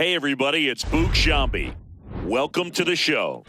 Hey, everybody, it's Boog Shambi. Welcome to the show.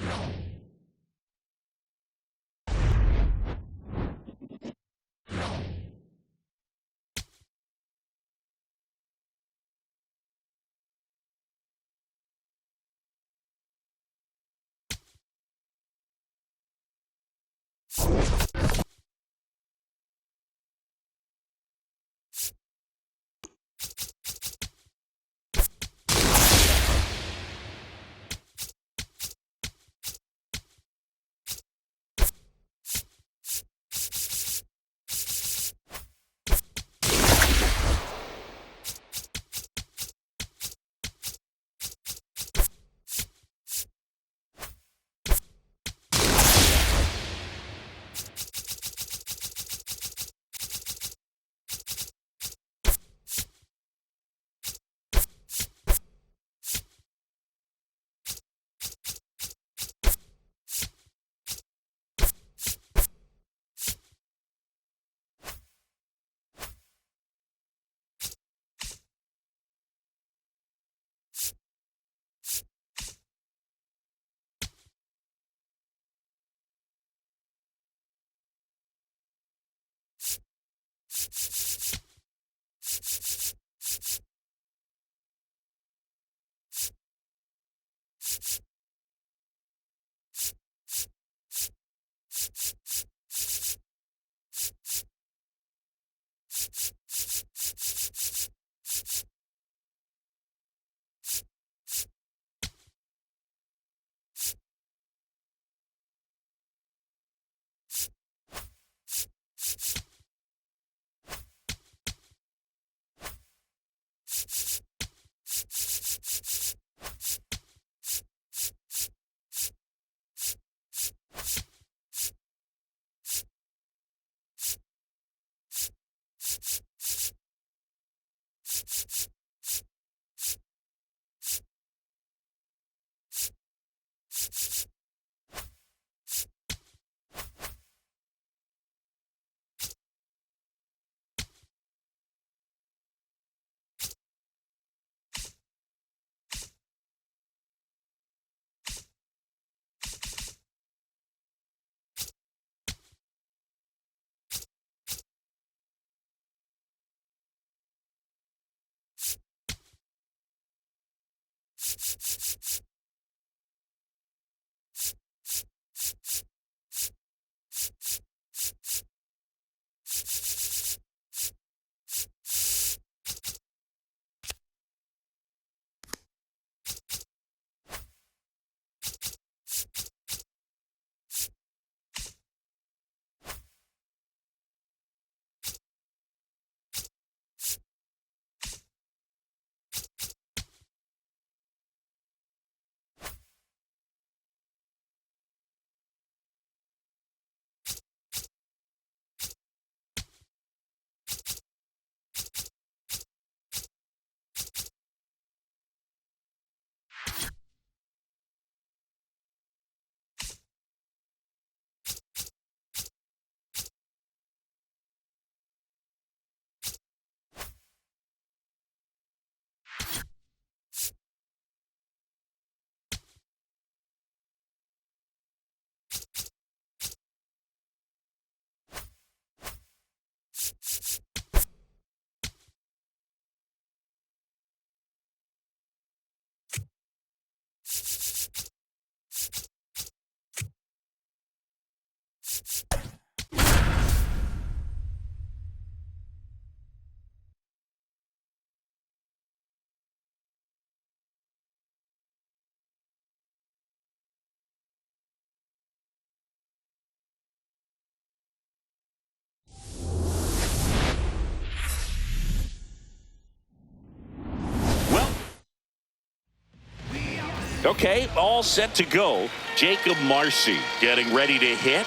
Okay, all set to go. Jacob Marcy getting ready to hit.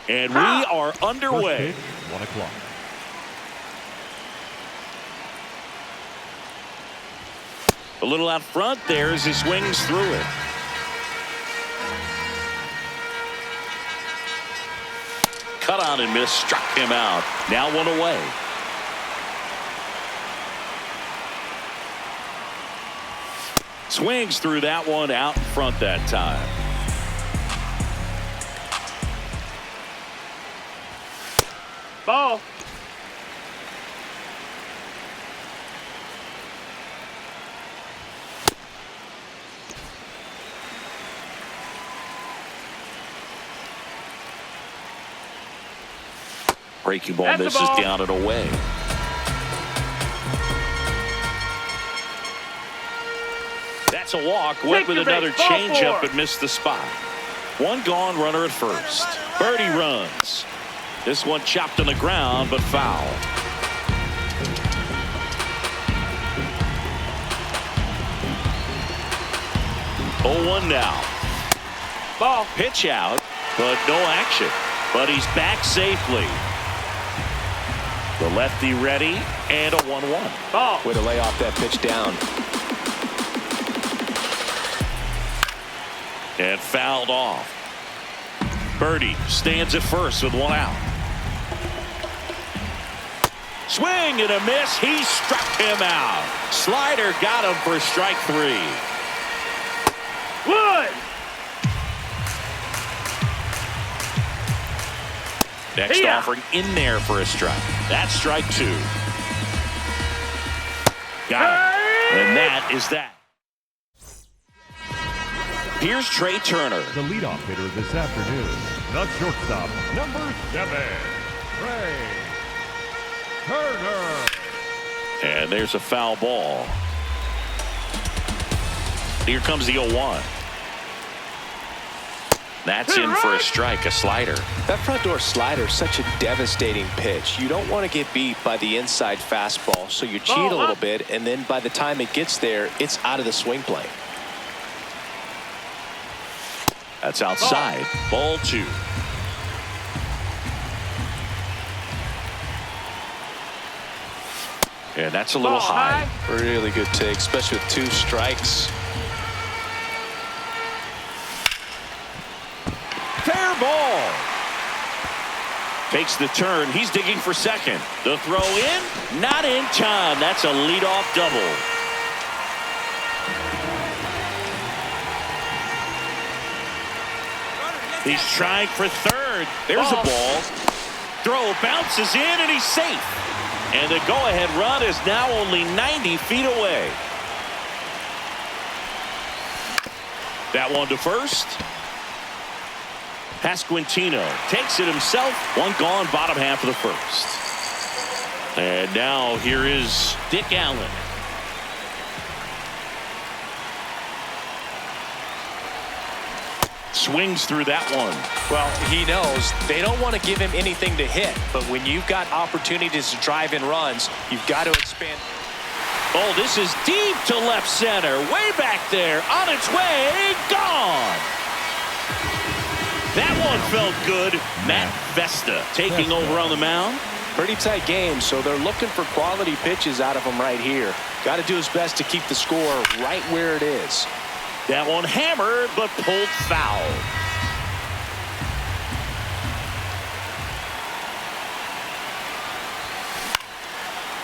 And we are underway. 1 o'clock. A little out front there as he swings through it. Cut on and miss, struck him out. Now one away. Swings through that one out in front that time. Ball. Breaking ball That's misses down and away. That's a walk. Went with another changeup but missed the spot. One gone, runner at first. Birdie runs. This one chopped on the ground but foul. Oh, 1 now. Ball. Pitch out, but no action. But he's back safely. The lefty ready, and a 1-1. Ball. Way to lay off that pitch down. And fouled off. Birdie stands at first with 1 out. Swing and a miss. He struck him out. Slider got him for strike 3. Wood. Next offering in there for a strike. That's strike 2. Got him. And that is that. Here's Trey Turner. The leadoff hitter this afternoon, the shortstop, number 7, Trey Turner. And there's a foul ball. Here comes the 0-1. That's in for a strike, a slider. That front door slider is such a devastating pitch. You don't want to get beat by the inside fastball, so you cheat a little bit, and then by the time it gets there, it's out of the swing plane. That's outside. Ball 2. And that's a little high. Really good take, especially with 2 strikes. Fair ball. Takes the turn. He's digging for second. The throw in. Not in time. That's a leadoff double. He's trying for third. There's a ball. Throw bounces in and he's safe. And the go-ahead run is now only 90 feet away. That one to first. Pasquantino takes it himself. 1 gone, bottom half of the first. And now here is Dick Allen. Swings through that one. Well, he knows they don't want to give him anything to hit, but when you've got opportunities to drive in runs, you've got to expand. Oh, this is deep to left center. Way back there. On its way. Gone. That one felt good. Matt Vesta taking over on the mound. Pretty tight game, so they're looking for quality pitches out of him right here. Got to do his best to keep the score right where it is. That one hammered, but pulled foul.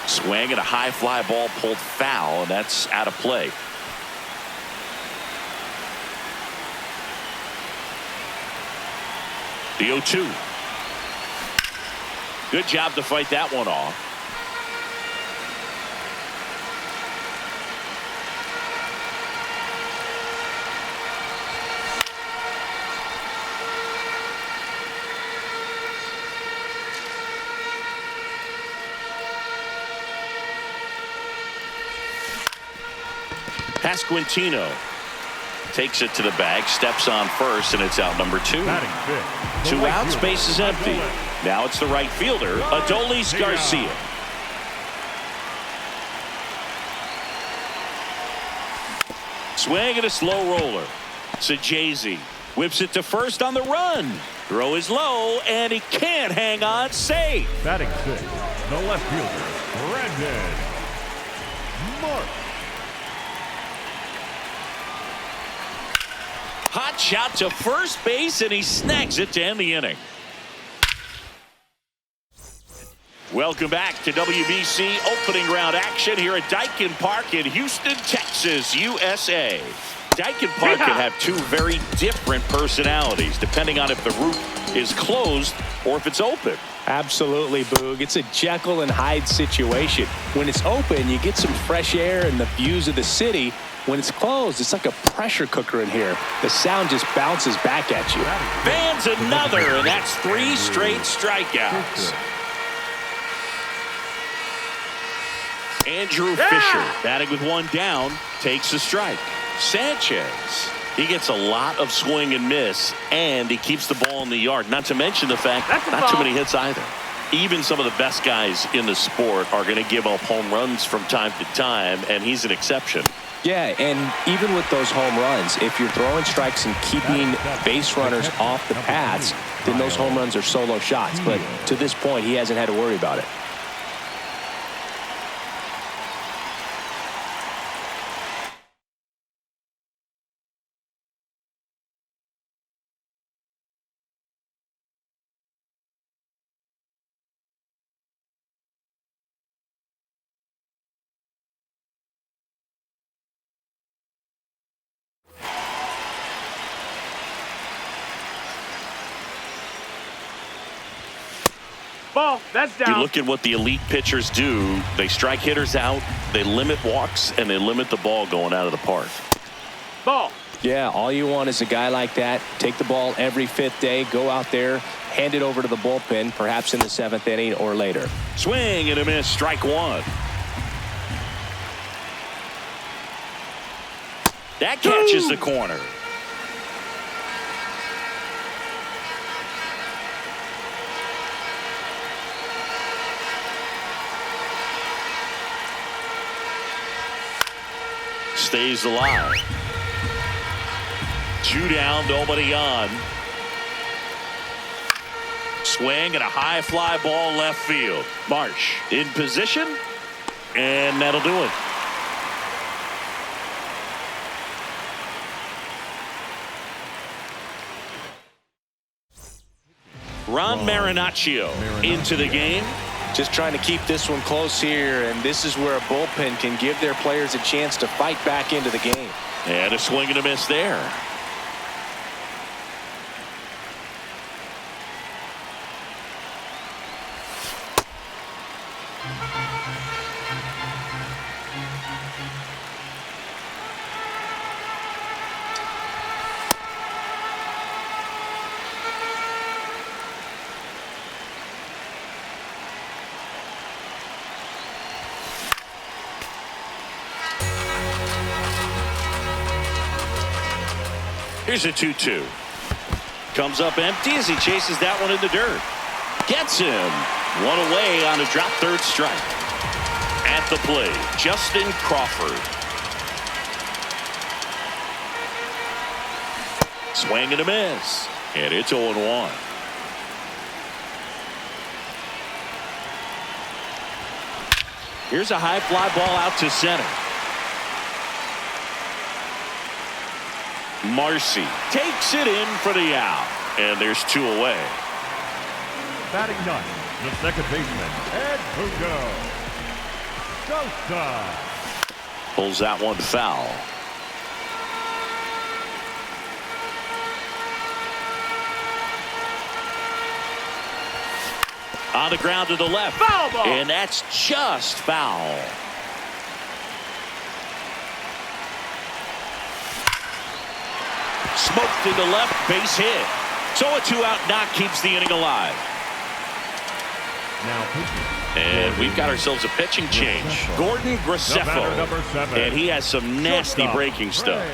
Swing and a high fly ball pulled foul, and that's out of play. The 0-2. Good job to fight that one off. Pasquantino takes it to the bag, steps on first, and it's out number 2. 2 outs, base is empty. Now it's the right fielder, Adolis Garcia. Swing and a slow roller. Sajazi whips it to first on the run. Throw is low, and he can't hang on safe. Batting 6, the left fielder, Brandon Mark. Hot shot to first base, and he snags it to end the inning. Welcome back to WBC opening round action here at Daikin Park in Houston, Texas, USA. Daikin Park can have two very different personalities depending on if the roof is closed or if it's open. Absolutely, Boog. It's a Jekyll and Hyde situation. When it's open, you get some fresh air and the views of the city. When it's closed, it's like a pressure cooker in here. The sound just bounces back at you. Fans another, and that's 3 straight strikeouts. Andrew Fisher, batting with 1 down, takes a strike. Sanchez, he gets a lot of swing and miss, and he keeps the ball in the yard. Not to mention the fact, not too many hits either. Even some of the best guys in the sport are going to give up home runs from time to time, and he's an exception. Yeah, and even with those home runs, if you're throwing strikes and keeping base runners off the paths, then those home runs are solo shots. But to this point, he hasn't had to worry about it. Ball. That's down. You look at what the elite pitchers do. They strike hitters out, they limit walks, and they limit the ball going out of the park. Ball. Yeah, all you want is a guy like that. Take the ball every 5th day, go out there, hand it over to the bullpen, perhaps in the 7th inning or later. Swing and a miss, strike 1. That catches the corner. Stays alive. 2 down, nobody on. Swing and a high fly ball left field. Marsh in position, and that'll do it. Ron Marinaccio into the game. Just trying to keep this one close here, and this is where a bullpen can give their players a chance to fight back into the game. And a swing and a miss there. Here's a 2-2. Comes up empty as he chases that one in the dirt. Gets him. 1 away on a drop 3rd strike. At the plate, Justin Crawford. Swing and a miss. And it's 0-1. Here's a high fly ball out to center. Marcy takes it in for the out, and there's 2 away. Batting 9, the second baseman, Ed Pugo. Sosa. Pulls that one foul. On the ground to the left. Foul ball. And that's just foul. Smoked into left, base hit. So a 2-out knock keeps the inning alive. Now pitching. And we've got ourselves a pitching change. Gordon Graceffo. Number 7. And he has some nasty breaking stuff.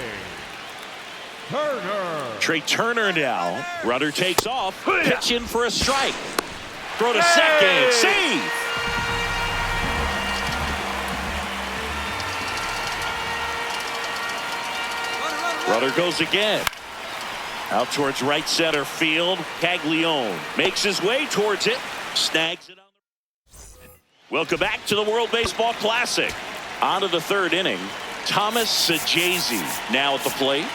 Turner. Trey Turner now. Runner takes off. Pitch in for a strike. Throw to second. Save. Runner goes again. Out towards right center field. Caglione makes his way towards it. Snags it on the... Welcome back to the World Baseball Classic. On to the 3rd inning. Thomas Saggese now at the plate.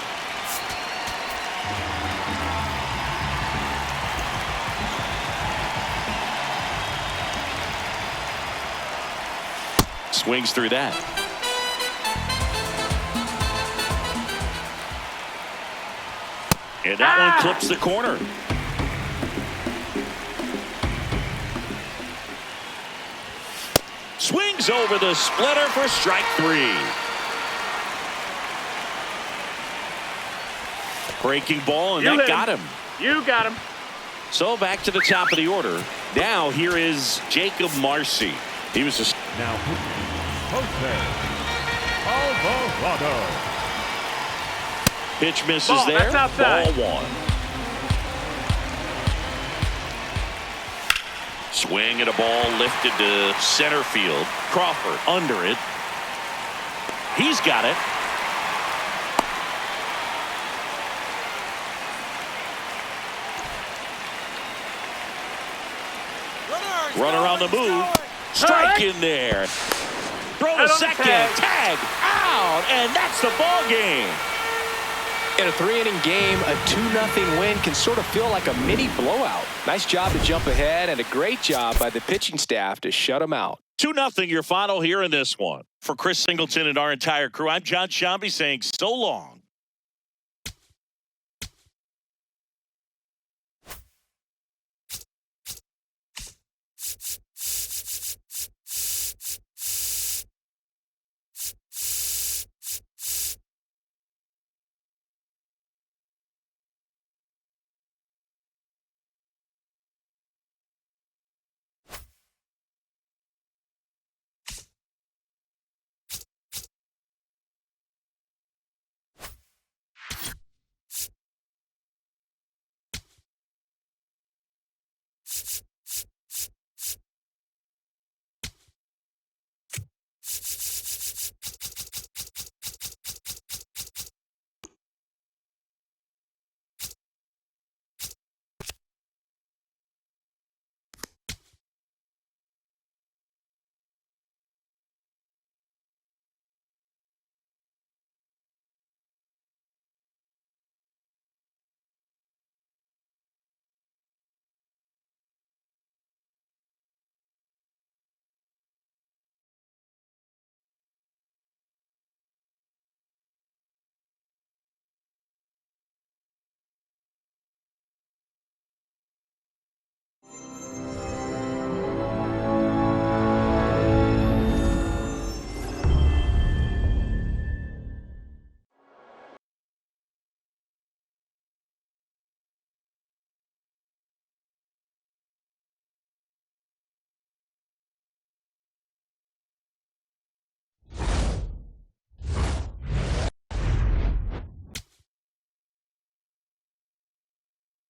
Swings through that. And that one clips the corner. Swings over the splitter for strike 3. Breaking ball, and that got him. You got him. So back to the top of the order. Now here is Jacob Marcy. He was a... Now, Jose Alvarado. Pitch misses Ball, there. that's outside. Ball 1. Swing and a ball lifted to center field. Crawford under it. He's got it. Runner on the move. Strike in there. Throw to second. Tag out. And that's the ball game. In a 3-inning game, a 2-0 win can sort of feel like a mini blowout. Nice job to jump ahead and a great job by the pitching staff to shut them out. 2-0 your final here in this one. For Chris Singleton and our entire crew, I'm John Shambi saying so long.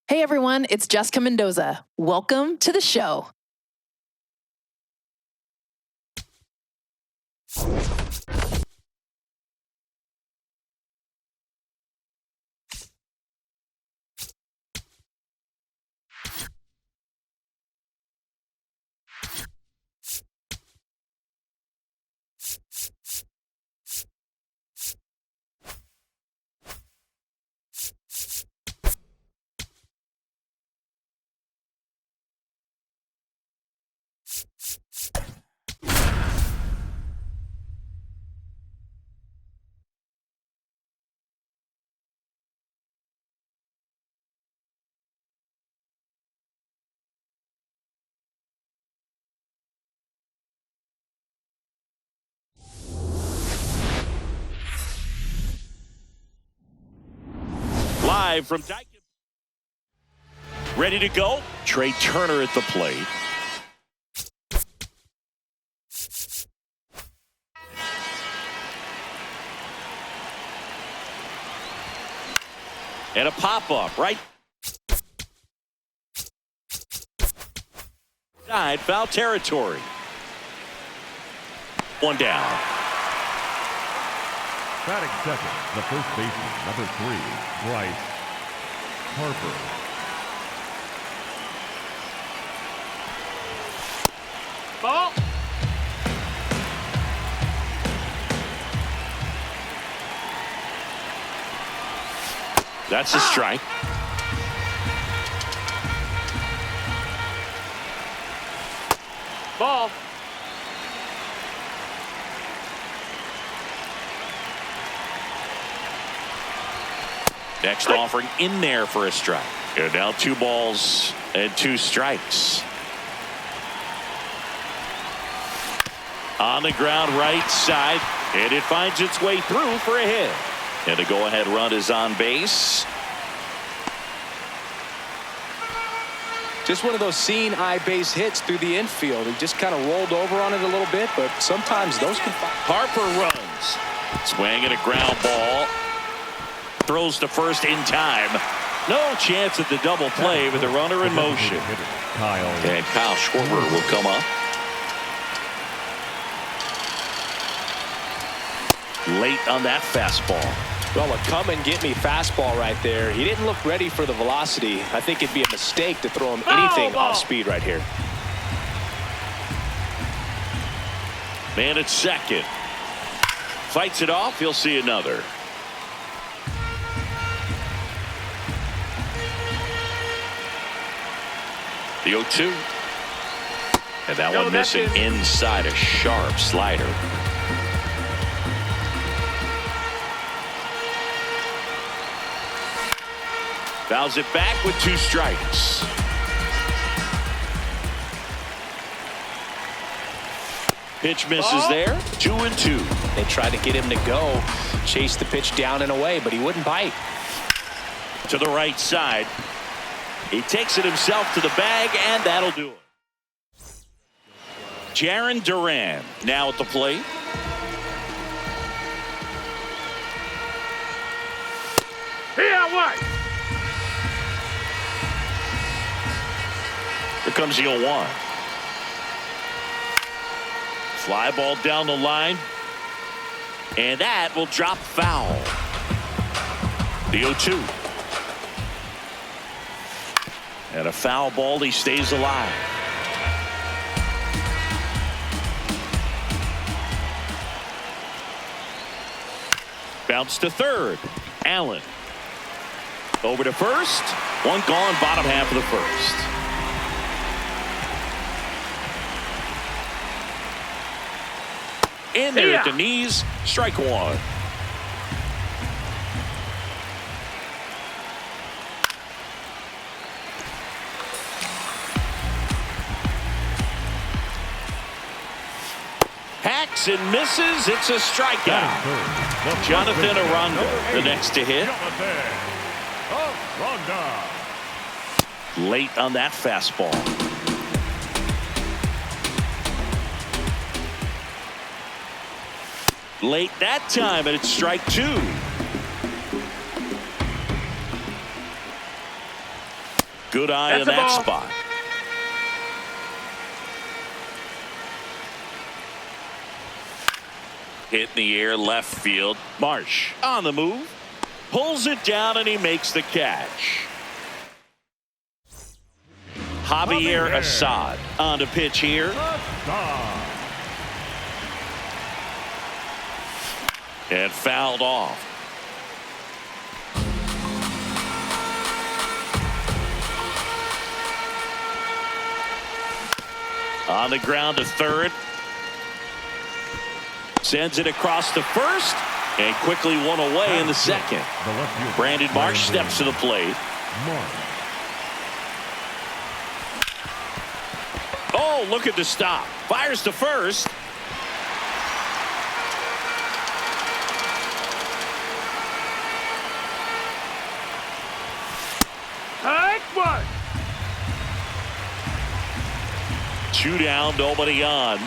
Hey everyone, it's Jessica Mendoza. Welcome to the show. Live from Dyke. Ready to go? Trey Turner at the plate. And a pop-up, right? Side, foul territory. One down. Batting second, the first baseman, number 3, Bryce Harper. Ball. That's a strike. Ball. Next offering in there for a strike. And now 2 balls and 2 strikes. On the ground right side, and it finds its way through for a hit. And the go-ahead run is on base. Just one of those seeing eye base hits through the infield. He just kind of rolled over on it a little bit, but sometimes those can. Harper runs. Swinging a ground ball. Throws to first in time. No chance at the double play with the runner in motion. And Kyle Schwarber will come up. Late on that fastball. Well, a come and get me fastball right there. He didn't look ready for the velocity. I think it'd be a mistake to throw him anything off speed right here. Man at second. Fights it off. He'll see another. The 0-2. And that one missing inside, a sharp slider. Fouls it back with 2 strikes. Pitch misses there. 2-2. They tried to get him to go, chase the pitch down and away, but he wouldn't bite. To the right side. He takes it himself to the bag, and that'll do it. Jarren Duran now at the plate. Here, what? Here comes the 0-1. Fly ball down the line. And that will drop foul. The 0-2. And a foul ball. He stays alive. Bounce to third. Allen. Over to first. One gone, bottom half of the first. In there at the knees, strike 1. Hacks and misses. It's a strikeout. Jonathan Aranda, the next to hit. Late on that fastball. Late that time, and it's strike 2. Good eye in that spot. Hit in the air, left field. Marsh on the move. Pulls it down, and he makes the catch. Javier Assad on the pitch here. And fouled off. On the ground to third. Sends it across to first. And quickly one away in the second. Brandon Marsh steps to the plate. Oh, look at the stop. Fires to first. Two down, nobody on.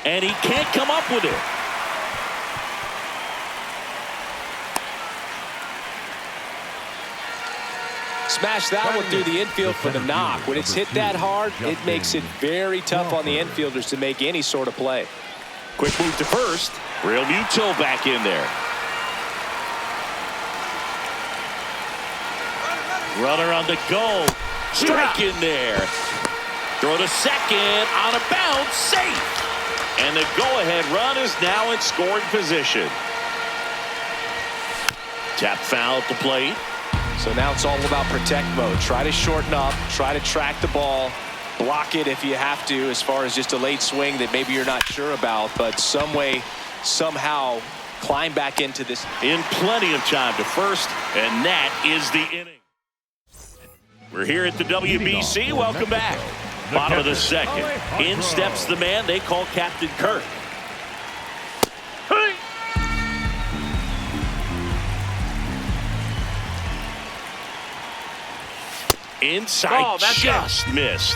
And he can't come up with it. Smash that one through the infield for the knock. When it's hit that hard, it makes it very tough on the infielders to make any sort of play. Quick move to first. Real Muto back in there. Runner on the go. Strike in there. Throw to second on a bounce. Safe. And the go-ahead run is now in scoring position. Tap foul at the plate. So now it's all about protect mode. Try to shorten up. Try to track the ball. Block it if you have to, as far as just a late swing that maybe you're not sure about. But some way, somehow, climb back into this. In plenty of time to first, and that is the inning. We're here at the WBC. Welcome back. Bottom of the second. In steps the man they call Captain Kirk. Inside, just missed.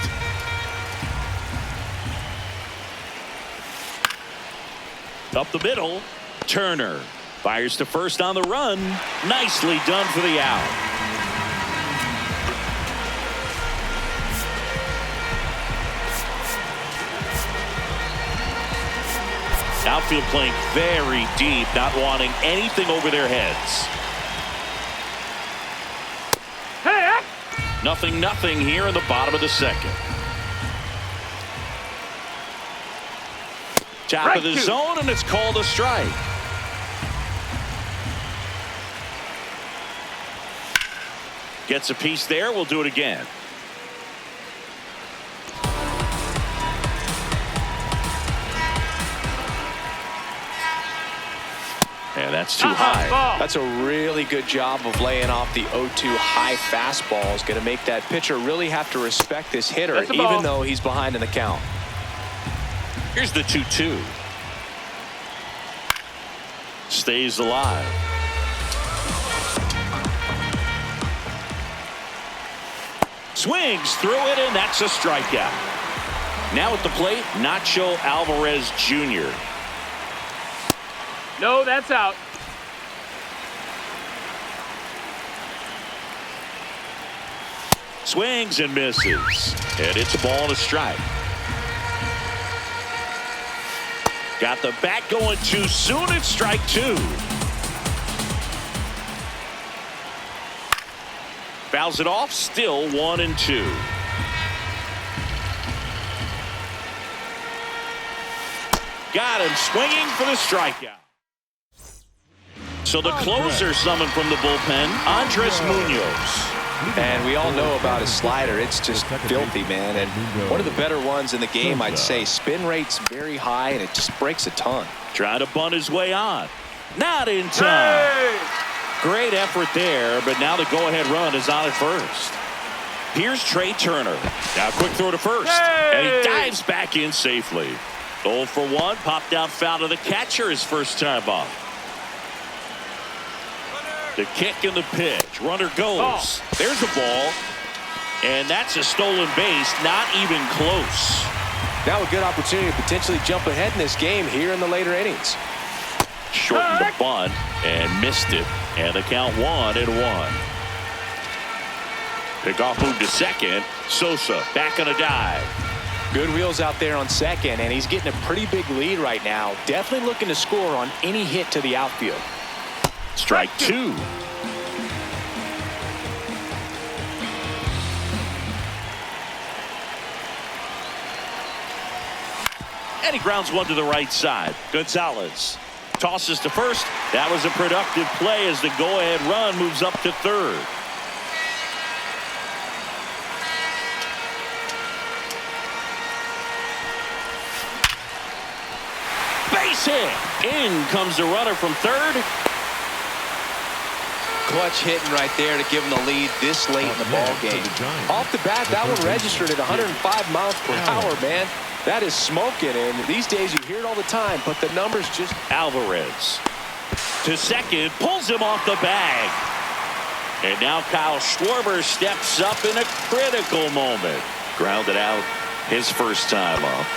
Up the middle, Turner fires to first on the run. Nicely done for the out. Outfield playing very deep, not wanting anything over their heads. Nothing here in the bottom of the second. Top of the zone, and it's called a strike. Gets a piece there. We'll do it again. And that's too high. That's a really good job of laying off the 0-2 high fastball. Is going to make that pitcher really have to respect this hitter, even though he's behind in the count. Here's the 2-2. Stays alive. Swings through it, and that's a strikeout. Now at the plate, Nacho Alvarez Jr. No, that's out. Swings and misses. And it's a ball and a strike. Got the bat going too soon. It's strike two. Fouls it off. Still 1-2. Got him swinging for the strikeout. So the closer summoned from the bullpen, Andres Munoz. And we all know about his slider. It's just filthy, man. And one of the better ones in the game, I'd say. Spin rate's very high, and it just breaks a ton. Trying to bunt his way on. Not in time. Hey! Great effort there, but now the go-ahead run is on at first. Here's Trey Turner. Now quick throw to first. Hey! And he dives back in safely. 0 for 1. Popped out foul to the catcher his first time up. The kick and the pitch. Runner goes. There's the ball. And that's a stolen base. Not even close. Now a good opportunity to potentially jump ahead in this game here in the later innings. Shortened the bunt and missed it. And the count 1-1. Pickoff move to second. Sosa back on a dive. Good wheels out there on second, and he's getting a pretty big lead right now. Definitely looking to score on any hit to the outfield. Strike two. And he grounds one to the right side. Gonzalez tosses to first. That was a productive play as the go-ahead run moves up to third. Base hit. In comes the runner from third. Clutch hitting right there to give him the lead this late in the ball game. Off the bat, that one registered at 105 miles per hour, man. That is smoking, and these days you hear it all the time, but the numbers just... Alvarez to second, pulls him off the bag. And now Kyle Schwarber steps up in a critical moment. Grounded out his first time up.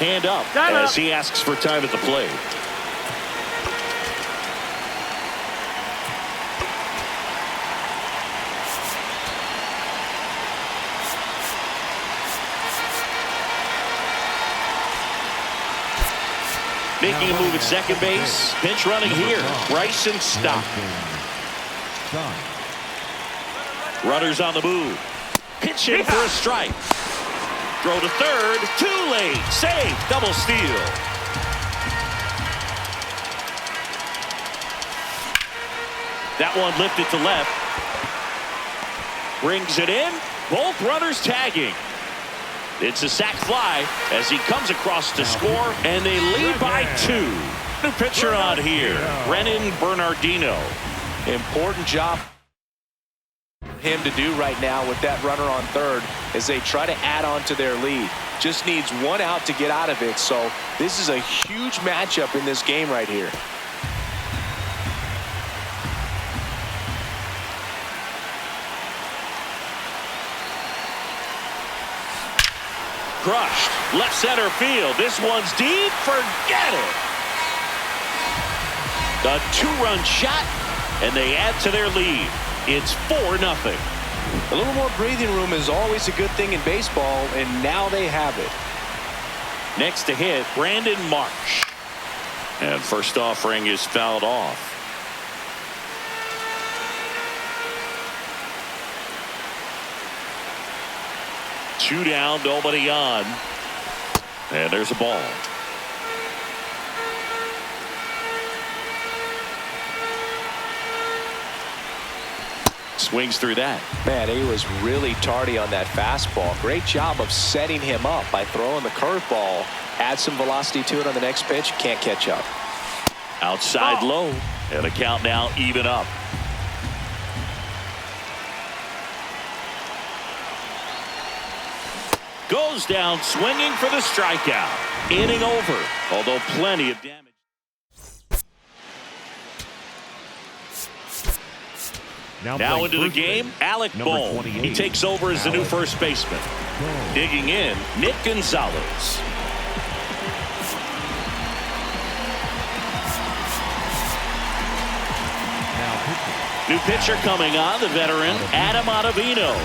Hand up as he asks for time at the plate. Making a move at second base. Pinch running here. Bryson Stott. Runners on the move. Pitch in for a strike. Throw to third, too late. Save, double steal. That one lifted to left. Brings it in, Both runners tagging. It's a sac fly as he comes across to score, and they lead by 2. New pitcher on here, Brennan Bernardino. Important job for him to do right now with that runner on third as they try to add on to their lead. Just needs one out to get out of it. So this is a huge matchup in this game right here. Crushed. Left center field. This one's deep. Forget it. A 2-run shot, and they add to their lead. It's 4-0. A little more breathing room is always a good thing in baseball, and now they have it. Next to hit, Brandon Marsh. And first offering is fouled off. Two down, nobody on. And there's a ball. Swings through that. Man, he was really tardy on that fastball. Great job of setting him up by throwing the curveball. Add some velocity to it on the next pitch. Can't catch up. Outside low. And the count now even up. Goes down swinging for the strikeout. Inning over. Although plenty of damage. Now into the game, Alec Bohm. He takes over as the new first baseman. Digging in, Nick Gonzalez. New pitcher coming on, the veteran, Adam Ottavino.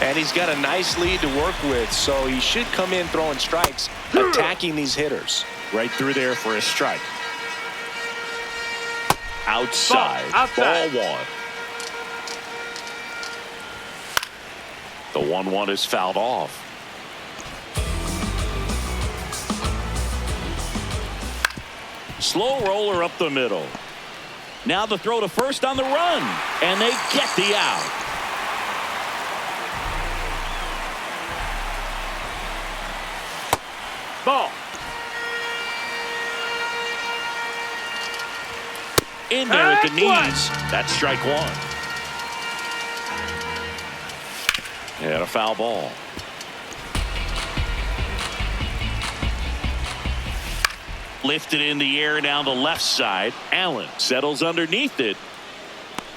And he's got a nice lead to work with, so he should come in throwing strikes, attacking these hitters. Right through there for a strike. Outside. Ball 1. The 1-1 is fouled off. Slow roller up the middle. Now the throw to first on the run, and they get the out. Ball. In there at the knees. That's strike 1. And a foul ball. Lifted in the air down the left side. Allen settles underneath it.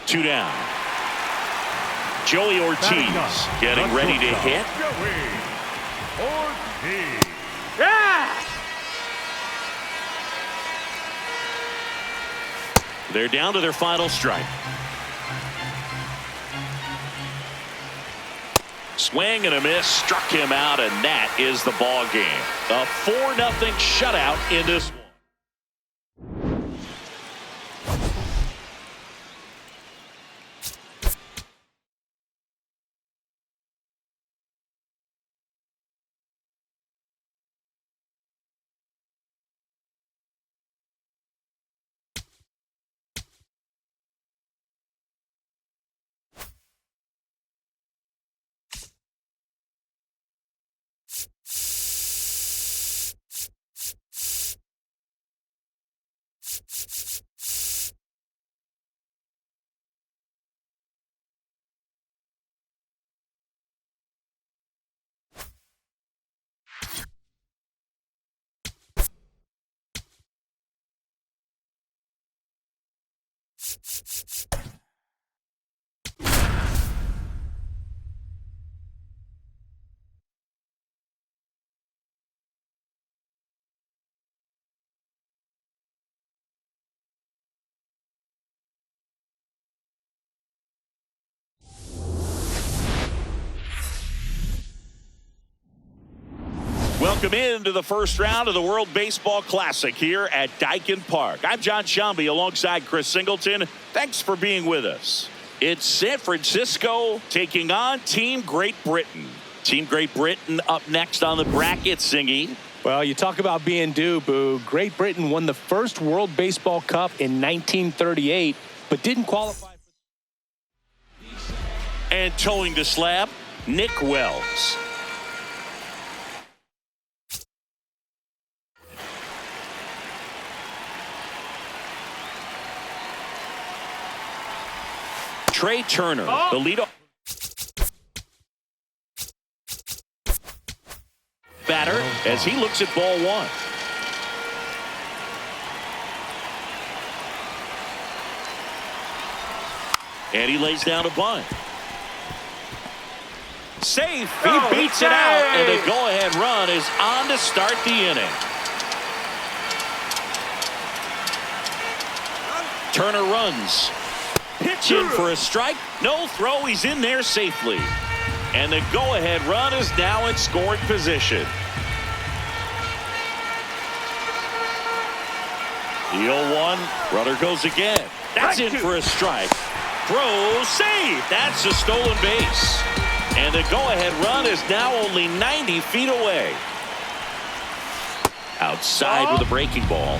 2 down. Joey Ortiz getting ready to hit. Joey Ortiz. Yeah! They're down to their final strike. Swing and a miss, struck him out, and that is the ball game. A 4-0 shutout in this one. Welcome into the first round of the World Baseball Classic here at Daikin Park. I'm John Shambi alongside Chris Singleton. Thanks for being with us. It's San Francisco taking on Team Great Britain. Team Great Britain up next on the bracket, Singy. Well, you talk about being due, Boo. Great Britain won the first World Baseball Cup in 1938, but didn't qualify. And towing the slab, Nick Wells. Trey Turner, the leadoff batter, as he looks at ball one. And he lays down a bunt. Safe. He beats it out, and the go-ahead run is on to start the inning. Turner runs. Pitch in for a strike. No throw. He's in there safely. And the go-ahead run is now in scoring position. The 0-1. Runner goes again. That's in for a strike. Throw, save. That's a stolen base. And the go-ahead run is now only 90 feet away. Outside with a breaking ball.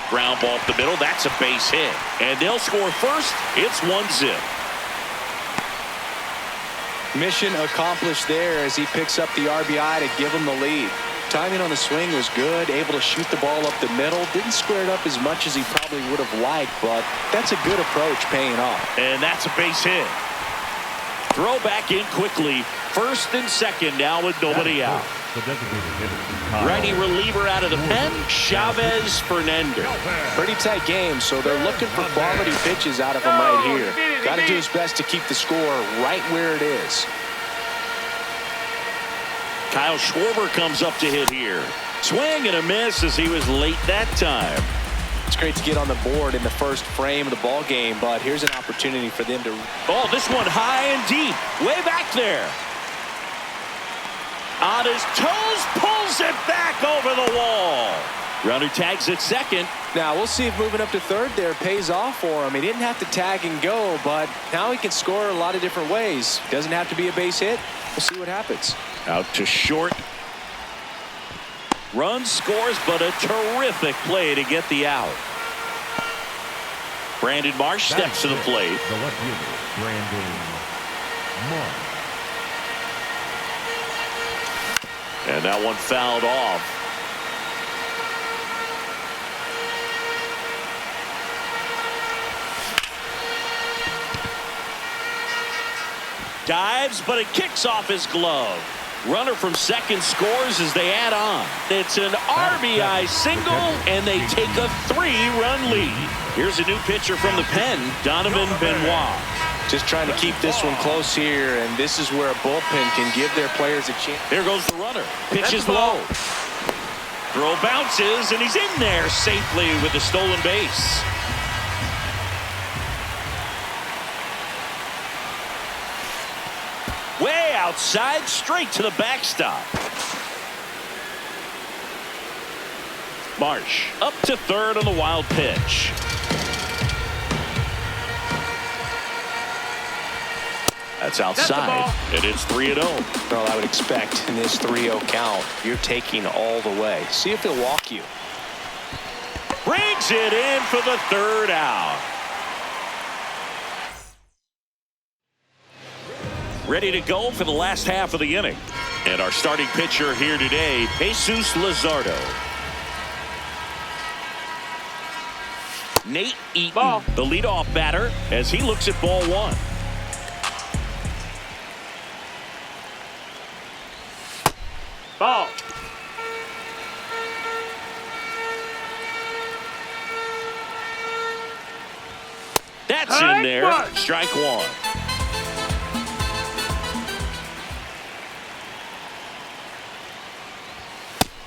Ground ball up the middle. That's a base hit. And they'll score first. It's 1-0. Mission accomplished there as he picks up the RBI to give him the lead. Timing on the swing was good, able to shoot the ball up the middle. Didn't square it up as much as he probably would have liked, but that's a good approach paying off. And that's a base hit. Throw back in quickly. First and second now with nobody out. Righty reliever out of the pen, Chavez Fernandez. Pretty tight game, so they're looking for quality pitches out of him right here. Got to do his best to keep the score right where it is. Kyle Schwarber comes up to hit here. Swing and a miss as he was late that time. It's great to get on the board in the first frame of the ball game, but here's an opportunity for them to. Oh, this one high and deep, way back there. On his toes, pulls it back over the wall. Runner tags at second. Now we'll see if moving up to third there pays off for him. He didn't have to tag and go, but now he can score a lot of different ways. Doesn't have to be a base hit. We'll see what happens. Out to short. Run scores, but a terrific play to get the out. Brandon Marsh steps to the plate. The left-hander, Brandon Marsh. And that one fouled off. Dives, but it kicks off his glove. Runner from second scores as they add on. It's an RBI single, and they take a 3-run lead. Here's a new pitcher from the pen, Donovan Benoit. Just trying to keep this one close here, and this is where a bullpen can give their players a chance. Here goes the runner. Pitch is low. Throw bounces, and he's in there safely with the stolen base. Way outside, straight to the backstop. Marsh up to third on the wild pitch. That's outside, and it's 3-0. Well, I would expect in this 3-0 count, you're taking all the way. See if he'll walk you. Brings it in for the third out. Ready to go for the last half of the inning. And our starting pitcher here today, Jesus Luzardo. Nate Eaton, the leadoff batter, as he looks at ball one. Ball. That's in there. Strike one.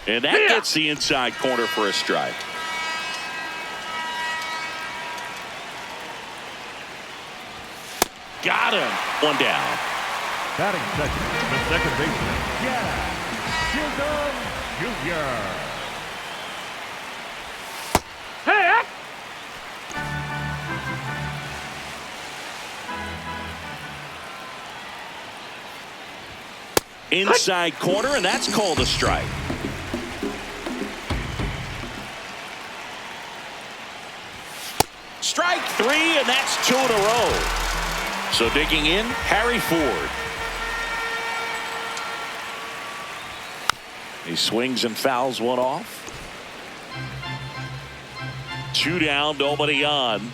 And that gets the inside corner for a strike. Got him. One down. Batting second, the second baseman, Jack Chisholm Jr. Hey! Inside corner, and that's called a strike. 3, and that's 2 in a row. So digging in, Harry Ford. He swings and fouls one off. 2 down, nobody on.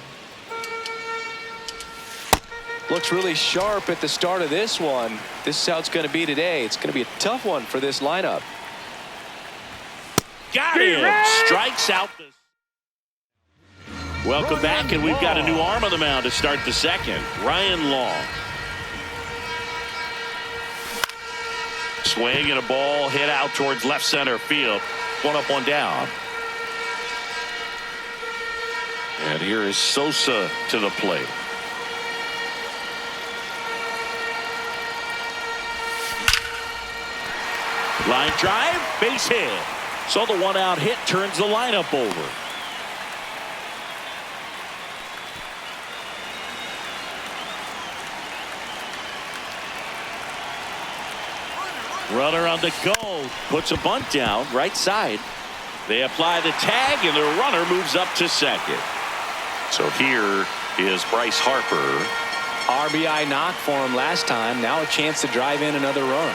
Looks really sharp at the start of this one. This is how it's going to be today. It's going to be a tough one for this lineup. Got him. Strikes out. Welcome back, and we've got a new arm on the mound to start the second. Ryan Long. Swing and a ball hit out towards left center field. 1 up, 1 down. And here is Sosa to the plate. Line drive, base hit. So the 1-out hit turns the lineup over. Runner on the go, puts a bunt down, right side. They apply the tag, and the runner moves up to second. So here is Bryce Harper. RBI knock for him last time. Now a chance to drive in another run.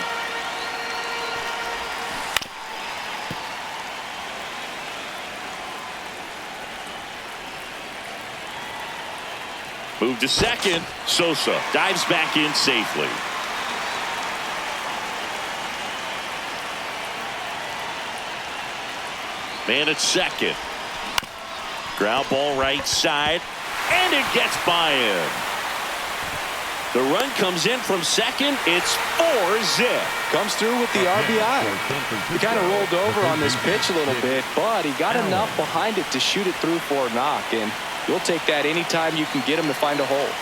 Move to second. Sosa dives back in safely. Man at second. Ground ball right side, and it gets by him. The run comes in from second. It's 4-zip. Comes through with the RBI. He kind of rolled over on this pitch a little bit, but he got enough behind it to shoot it through for a knock, and you'll take that anytime you can get him to find a hole.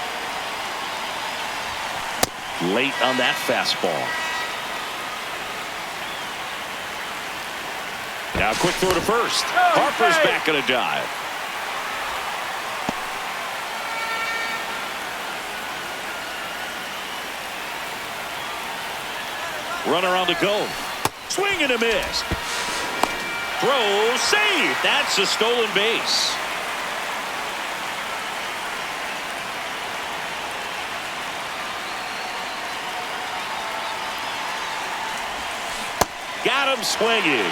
Late on that fastball. Now quick throw to first. Harper's back on a dive. Runner on the go. Swing and a miss. Throw, save. That's a stolen base. Got him swinging.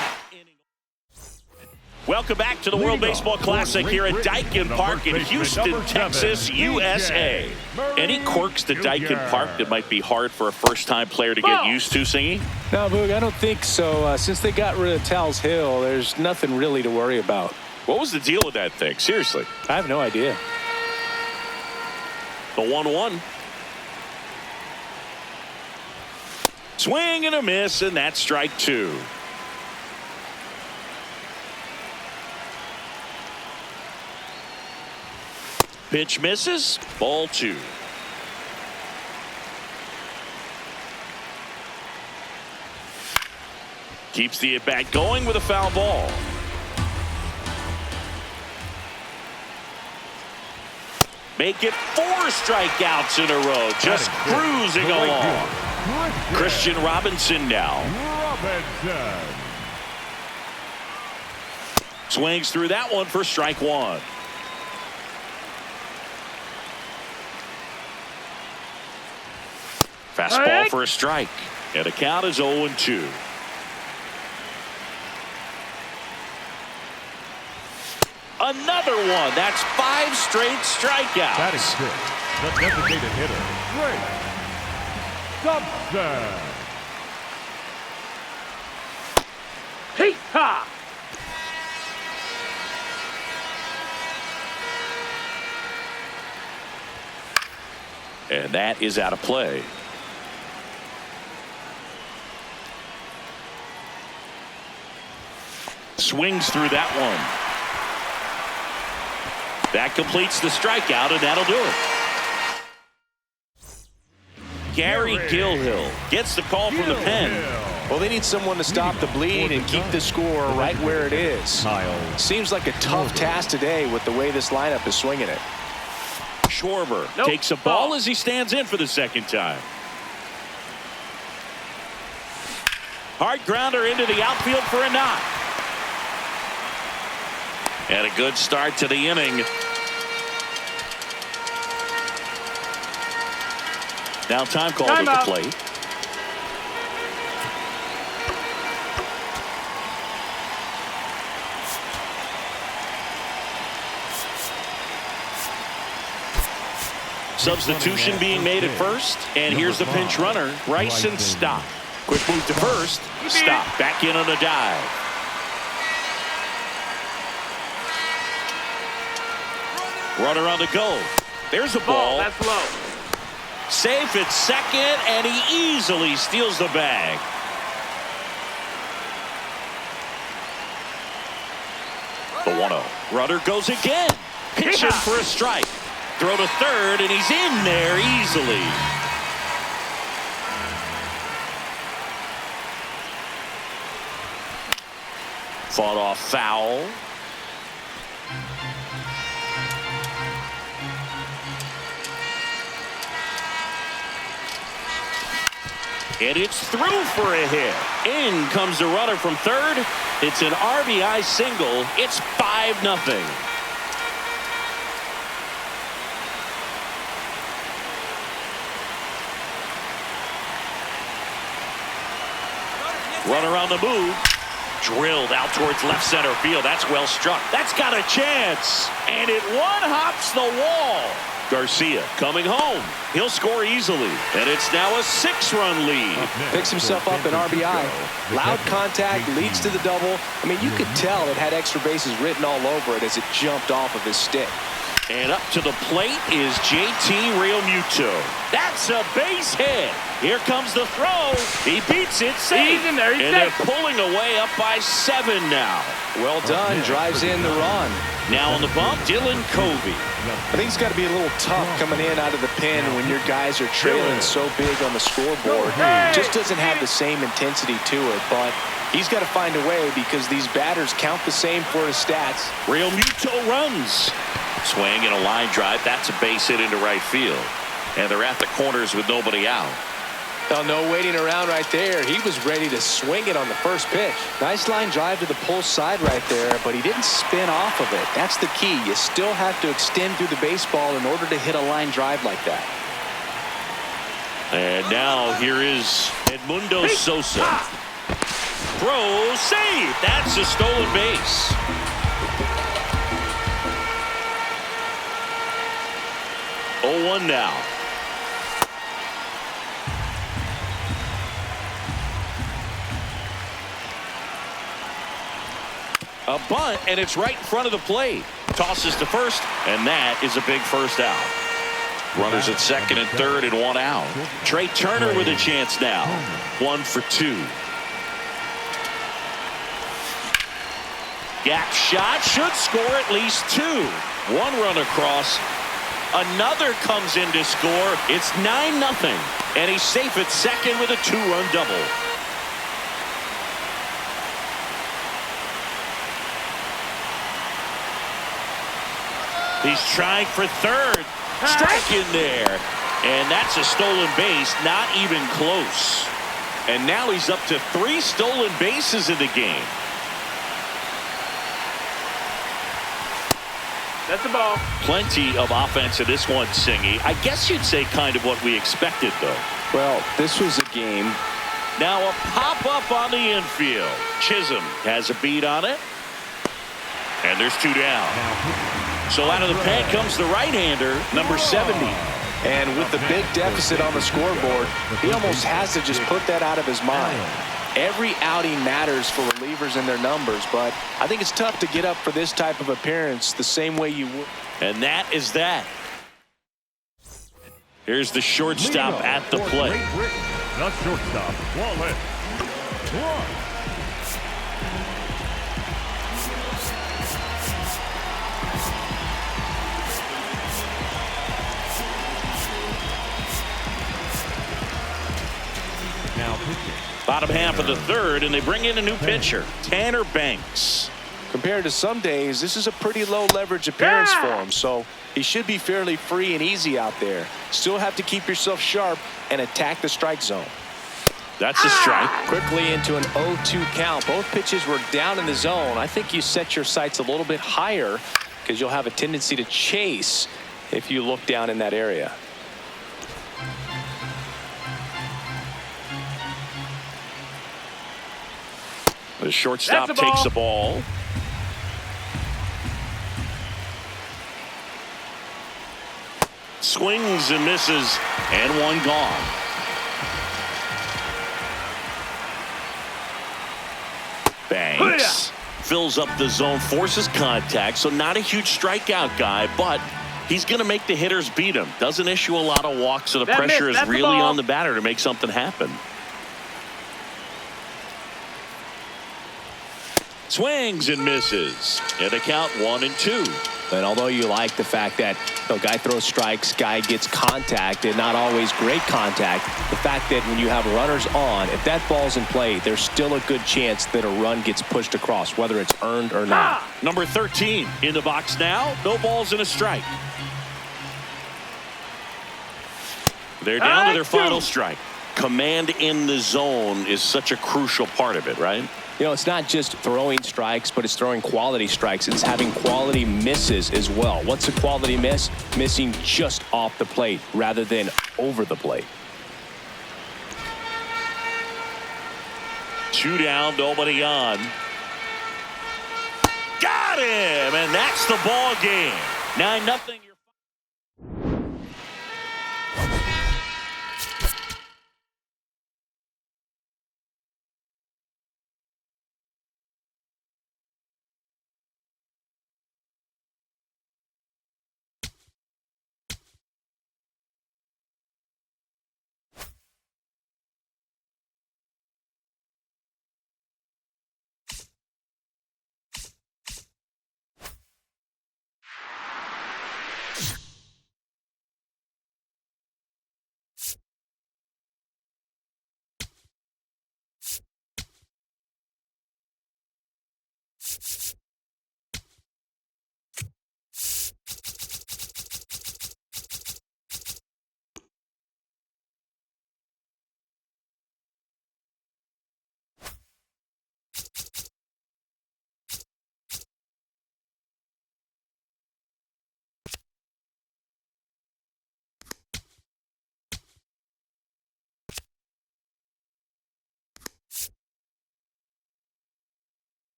Welcome back to the World Baseball Classic here at Daikin Park in Houston, Texas, USA. Any quirks to Daikin Park that might be hard for a first-time player to get used to, Singy? No, Boog, I don't think so. Since they got rid of Tal's Hill, there's nothing really to worry about. What was the deal with that thing? Seriously. I have no idea. The 1-1. Swing and a miss, and that's strike 2. Pitch misses. Ball 2. Keeps the at-bat going with a foul ball. Make it 4 strikeouts in a row. Just cruising along. Christian Robinson now. Swings through that one for strike 1. Fastball for a strike. And the count is 0-2. Another one. That's 5 straight strikeouts. Batting 6, the designated hitter, Ray Thompson. Hee-ha! And that is out of play. Swings through that one. That completes the strikeout, and that'll do it. Gary Gilhill gets the call from the pen. Well, they need someone to stop the bleed and keep the score right where it is. Seems like a tough task today with the way this lineup is swinging it. Schwarber takes a ball as he stands in for the second time. Hard grounder into the outfield for a knock. And a good start to the inning. Now time called at the plate. Substitution being made at first, and here's the pinch runner, Bryson Stott. Quick move to first, Stott back in on a dive. Runner on the go. There's the ball. That's low. Safe at second, and he easily steals the bag. The 1-0. Runner goes again. Pitch him for a strike. Throw to third, and he's in there easily. Fought off foul. And it's through for a hit. In comes the runner from third. It's an RBI single. It's 5-0. Runner on the move. Drilled out towards left center field. That's well struck. That's got a chance. And it one-hops the wall. Garcia coming home. He'll score easily. And it's now a 6-run lead. Picks himself up in RBI. Loud contact leads to the double. I mean, you could tell it had extra bases written all over it as it jumped off of his stick. And up to the plate is JT Realmuto. That's a base hit. Here comes the throw. He beats it safe. He's in there. He's and safe. They're pulling away up by 7 now. Well done. Drives in the run. Now on the bump, Dylan Covey. I think it's got to be a little tough coming in out of the pen when your guys are trailing so big on the scoreboard. Just doesn't have the same intensity to it, but he's got to find a way because these batters count the same for his stats. Realmuto runs. Swing and a line drive. That's a base hit into right field. And they're at the corners with nobody out. Oh, no waiting around right there. He was ready to swing it on the first pitch. Nice line drive to the pull side right there, but he didn't spin off of it. That's the key. You still have to extend through the baseball in order to hit a line drive like that. And now here is Edmundo Sosa. Throw, save. That's a stolen base. Oh, 1 now. A bunt, and it's right in front of the plate. Tosses to first, and that is a big first out. Runners at second and third and 1 out. Trey Turner with a chance now. 1 for 2. Gap shot should score at least 2. 1 run across. Another comes in to score. It's 9-0. And he's safe at second with a 2-run double. He's trying for third. Strike in there. And that's a stolen base. Not even close. And now he's up to 3 stolen bases in the game. That's the ball. Plenty of offense in this one, Singy. I guess you'd say kind of what we expected, though. Well, this was a game. Now a pop-up on the infield. Chisholm has a beat on it. And there's 2 down. So out of the pen comes the right-hander, number 70. And with the big deficit on the scoreboard, he almost has to just put that out of his mind. Every outing matters for relievers and their numbers, but I think it's tough to get up for this type of appearance the same way you would. And that is that. Here's the shortstop at the plate. The shortstop, Wallace. 1. Now pitching. Bottom half of the third, and they bring in a new pitcher, Tanner Banks. Compared to some days, this is a pretty low leverage appearance for him, so he should be fairly free and easy out there. Still have to keep yourself sharp and attack the strike zone. That's a strike. Quickly into an 0-2 count. Both pitches were down in the zone. I think you set your sights a little bit higher because you'll have a tendency to chase if you look down in that area. The shortstop That's a ball. takes the ball. Swings and misses, and one gone. Banks fills up the zone, forces contact, so not a huge strikeout guy, but he's going to make the hitters beat him. Doesn't issue a lot of walks, so the pressure is really on the batter to make something happen. Swings and misses. And a count 1-2. And although you like the fact that guy throws strikes, guy gets contact, and not always great contact, the fact that when you have runners on, if that ball's in play, there's still a good chance that a run gets pushed across, whether it's earned or not. Number 13 in the box now. No balls and a strike. They're down to their final strike. Command in the zone is such a crucial part of it, right? It's not just throwing strikes, but it's throwing quality strikes. It's having quality misses as well. What's a quality miss? Missing just off the plate rather than over the plate. 2 down, nobody on. Got him, and that's the ball game. 9-0.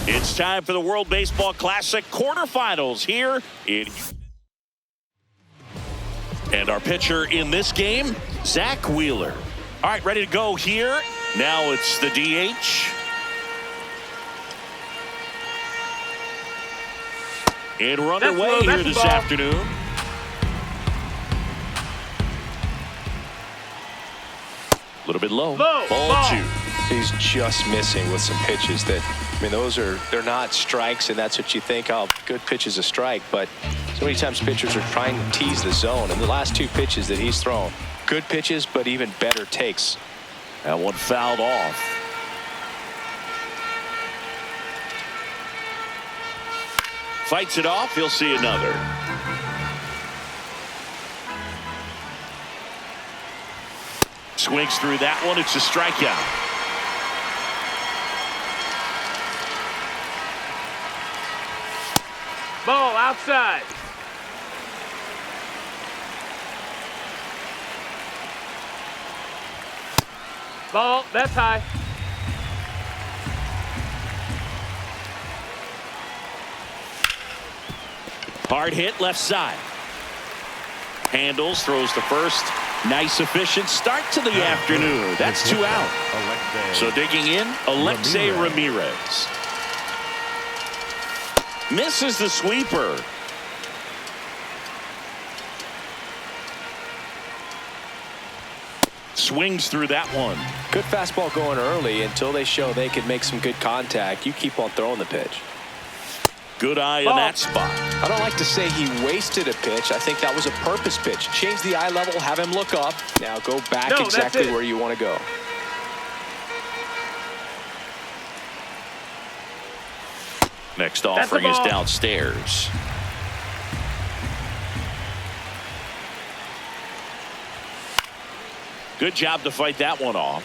It's time for the World Baseball Classic quarterfinals here in Houston. And our pitcher in this game, Zach Wheeler. All right, ready to go here. Now it's the DH. And run away here this afternoon. A little bit low. Ball 2. He's just missing with some pitches that, they're not strikes, and that's what you think, oh, good pitch is a strike, but so many times pitchers are trying to tease the zone, and the last 2 pitches that he's thrown, good pitches, but even better takes. That one fouled off. Fights it off, he'll see another. Swings through that one, it's a strikeout. Ball outside. Ball, that's high. Hard hit left side. Handles, throws to first. Nice, efficient start to the afternoon. That's 2 out. So digging in, Alexei Ramirez. Misses the sweeper. Swings through that one. Good fastball going early until they show they can make some good contact. You keep on throwing the pitch. Good eye in that spot. I don't like to say he wasted a pitch. I think that was a purpose pitch. Change the eye level, have him look up. Now go back exactly where you want to go. Next offering is downstairs. Good job to fight that one off.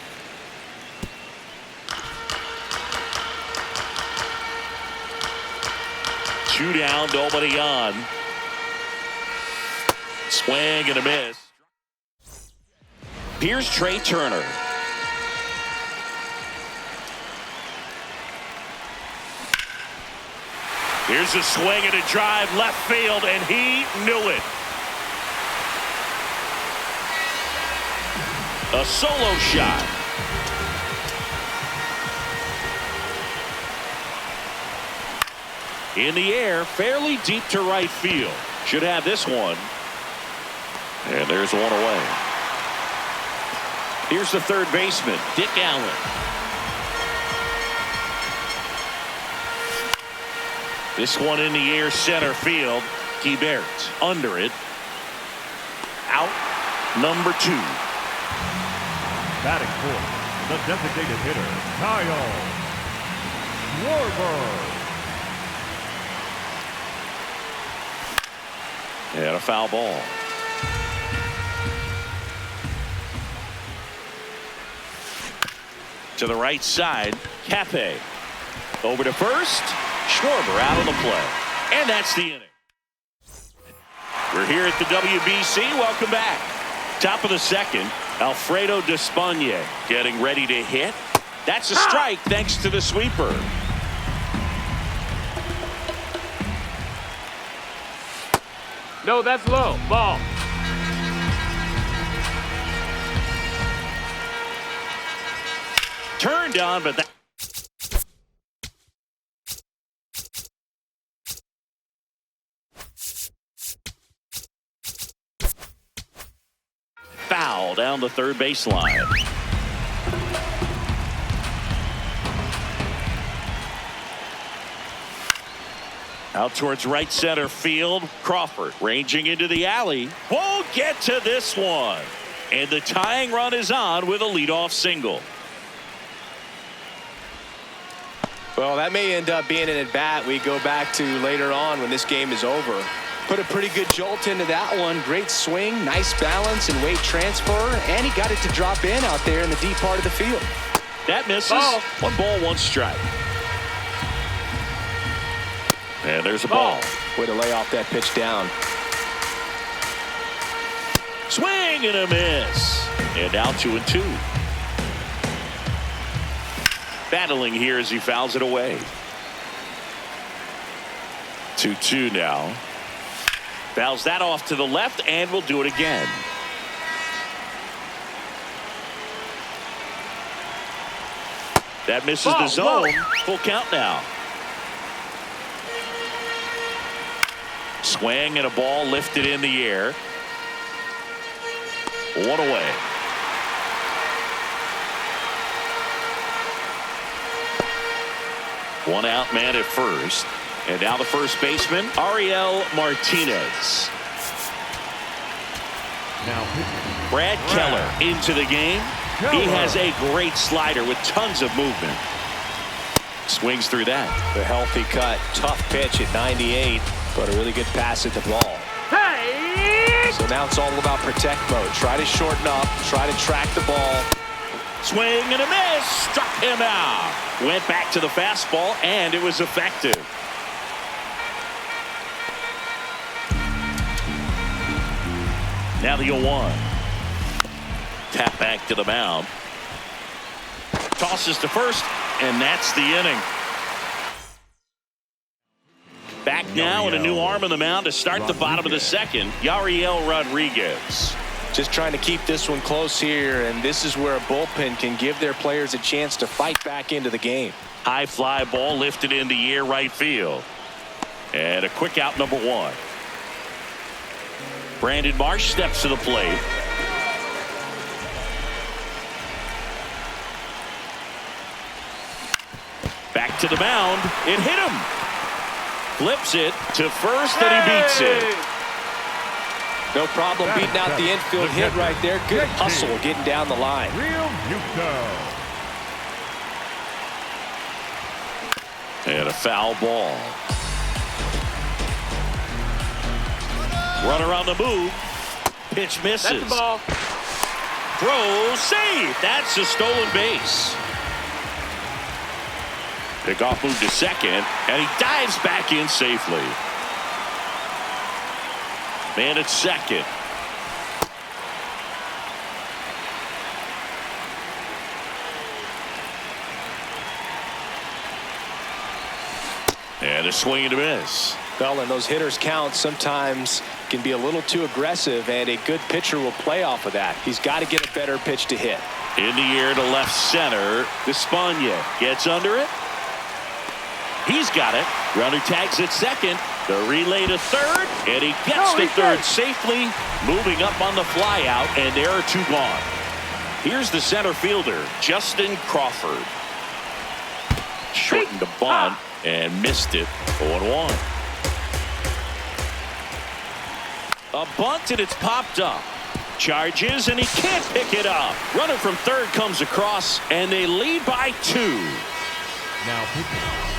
Two down, nobody on. Swing and a miss. Here's Trey Turner. Here's a swing and a drive left field, and he knew it. A solo shot. In the air, fairly deep to right field. Should have this one. And there's one away. Here's the third baseman, Dick Allen. This one in the air, center field. Guibert under it. Out, number 2. Batting fourth, the designated hitter, Kyle Schwarber. And a foul ball. To the right side, Cape. Over to first. Schwarber out of the play. And that's the inning. We're here at the WBC. Welcome back. Top of the second. Alfredo Despaigne getting ready to hit. That's a strike thanks to the sweeper. No, that's low. Ball. Turned on, but that. Foul down the third baseline. Out towards right center field. Crawford ranging into the alley. Won't get to this one. And the tying run is on with a leadoff single. Well, that may end up being an at-bat we go back to later on when this game is over. Put a pretty good jolt into that one. Great swing, nice balance and weight transfer, and he got it to drop in out there in the deep part of the field. That misses. 1 ball, 1 strike. And there's a ball. Way to lay off that pitch down. Swing and a miss. And now 2-2. Battling here as he fouls it away. 2-2 now. Fouls that off to the left and will do it again. That misses the zone. Full count now. Swing and a ball lifted in the air. 1 away. One out man at first. And now the first baseman, Ariel Martinez. Now Brad Keller into the game. He has a great slider with tons of movement. Swings through that. The healthy cut. Tough pitch at 98, but a really good pass at the ball. Hey! So now it's all about protect mode. Try to shorten up. Try to track the ball. Swing and a miss. Struck him out. Went back to the fastball, and it was effective. Now the 0-1. Tap back to the mound. Tosses to first, and that's the inning. Back now and a new arm on the mound to start the bottom of the second. Yariel Rodriguez. Just trying to keep this one close here, and this is where a bullpen can give their players a chance to fight back into the game. High fly ball lifted in the air right field. And a quick out, number 1. Brandon Marsh steps to the plate. Back to the mound. It hit him. Flips it to first, and he beats it. No problem beating out the infield hit right there. Good hustle getting down the line. Real Muto. And a foul ball. Runner on the move. Pitch misses. That's the ball. Throw, save. That's a stolen base. Pickoff move to second, and he dives back in safely. Man at second. And a swing and a miss. Well, and those hitters count sometimes can be a little too aggressive, and a good pitcher will play off of that. He's got to get a better pitch to hit. In the air to left center. Despaigne gets under it. He's got it. Runner tags at second. The relay to third, and he gets to third safely, moving up on the fly out, and there are 2 gone. Here's the center fielder, Justin Crawford. Shortened the bunt and missed it. 0-1. A bunt, and it's popped up. Charges, and he can't pick it up. Runner from third comes across, and they lead by 2. Now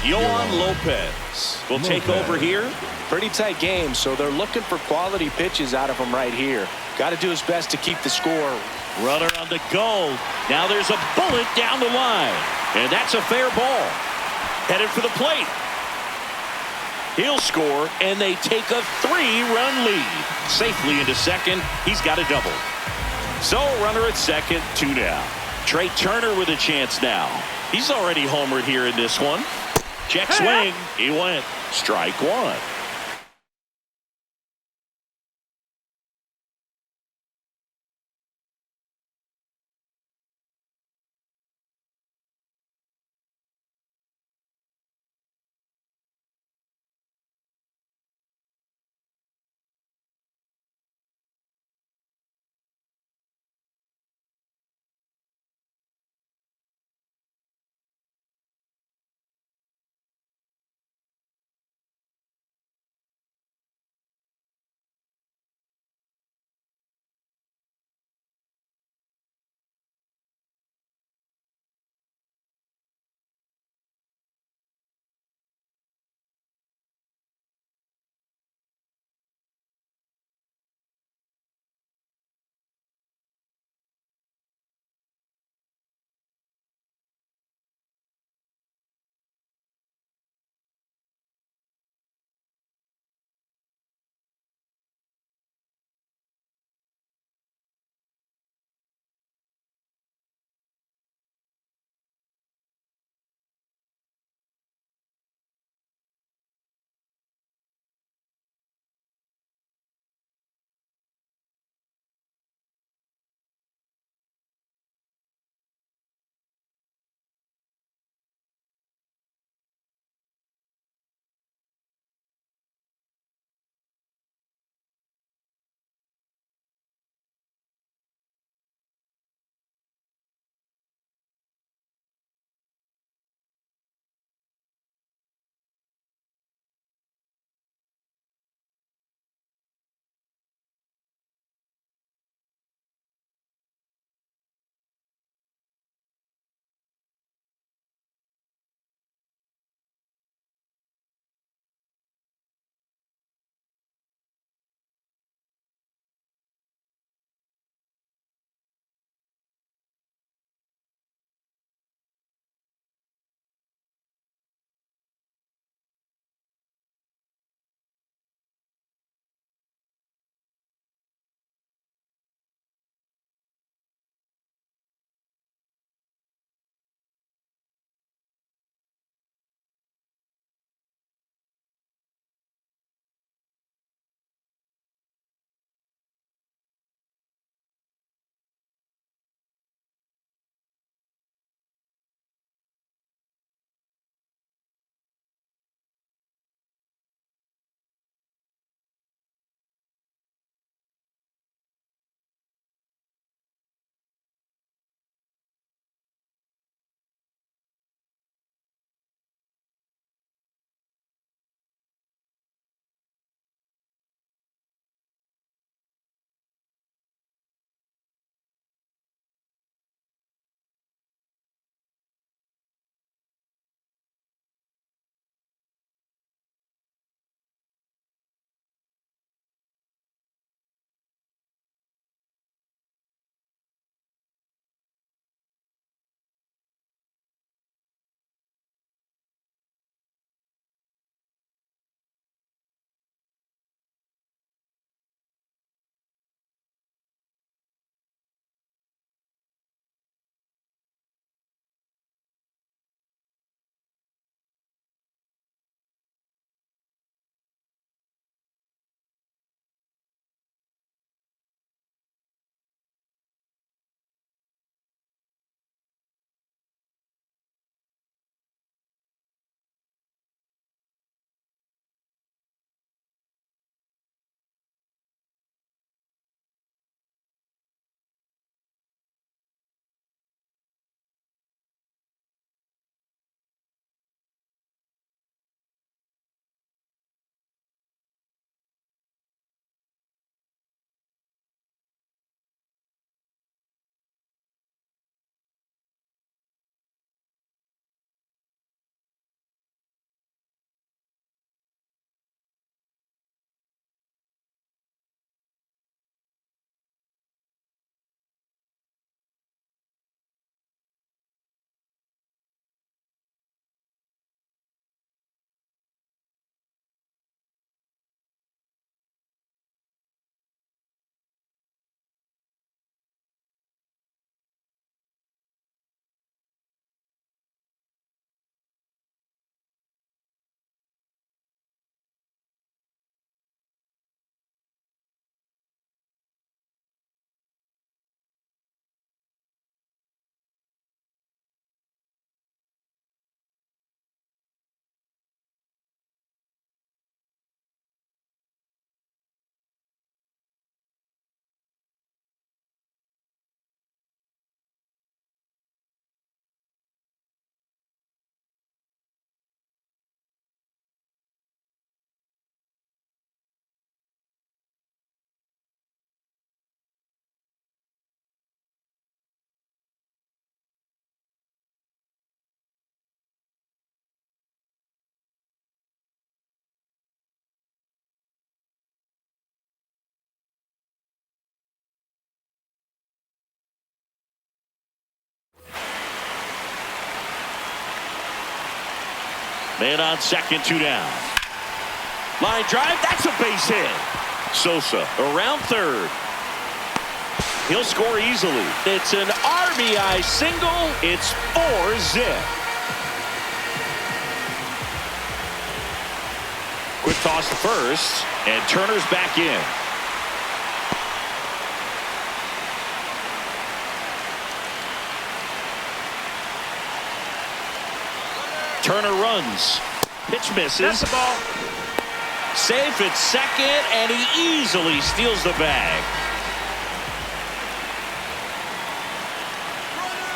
Yohan Lopez will take over here. Pretty tight game, so they're looking for quality pitches out of him right here. Got to do his best to keep the score. Runner on the go. Now there's a bullet down the line, and that's a fair ball. Headed for the plate. He'll score, and they take a 3-run lead. Safely into second. He's got a double. So runner at second, 2 down. Trey Turner with a chance now. He's already homered here in this one. Check swing. He went. Strike 1. Man on second, 2 down. Line drive, that's a base hit. Sosa around third. He'll score easily. It's an RBI single. It's 4-zip. Quick toss to first, and Turner's back in. Turner runs. Pitch misses. That's the ball. Safe at second, and he easily steals the bag.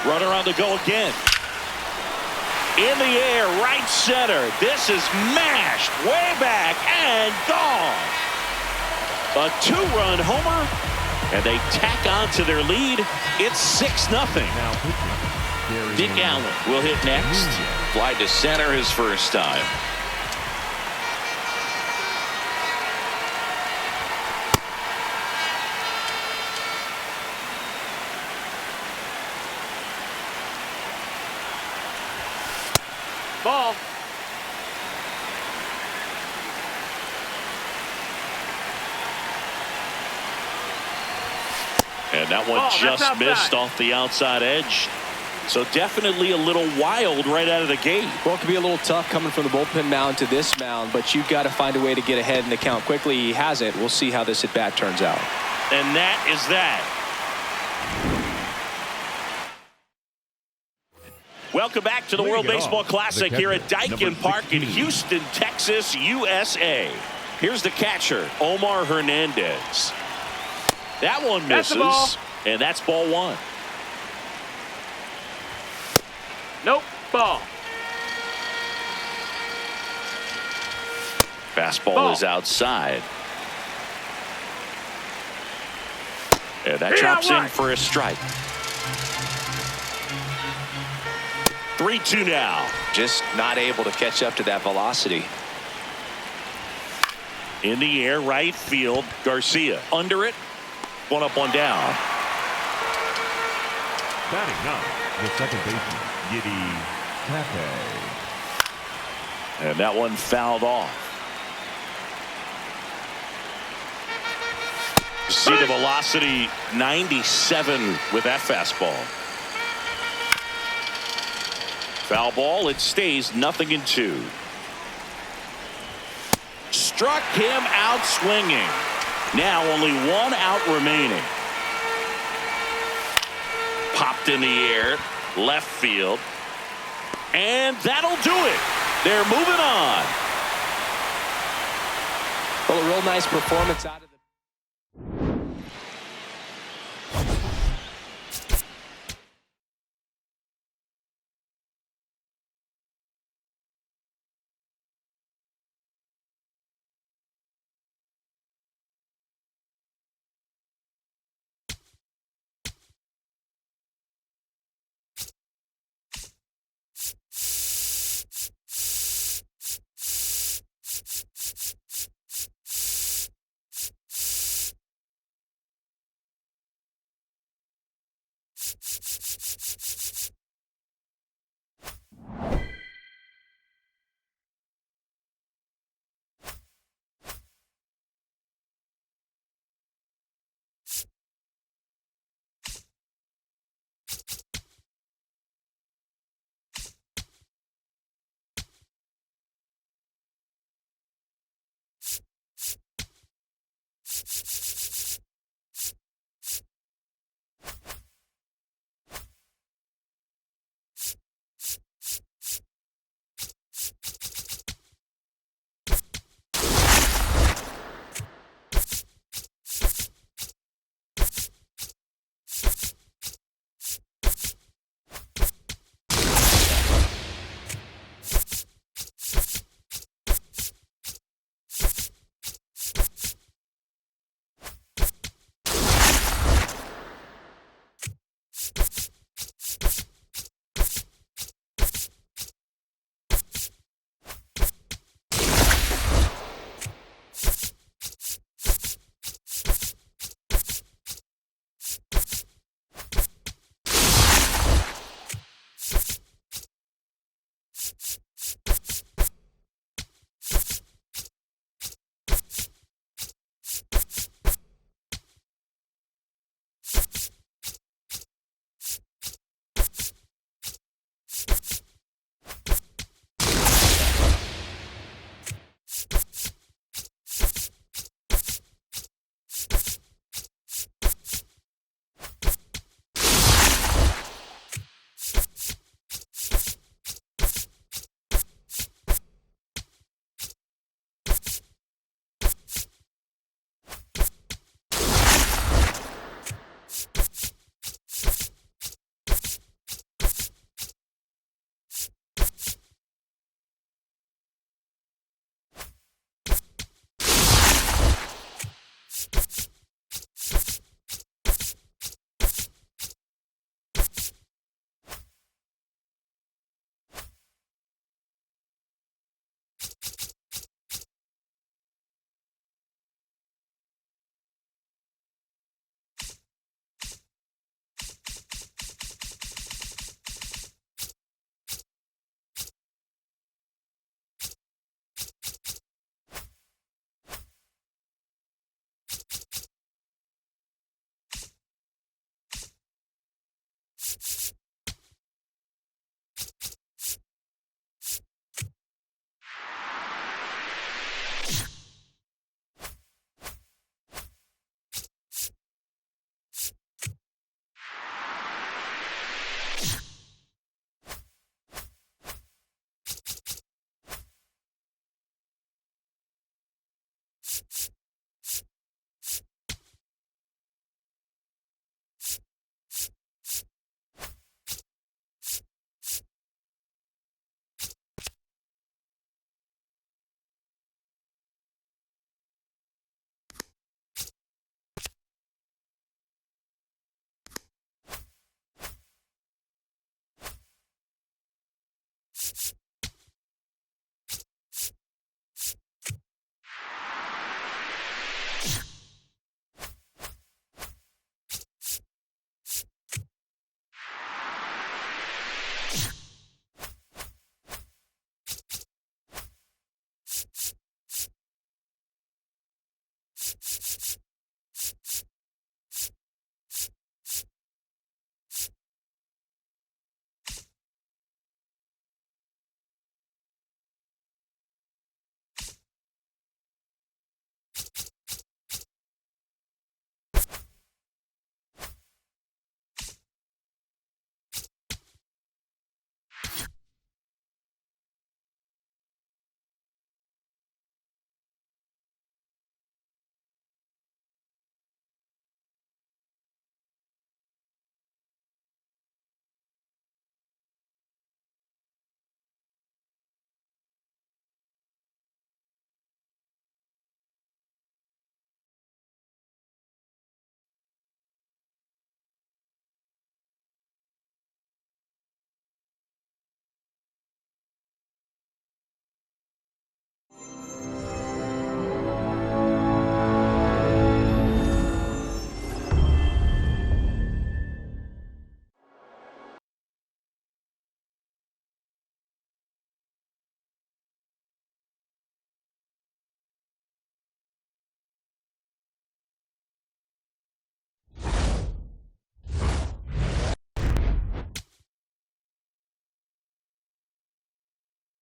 Runner on the go again. In the air, right center. This is mashed way back and gone. A 2-run homer, and they tack on to their lead. It's 6-0. Now pitching. Dick Allen will hit next. Fly to center his first time. Ball. And that one just missed off the outside edge. So definitely a little wild right out of the gate. Well, it could be a little tough coming from the bullpen mound to this mound, but you've got to find a way to get ahead in the count quickly. He hasn't. We'll see how this at bat turns out. And that is that. Welcome back to the World Baseball Classic here at Daikin Park in Houston, Texas, USA. Here's the catcher, Omar Hernandez. That one misses, and that's ball 1. Nope. Ball. Fastball is outside. And that drops in for a strike. 3-2 now. Just not able to catch up to that velocity. In the air, right field, Garcia. Under it, 1 up, 1 down. Batting now, the second baseman, Giddy Pepe. And that one fouled off. See the velocity, 97 with that fastball. Foul ball, it stays 0-2. Struck him out swinging. Now only 1 out remaining. Popped in the air, left field. And that'll do it. They're moving on. Well, a real nice performance out of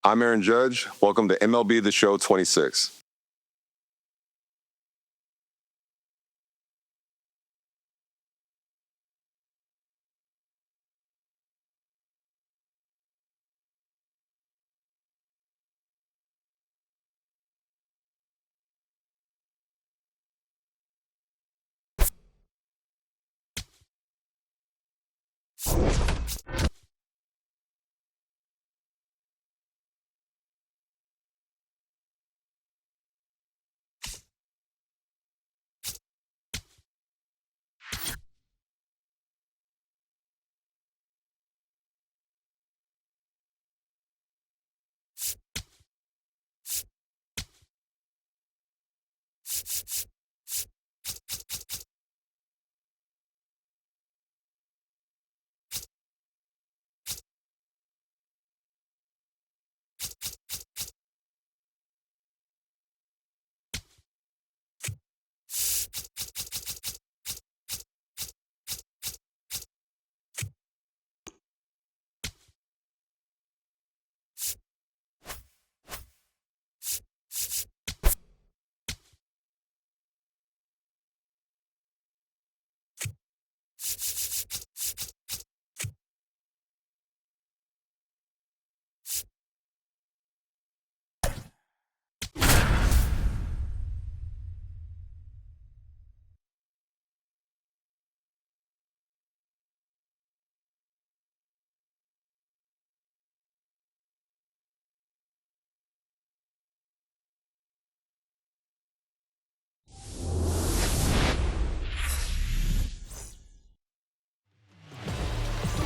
I'm Aaron Judge. Welcome to MLB The Show 26.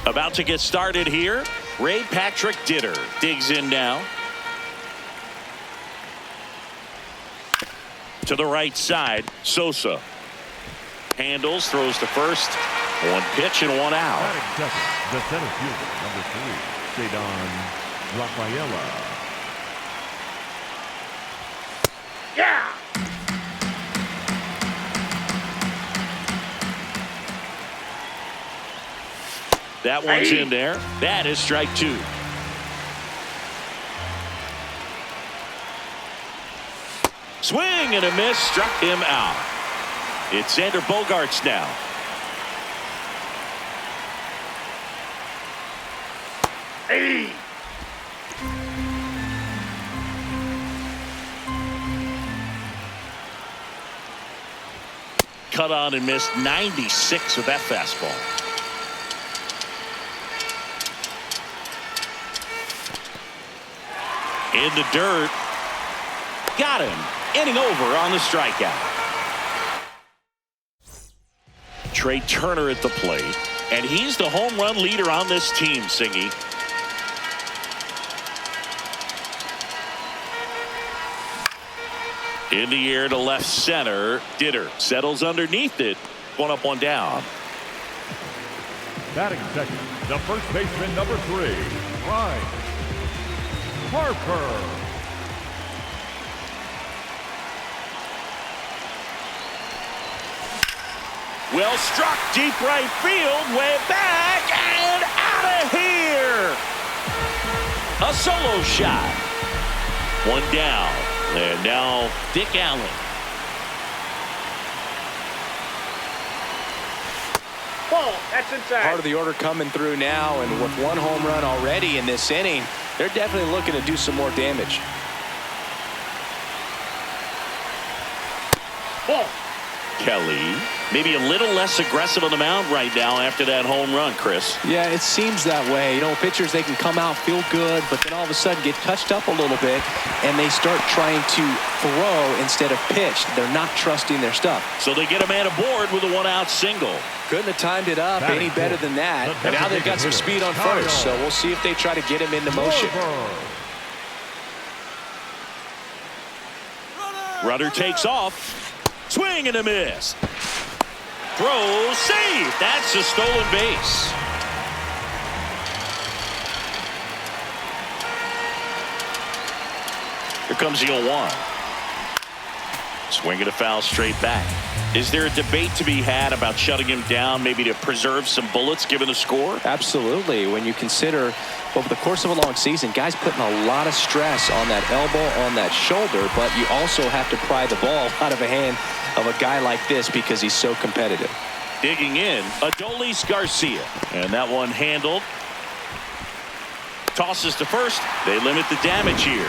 About to get started here. Ray Patrick Ditter digs in now. To the right side, Sosa. Handles, throws to first. One pitch and one out. Batting second, the center fielder, number 3, Cedon Rafaela. Yeah! That one's in there. That is strike 2. Swing and a miss, struck him out. It's Xander Bogaerts now. Hey! Cut on and missed 96 with that fastball. In the dirt. Got him. Inning over on the strikeout. Trey Turner at the plate. And he's the home run leader on this team, Singy. In the air to left center. Ditter settles underneath it. One up, one down. Batting second, the first baseman, number 3, Ryan Harper. Well struck, deep right field, way back and out of here. A solo shot. One down. And now Dick Allen. Ball, that's inside. Part of the order coming through now, and with one home run already in this inning, they're definitely looking to do some more damage. Ball. Kelly, maybe a little less aggressive on the mound right now after that home run, Chris. Yeah, it seems that way. You know, pitchers, they can come out, feel good, but then all of a sudden get touched up a little bit, and they start trying to throw instead of pitch. They're not trusting their stuff. So they get a man aboard with a one-out single. Couldn't have timed it up any better than that. And now they've got some speed on first, so we'll see if they try to get him into motion. Runner takes off. Swing and a miss. Throw, save. That's a stolen base. Here comes the 0-1. Swing and a foul straight back. Is there a debate to be had about shutting him down, maybe to preserve some bullets given the score? Absolutely. When you consider Over the course of a long season, guys putting a lot of stress on that elbow, on that shoulder, but you also have to pry the ball out of the hand of a guy like this because he's so competitive. Digging in, Adolis Garcia. And that one handled. Tosses to first. They limit the damage here.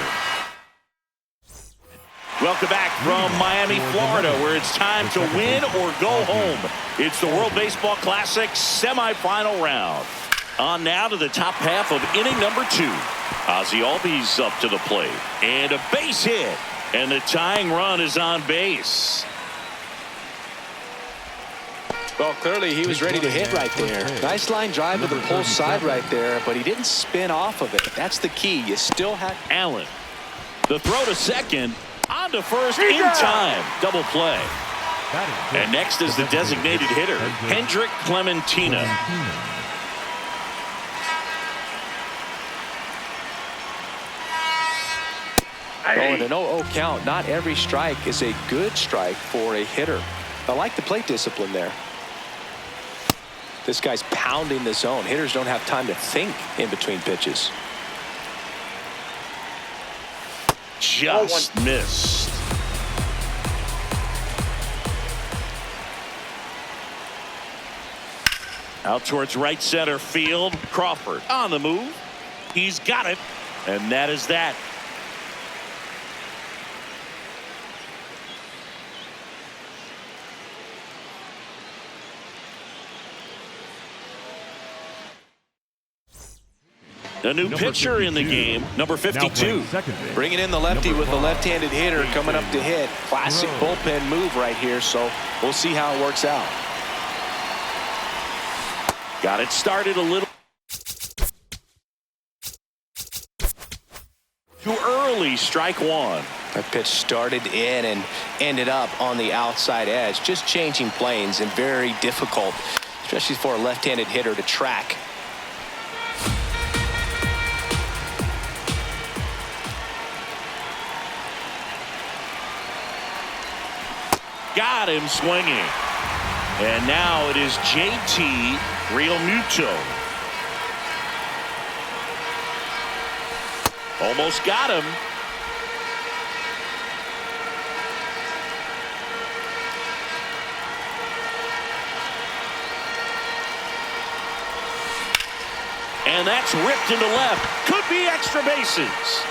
Welcome back from Miami, Florida, where it's time to win or go home. It's the World Baseball Classic semifinal round. On now to the top half of inning number 2. Ozzie Albies up to the plate. And a base hit. And the tying run is on base. Well, clearly he was ready to hit right there. Nice line drive to the pull side right there, but he didn't spin off of it. That's the key. You still have Allen. The throw to second. On to first in time. Double play. And next is the designated hitter, Hendrik Clementina. Oh, and an 0-0 count. Not every strike is a good strike for a hitter. I like the plate discipline there. This guy's pounding the zone. Hitters don't have time to think in between pitches. Just missed. Out towards right center field. Crawford on the move. He's got it. And that is that. A new pitcher in the game, number 52. Bringing in the lefty with the left-handed hitter coming up to hit. Classic bullpen move right here, so we'll see how it works out. Got it started a little too early. Strike one. That pitch started in and ended up on the outside edge. Just changing planes and very difficult, especially for a left-handed hitter to track. Got him swinging. And now it is JT Realmuto. Almost got him. And that's ripped into left. Could be extra bases.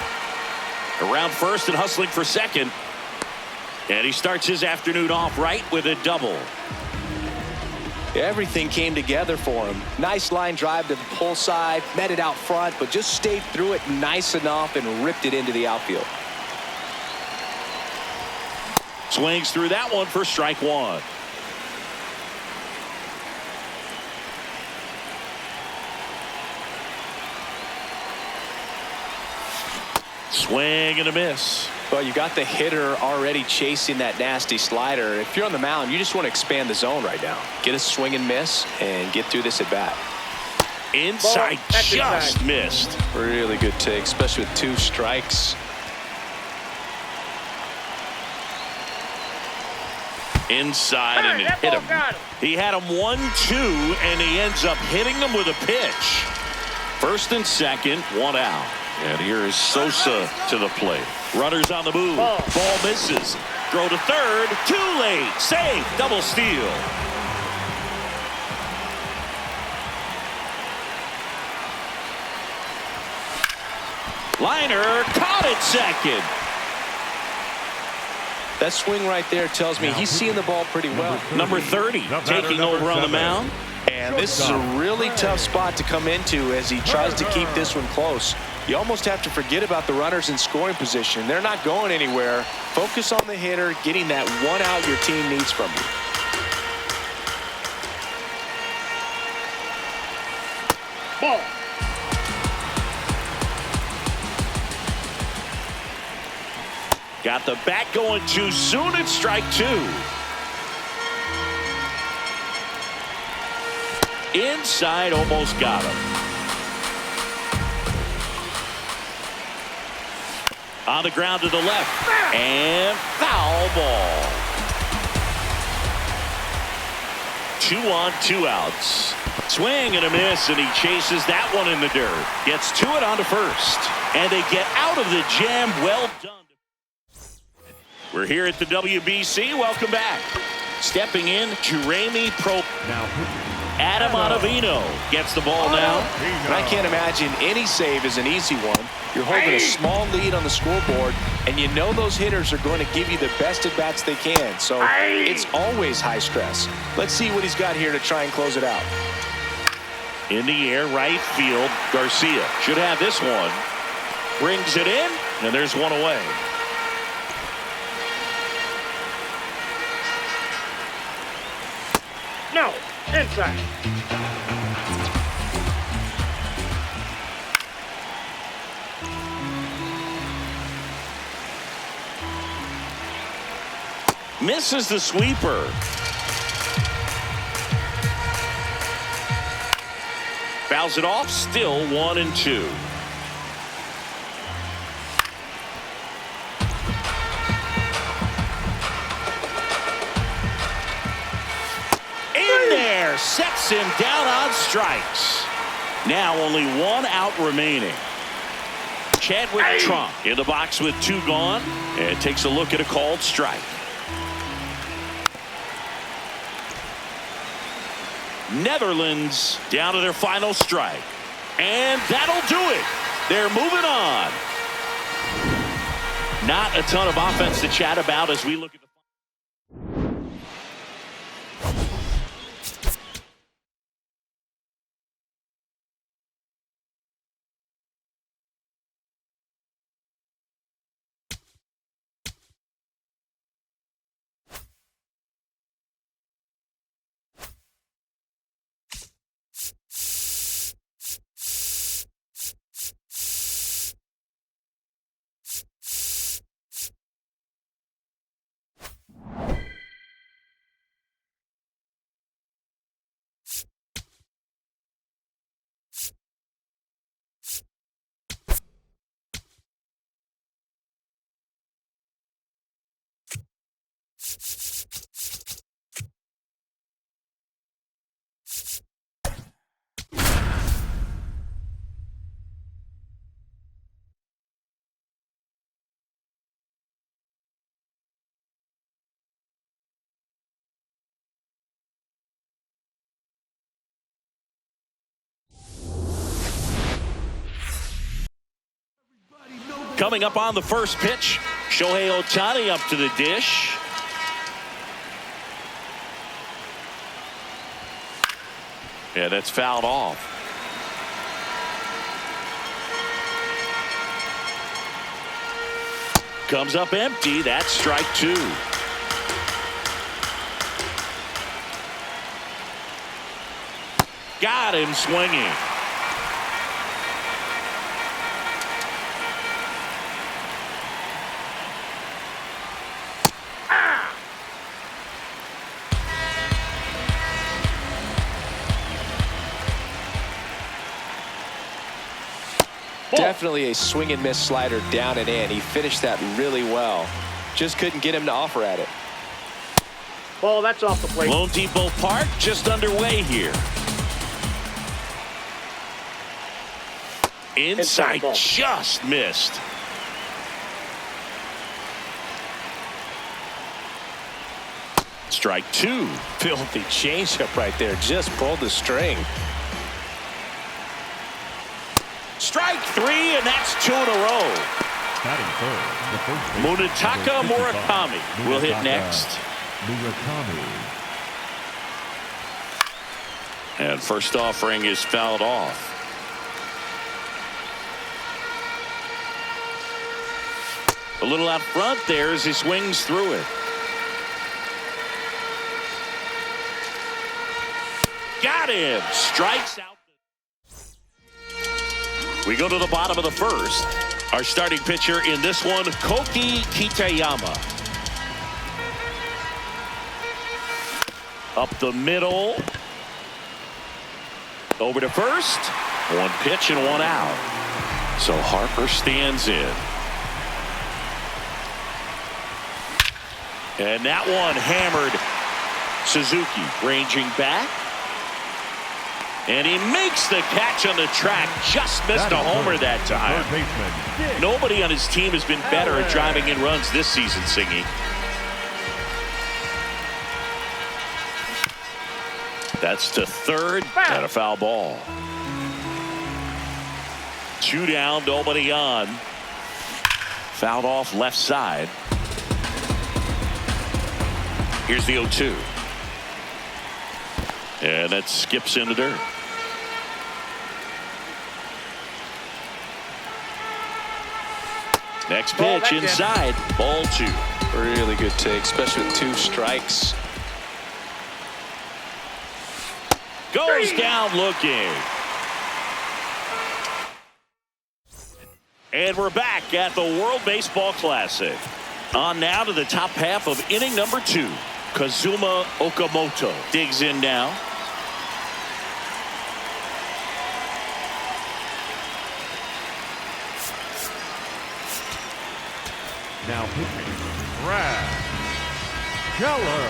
Around first and hustling for second. And he starts his afternoon off right with a double. Everything came together for him. Nice line drive to the pull side, met it out front, but just stayed through it nice enough and ripped it into the outfield. Swings through that one for strike one. Swing and a miss. Well, you got the hitter already chasing that nasty slider. If you're on the mound, you just want to expand the zone right now. Get a swing and miss and get through this at bat. Inside, just missed. Really good take, especially with 2 strikes. Inside and it hit him. He had him 1-2 and he ends up hitting them with a pitch. First and second, 1 out. And here is Sosa to the plate. Runners on the move. Ball misses. Throw to third. Too late. Save. Double steal. Liner caught it second. That swing right there tells me he's seeing the ball pretty well. Number 30 taking over on the mound. And this is a really tough spot to come into as he tries to keep this one close. You almost have to forget about the runners in scoring position. They're not going anywhere. Focus on the hitter, getting that 1 out your team needs from you. Ball. Got the bat going too soon. It's strike 2. Inside, almost got him. On the ground to the left. And foul ball. 2 on, 2 outs. Swing and a miss, and he chases that one in the dirt. Gets to it onto first. And they get out of the jam. Well done. We're here at the WBC. Welcome back. Stepping in, Jeremy Pro. Now, Adam Ottavino gets the ball now. And I can't imagine any save is an easy one. You're holding a small lead on the scoreboard, and you know those hitters are going to give you the best at-bats they can. So it's always high stress. Let's see what he's got here to try and close it out. In the air, right field. Garcia should have this one. Brings it in, and there's one away. No. Inside. Misses the sweeper. Fouls it off. Still 1-2. Sets him down on strikes. Now only one out remaining. Chadwick Trump in the box with 2 gone and takes a look at a called strike. Netherlands down to their final strike. And that'll do it. They're moving on. Not a ton of offense to chat about as we look at the coming up on the first pitch, Shohei Ohtani up to the dish. Yeah, that's fouled off. Comes up empty. That's strike 2. Got him swinging. Definitely a swing and miss slider down and in. He finished that really well. Just couldn't get him to offer at it. Ball, that's off the plate. Lone Depot Park just underway here. Inside, just missed. Strike 2. Filthy changeup right there. Just pulled the string. Strike 3, and that's 2 in a row. batting third, the first baseman, Munetaka number 55, Murakami will hit next. Murakami. And first offering is fouled off. A little out front there as he swings through it. Got him. Strikes out. We go to the bottom of the first. Our starting pitcher in this one, Koki Kitayama. Up the middle. Over to first. One pitch and one out. So Harper stands in. And that one hammered. Suzuki ranging back. And he makes the catch on the track. Just missed a homer that time. Nobody on his team has been better at driving in runs this season, Singy. That's to third and a foul ball. 2 down, nobody on. Fouled off left side. Here's the 0-2. And that skips into dirt. Next pitch inside. Ball 2. Really good take, especially with 2 strikes. Goes down looking. And we're back at the World Baseball Classic. On now to the top half of inning number 2. Kazuma Okamoto digs in now. Now pitching, Brad Keller.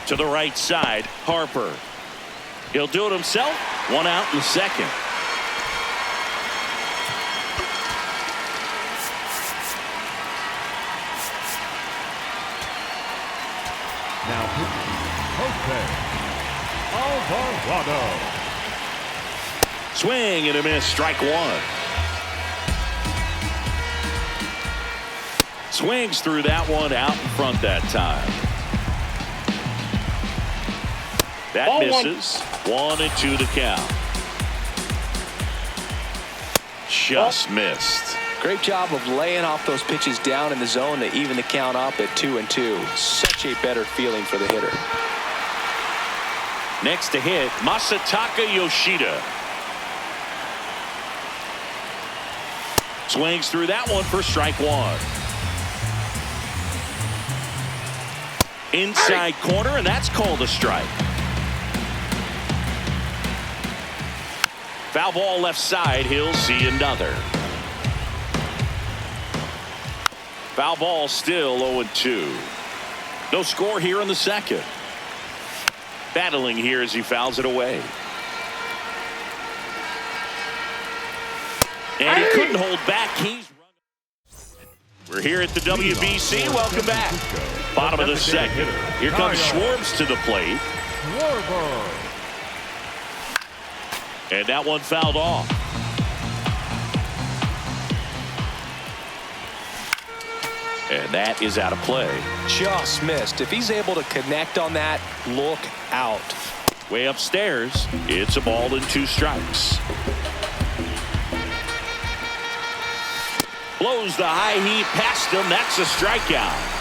To the right side, Harper. He'll do it himself. 1 out in the second. Now pitching, Jose Alvarado. Swing and a miss. Strike 1. Swings through that one, out in front that time. That Ball misses. 1-2 the count. Just missed. Great job of laying off those pitches down in the zone to even the count up at 2-2. Such a better feeling for the hitter. Next to hit, Masataka Yoshida. Swings through that one for strike 1. Inside corner, and that's called a strike. Foul ball left side. He'll see another. Foul ball still 0-2. No score here in the second. Battling here as he fouls it away. And he couldn't hold back. We're here at the WBC. Welcome back. Bottom of the second. Here comes Schwartz to the plate. And that one fouled off. And that is out of play. Just missed. If he's able to connect on that, look out. Way upstairs, it's a ball and 2 strikes. Blows the high heat past him. That's a strikeout.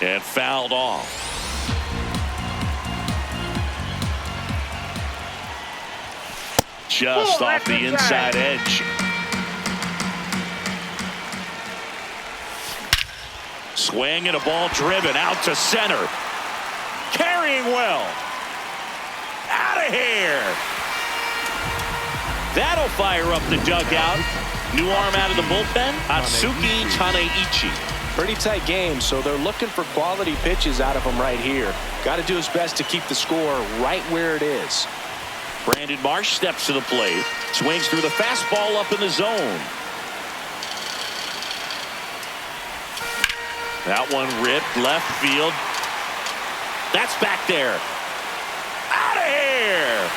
And fouled off. Just off the inside edge. Swing and a ball driven out to center. Carrying well. Out of here. That'll fire up the dugout. New arm out of the bullpen. Atsuki Taneichi. Pretty tight game, so they're looking for quality pitches out of him right here. Got to do his best to keep the score right where it is. Brandon Marsh steps to the plate. Swings through the fastball up in the zone. That one ripped left field. That's back there. Out of here.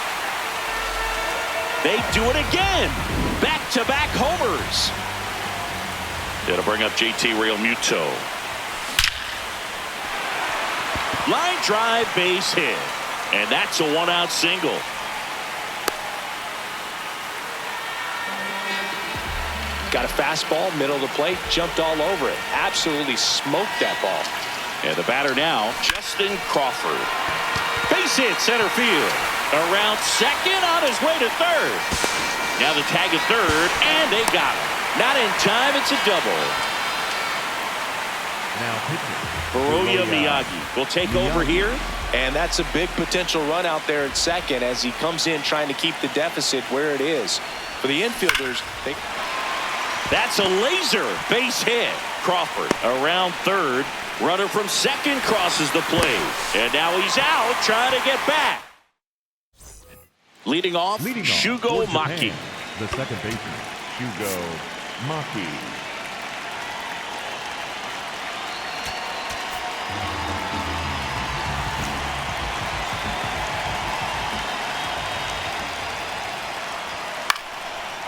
They do it again. Back-to-back homers. It'll bring up JT Realmuto. Line drive, base hit. And that's a 1-out single. Got a fastball, middle of the plate, jumped all over it. Absolutely smoked that ball. And the batter now, Justin Crawford. Base hit center field. Around second, on his way to third. Now the tag at third, and they got him. Not in time, it's a double. Now pitching, Hiroya Miyagi will take over here. And that's a big potential run out there at second as he comes in trying to keep the deficit where it is. For the infielders, That's a laser base hit. Crawford around third. Runner from second crosses the plate. And now he's out trying to get back. Leading off Shugo for Maki. Japan, the second baseman, Shugo Maki.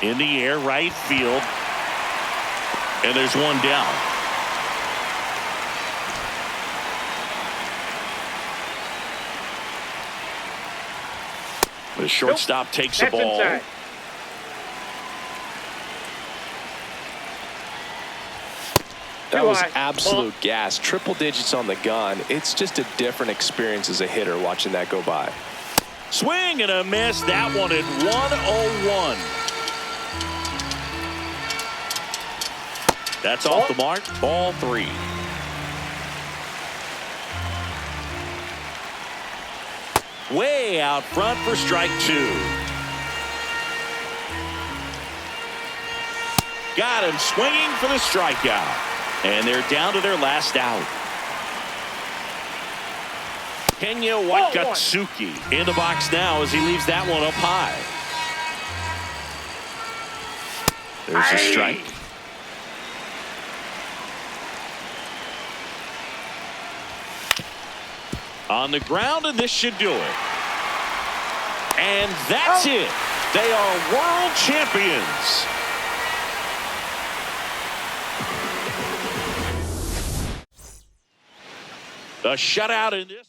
In the air, right field. And there's one down. The shortstop takes the That's ball. inside. That Too was high. absolute Ball. gas. Triple digits on the gun. It's just a different experience as a hitter watching that go by. Swing and a miss. That one at 101. That's off the mark. Ball 3. Way out front for strike 2. Got him swinging for the strikeout. And they're down to their last out. Kenya Wakatsuki in the box now as he leaves that one up high. There's a strike. On the ground, and this should do it. And that's it. They are world champions. The shutout in this.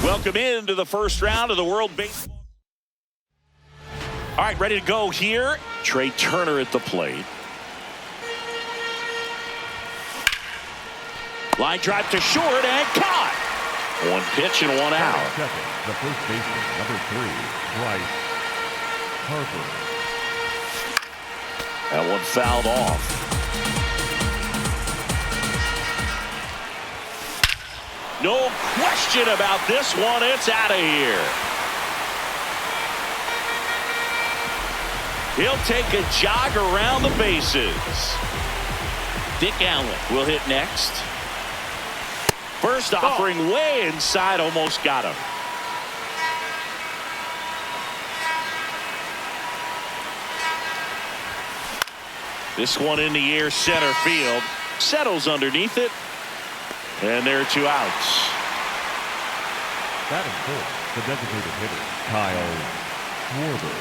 Welcome into the first round of the World Baseball. All right, ready to go here. Trey Turner at the plate. Line drive to short and caught. One pitch and one out. Second, the first baseman, number 3, Bryce Harper. That one fouled off. No question about this one. It's out of here. He'll take a jog around the bases. Dick Allen will hit next. First offering way inside, almost got him. This one in the air, center field. Settles underneath it. And there are 2 outs. Batting fourth, the designated hitter, Kyle Schwarber.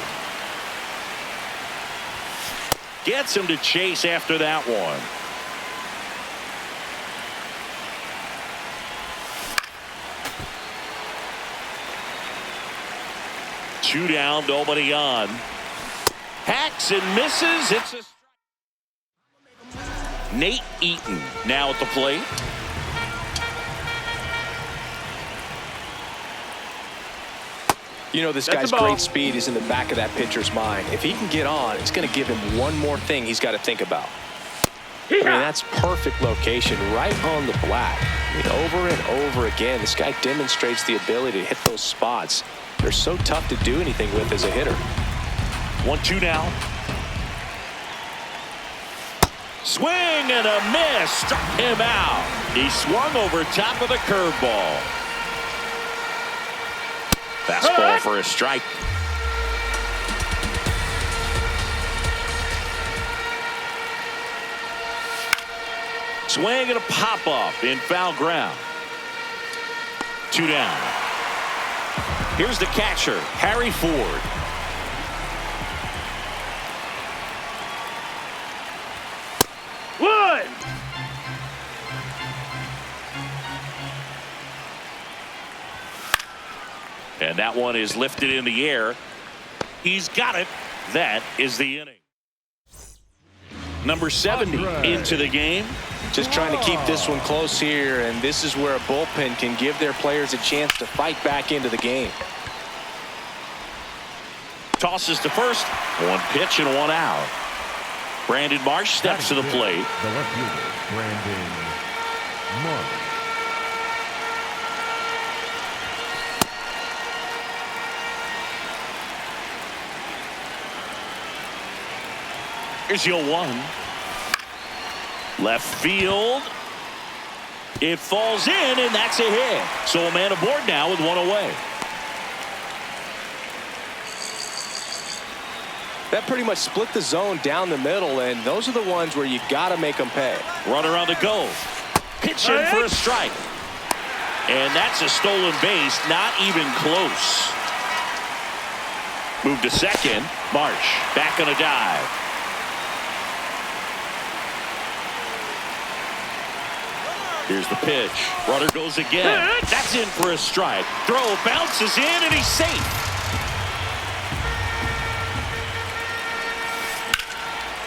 Gets him to chase after that one. Two down, nobody on. Hacks and misses. It's a Nate Eaton now at the plate. You know, this guy's great speed is in the back of that pitcher's mind. If he can get on, it's going to give him one more thing he's got to think about. I mean, that's perfect location right on the black. I mean, over and over again, this guy demonstrates the ability to hit those spots. They're so tough to do anything with as a hitter. 1-2 now. Swing and a miss. Struck him out. He swung over top of the curveball. Fastball for a strike. Swing and a pop-off in foul ground. 2 down. Here's the catcher, Harry Ford. One. And that one is lifted in the air. He's got it. That is the inning. Number 70 into the game. Just trying to keep this one close here, and this is where a bullpen can give their players a chance to fight back into the game. Tosses to first. 1 pitch and 1 out. Brandon Marsh steps to the plate. The left fielder, Brandon Marsh. Here's your 1. Left field. It falls in, and that's a hit. So a man aboard now with 1 away. That pretty much split the zone down the middle, and those are the ones where you got to make them pay. Runner on the go. Pitch in for a strike. And that's a stolen base, not even close. Move to second. Marsh back on a dive. Here's the pitch. Runner goes again. That's in for a strike. Throw bounces in, and he's safe.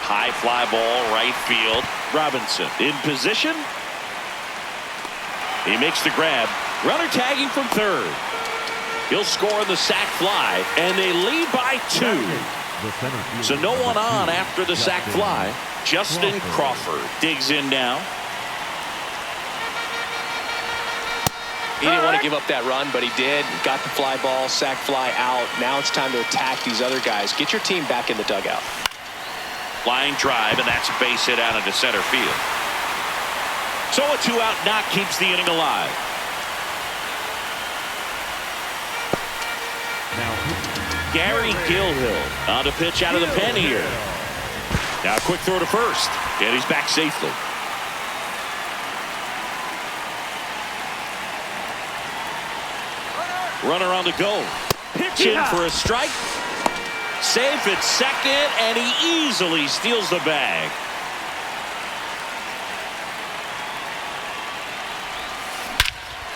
High fly ball, right field. Robinson in position. He makes the grab. Runner tagging from third. He'll score on the sac fly, and they lead by 2. So no one on after the sac fly. Justin Crawford digs in now. He didn't want to give up that run, but he did. Got the fly ball, sac fly out. Now it's time to attack these other guys. Get your team back in the dugout. Line drive, and that's a base hit out into center field. So a 2-out knock keeps the inning alive. Gary Gilhill on to pitch out of the pen here. Now a quick throw to first, and he's back safely. Runner on the go. Pitch in for a strike. Safe at second, and he easily steals the bag.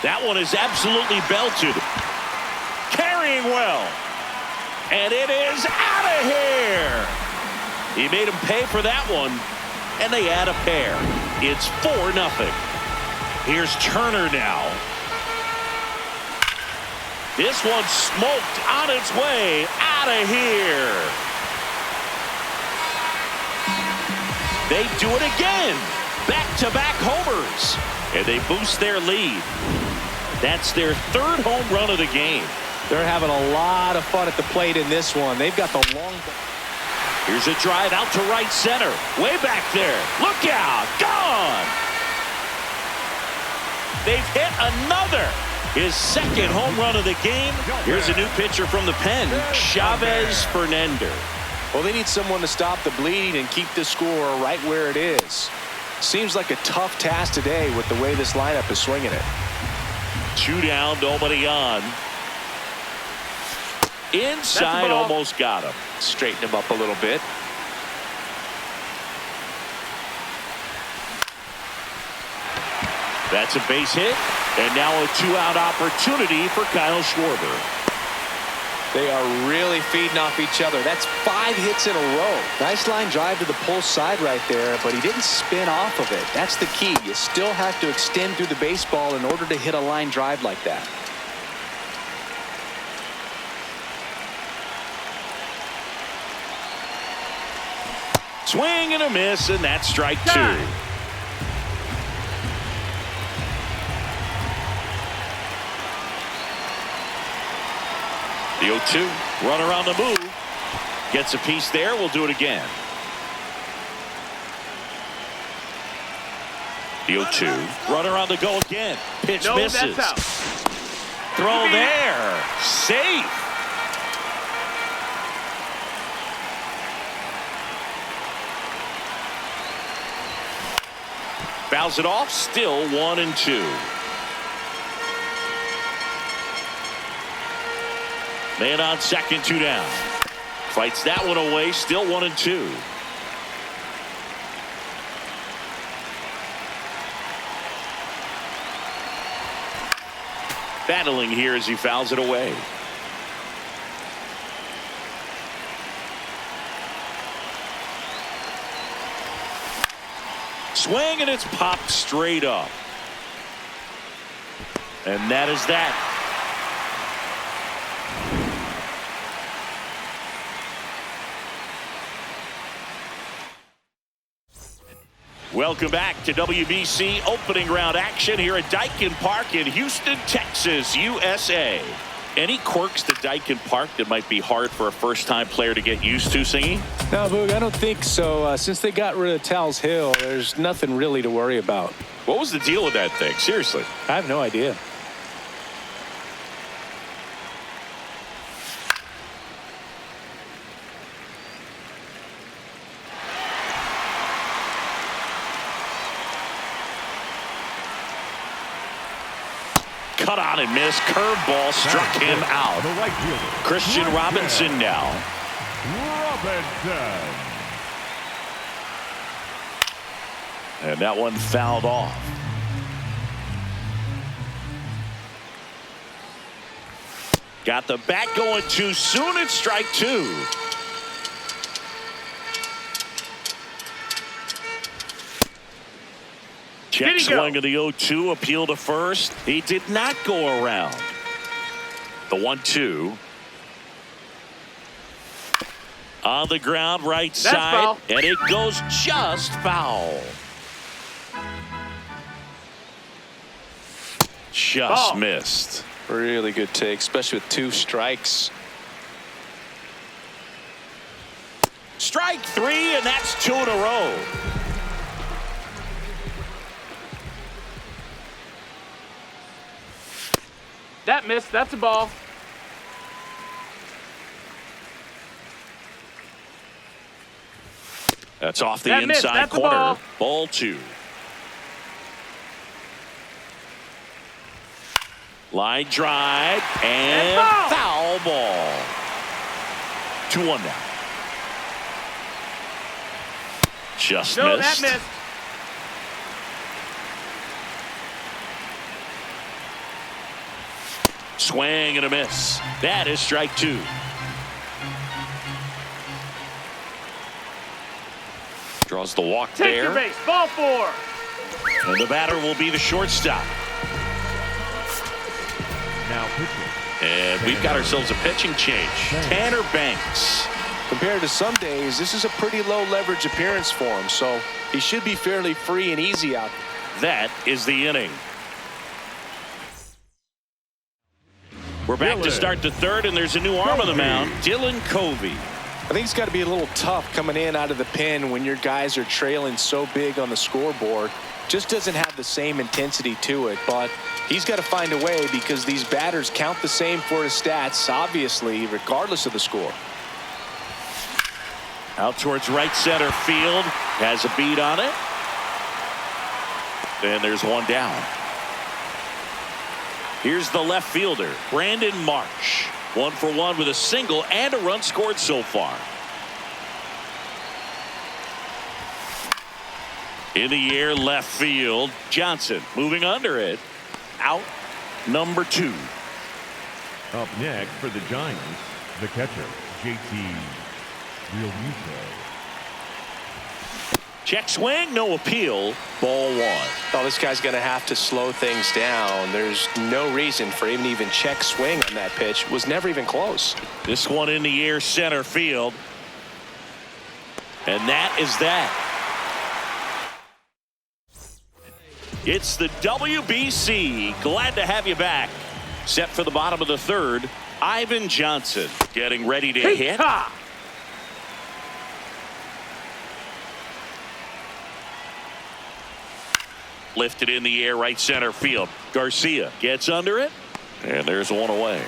That one is absolutely belted. Carrying well. And it is out of here. He made him pay for that one, and they add a pair. It's 4-0. Here's Turner now. This one smoked on its way out of here. They do it again. Back-to-back homers. And they boost their lead. That's their 3rd home run of the game. They're having a lot of fun at the plate in this one. They've got the long... Here's a drive out to right center. Way back there. Look out. Gone. They've hit another. His second home run of the game. Here's a new pitcher from the pen, Chavez Fernandez. Well, they need someone to stop the bleeding and keep the score right where it is. Seems like a tough task today with the way this lineup is swinging it. 2 down, nobody on. Inside, almost got him. Straighten him up a little bit. That's a base hit, and now a 2-out opportunity for Kyle Schwarber. They are really feeding off each other. That's 5 hits in a row. Nice line drive to the pull side right there, but he didn't spin off of it. That's the key. You still have to extend through the baseball in order to hit a line drive like that. Swing and a miss, and that's strike 2. The 0-2, runner on the move. Gets a piece there. We'll do it again. The 0-2, runner on the go again. Pitch misses. That's out. Throw there. Safe. Fouls it off. Still 1-2. Man on second, 2 down. Fights that one away. Still 1-2. Battling here as he fouls it away. Swing, and it's popped straight up. And that is that. Welcome back to WBC opening round action here at Daikin Park in Houston, Texas, USA. Any quirks to Daikin Park that might be hard for a first-time player to get used to, Singy? No, Boog, I don't think so. Since they got rid of Tal's Hill, there's nothing really to worry about. What was the deal with that thing? Seriously. I have no idea. Cut on and missed. Curveball struck him out. The right fielder, Christian Robinson now. Robinson. And that one fouled off. Got the bat going too soon. It's strike 2. Check swing of the 0-2. Appeal to first. He did not go around. The 1-2. On the ground, right side. Foul. And it goes just foul. Just missed. Really good take, especially with 2 strikes. Strike 3, and that's 2 in a row. That missed. That's a ball. That's off the That missed. inside That's a corner. ball. Ball 2. Line drive and foul ball. 2-1 now. Just No, missed. that missed. Swing and a miss. That is strike 2. Draws the walk Take there. your base. Ball 4. And the batter will be the shortstop. Now pitching. And we've got ourselves a pitching change. Tanner Banks. Compared to some days, this is a pretty low leverage appearance for him, so he should be fairly free and easy out there. That is the inning. We're back to start the third, and there's a new arm on the mound, Dylan Covey. I think it's got to be a little tough coming in out of the pen when your guys are trailing so big on the scoreboard. Just doesn't have the same intensity to it, but he's got to find a way because these batters count the same for his stats, obviously, regardless of the score. Out towards right center field. Has a beat on it. And there's one down. Here's the left fielder, Brandon Marsh. 1 for 1 with a single and a run scored so far. In the air, left field. Johnson moving under it. Out number 2. Up next for the Giants, the catcher, JT Realmuto. Check swing, no appeal. Ball 1. Oh, this guy's going to have to slow things down. There's no reason for him to even check swing on that pitch. It was never even close. This one in the air, center field. And that is that. It's the WBC. Glad to have you back. Set for the bottom of the 3rd. Ivan Johnson getting ready to hit. Lifted in the air, right center field. Garcia gets under it. And there's one away.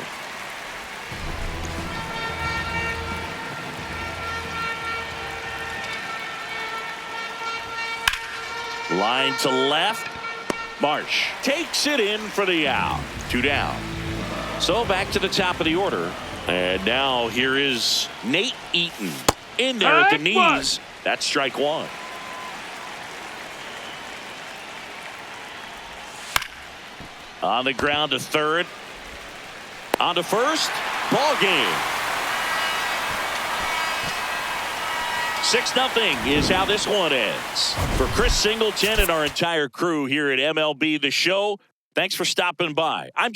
Line to left. Marsh takes it in for the out. 2 down. So back to the top of the order. And now here is Nate Eaton. In there at the knees. That's strike 1. On the ground to 3rd. On to 1st. Ball game. 6-0 is how this one ends. For Chris Singleton and our entire crew here at MLB The Show, thanks for stopping by. I'm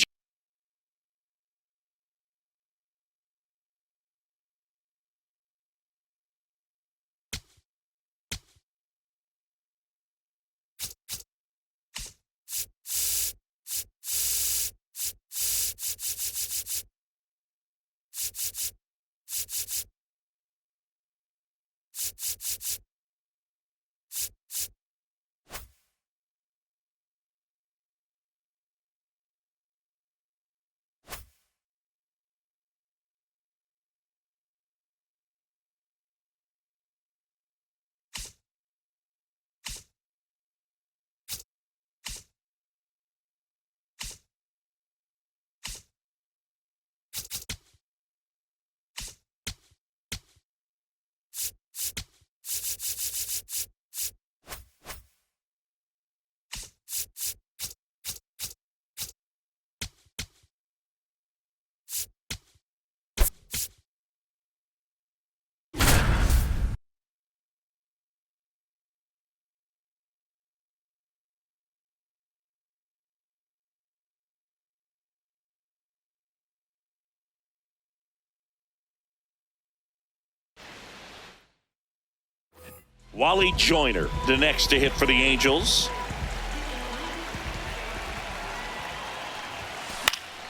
Wally Joyner, the next to hit for the Angels.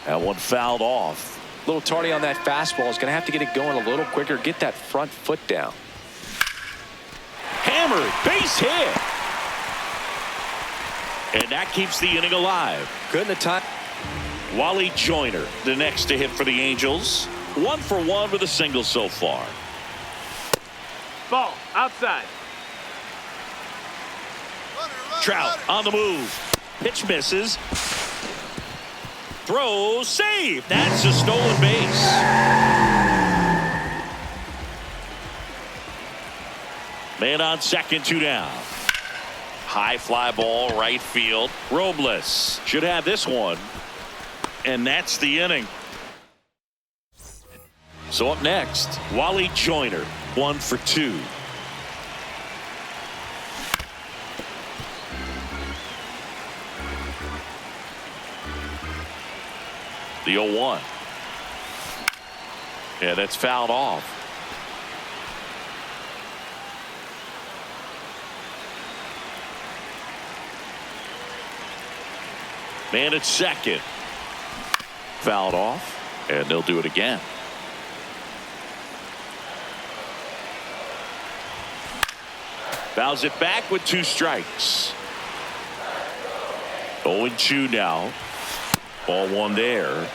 That one fouled off. A little tardy on that fastball. Is going to have to get it going a little quicker. Get that front foot down. Hammered, base hit. And that keeps the inning alive. Good in the time. Wally Joyner, the next to hit for the Angels. 1 for 1 with a single so far. Ball outside. Trout on the move. Pitch misses. Throw, save. That's a stolen base. Man on second, 2 down. High fly ball, right field. Robles should have this one. And that's the inning. So up next, Wally Joyner, 1 for 2. The 0-1. Yeah, that's fouled off. Man at second. Fouled off, and they'll do it again. Fouls it back with 2 strikes. 0-2 now. Ball 1 there.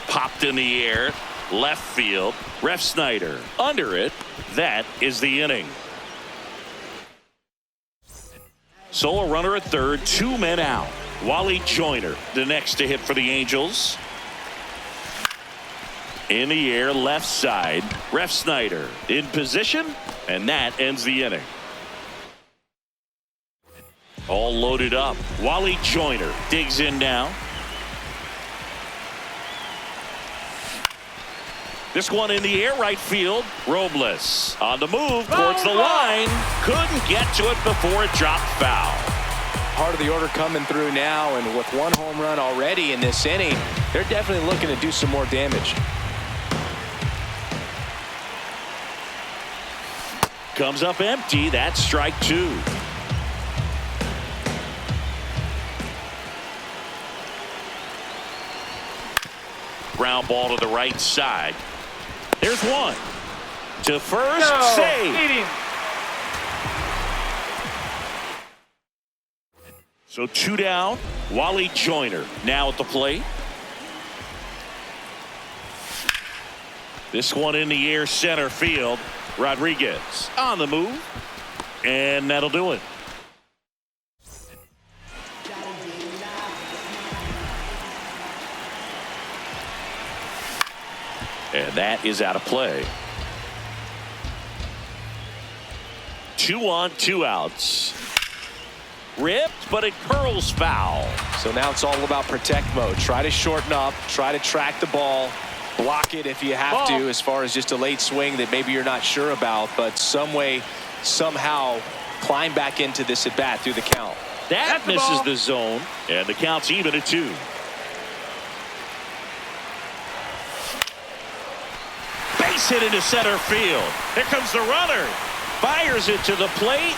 Popped in the air. Left field. Ref Snyder under it. That is the inning. So a runner at third, 2 men out. Wally Joyner, the next to hit for the Angels. In the air, left side. Ref Snyder in position, and that ends the inning. All loaded up. Wally Joyner digs in now. This one in the air, right field. Robles on the move towards the line. Couldn't get to it before it dropped foul. Part of the order coming through now, and with 1 home run already in this inning, they're definitely looking to do some more damage. Comes up empty. That's strike 2. Ground ball to the right side. There's one. To first, save. So 2 down. Wally Joyner now at the plate. This one in the air, center field. Rodriguez on the move. And that'll do it. And that is out of play. 2 on, 2 outs. Ripped, but it curls foul. So now it's all about protect mode. Try to shorten up, try to track the ball, block it if you have to, as far as just a late swing that maybe you're not sure about, but some way, somehow climb back into this at bat through the count. That misses the zone, and the count's even at 2. Base hit into center field. Here comes the runner. Fires it to the plate.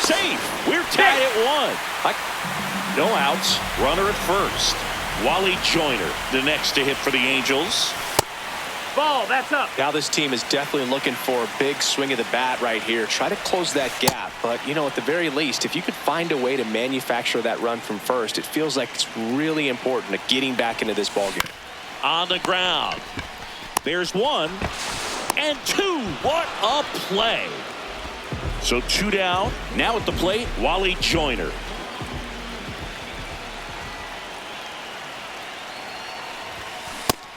Safe. We're tied at 1. No outs. Runner at first. Wally Joyner, the next to hit for the Angels. Ball, that's up. Now this team is definitely looking for a big swing of the bat right here. Try to close that gap. But, you know, at the very least, if you could find a way to manufacture that run from first, it feels like it's really important to getting back into this ballgame. On the ground. There's 1 and 2. What a play. So 2 down. Now at the plate, Wally Joyner.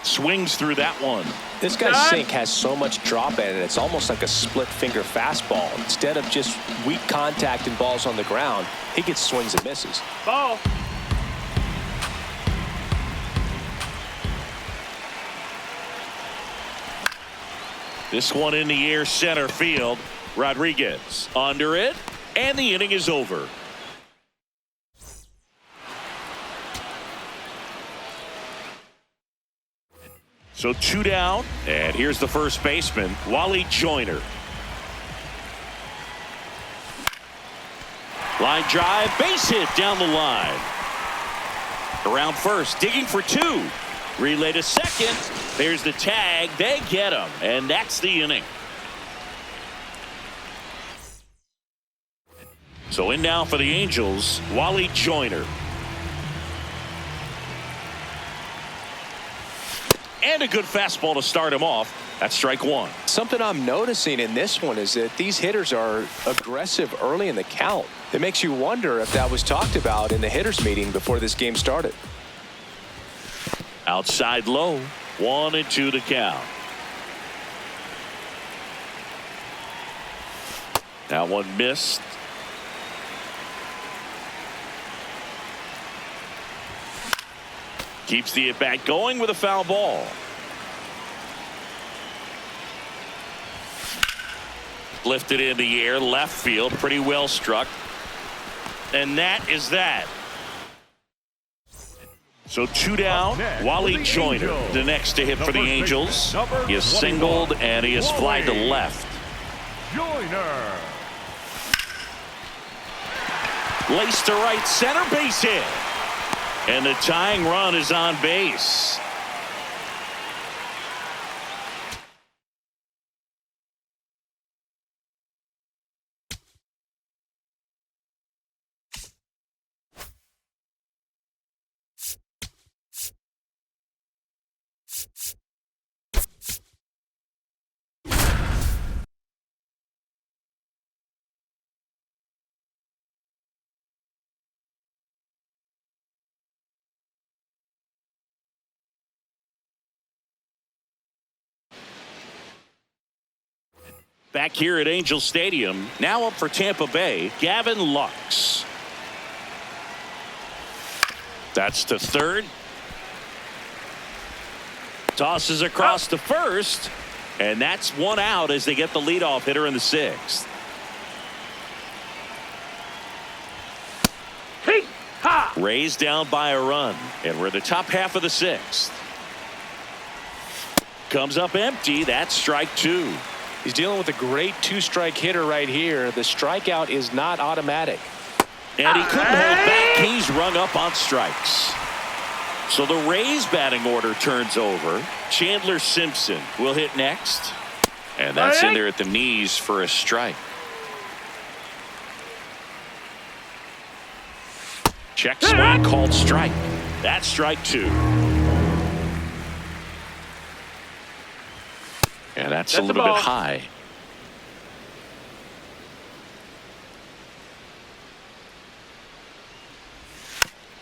Swings through that one. This guy's sink has so much drop in it. It's almost like a split finger fastball. Instead of just weak contact and balls on the ground, he gets swings and misses. Ball. This one in the air, center field. Rodriguez under it, and the inning is over. So 2 down, and here's the first baseman, Wally Joyner. Line drive, base hit down the line. Around first, digging for 2. Relay to second. There's the tag. They get him, and that's the inning. So in now for the Angels, Wally Joyner. And a good fastball to start him off. That's strike 1. Something I'm noticing in this one is that these hitters are aggressive early in the count. It makes you wonder if that was talked about in the hitters meeting before this game started. Outside low, 1 and 2 to count. That one missed. Keeps the at-bat going with a foul ball. Lifted in the air, left field, pretty well struck. And that is that. So 2 down, Wally Joyner, the next to hit for the Angels. He is singled and he is flied to left. Joyner. Laced to right center, base hit. And the tying run is on base. Back here at Angel Stadium, now up for Tampa Bay, Gavin Lux. That's to third. Tosses across to first, and that's one out as they get the leadoff hitter in the sixth. Rays down by a run, and we're in the top half of the sixth. Comes up empty. That's strike two. He's dealing with a great two-strike hitter right here. The strikeout is not automatic. And he couldn't hold back. He's rung up on strikes. So the Rays batting order turns over. Chandler Simpson will hit next. And that's in there at the knees for a strike. Check swing called strike. That's strike two. And that's a little bit high.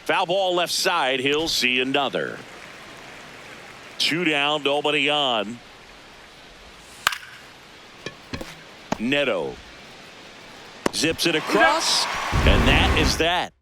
Foul ball left side. He'll see another. Two down, nobody on. Neto zips it across, and that is that.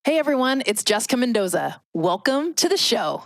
Hey everyone, it's Jessica Mendoza. Welcome to the show.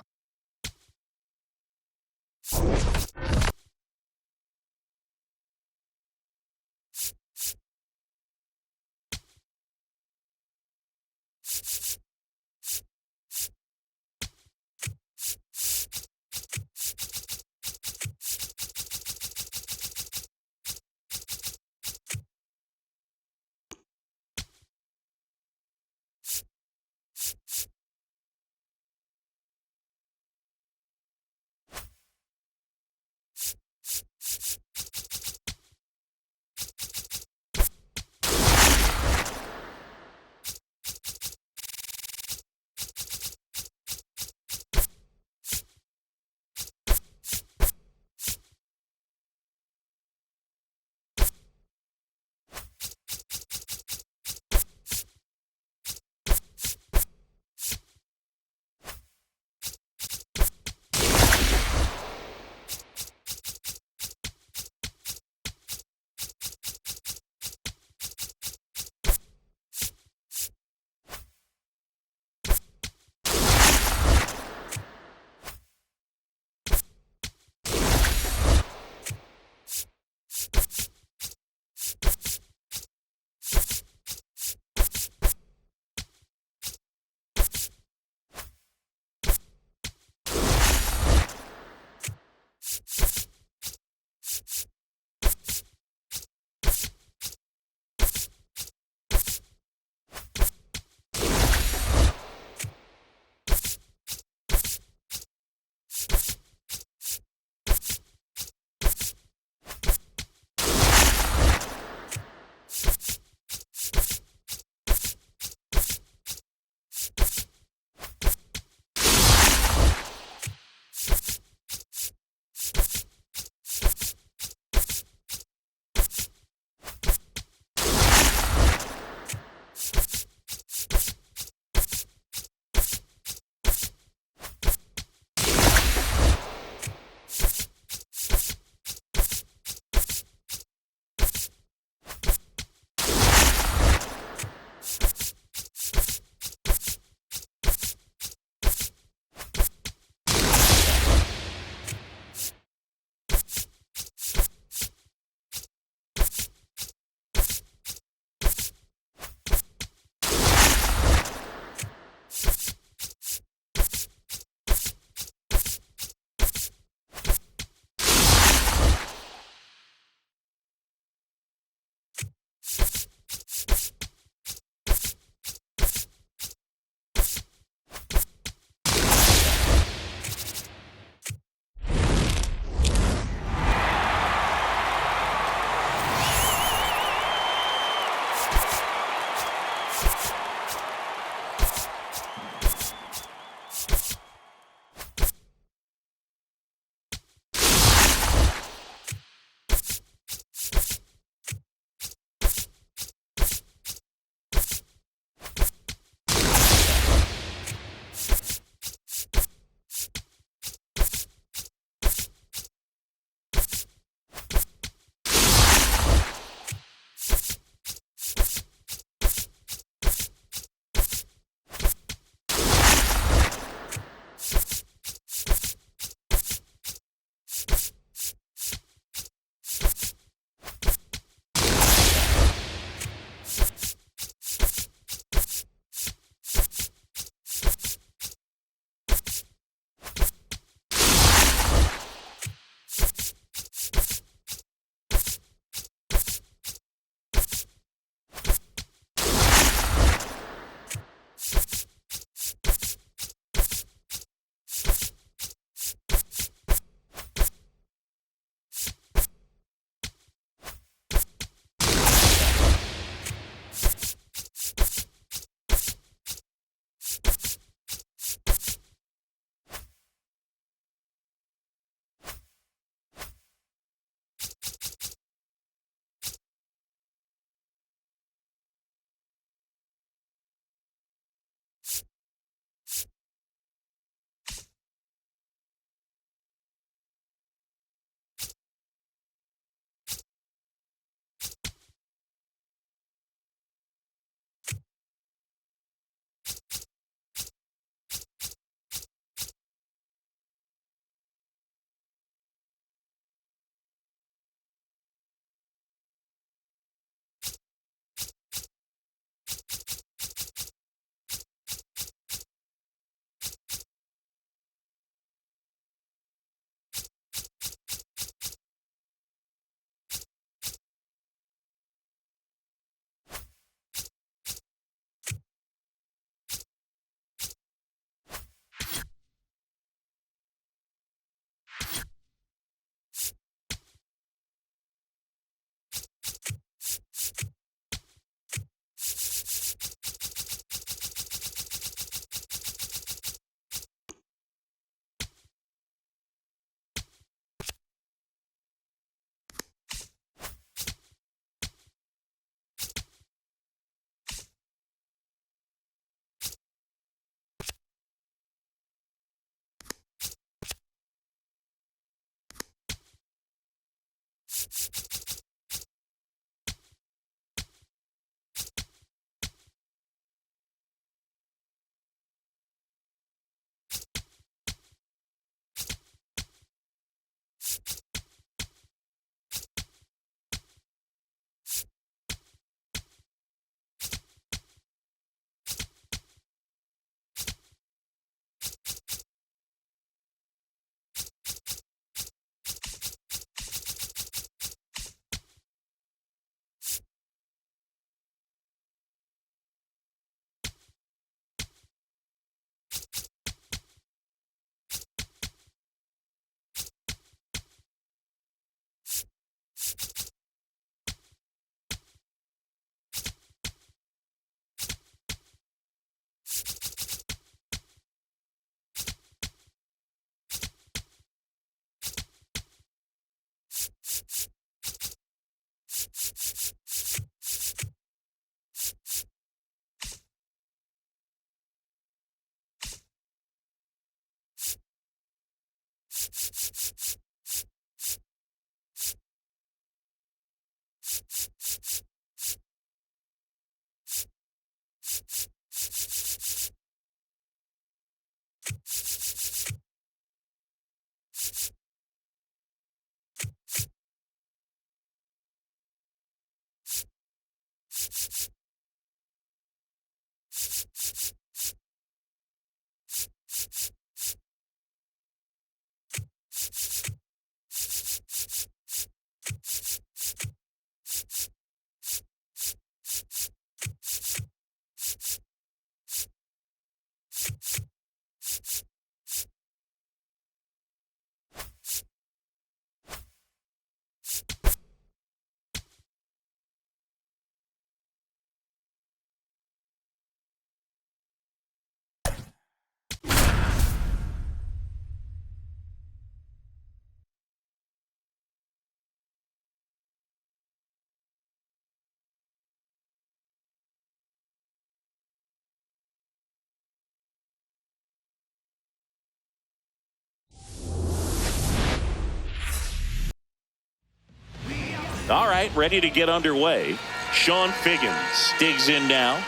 All right, ready to get underway. Sean Figgins digs in now.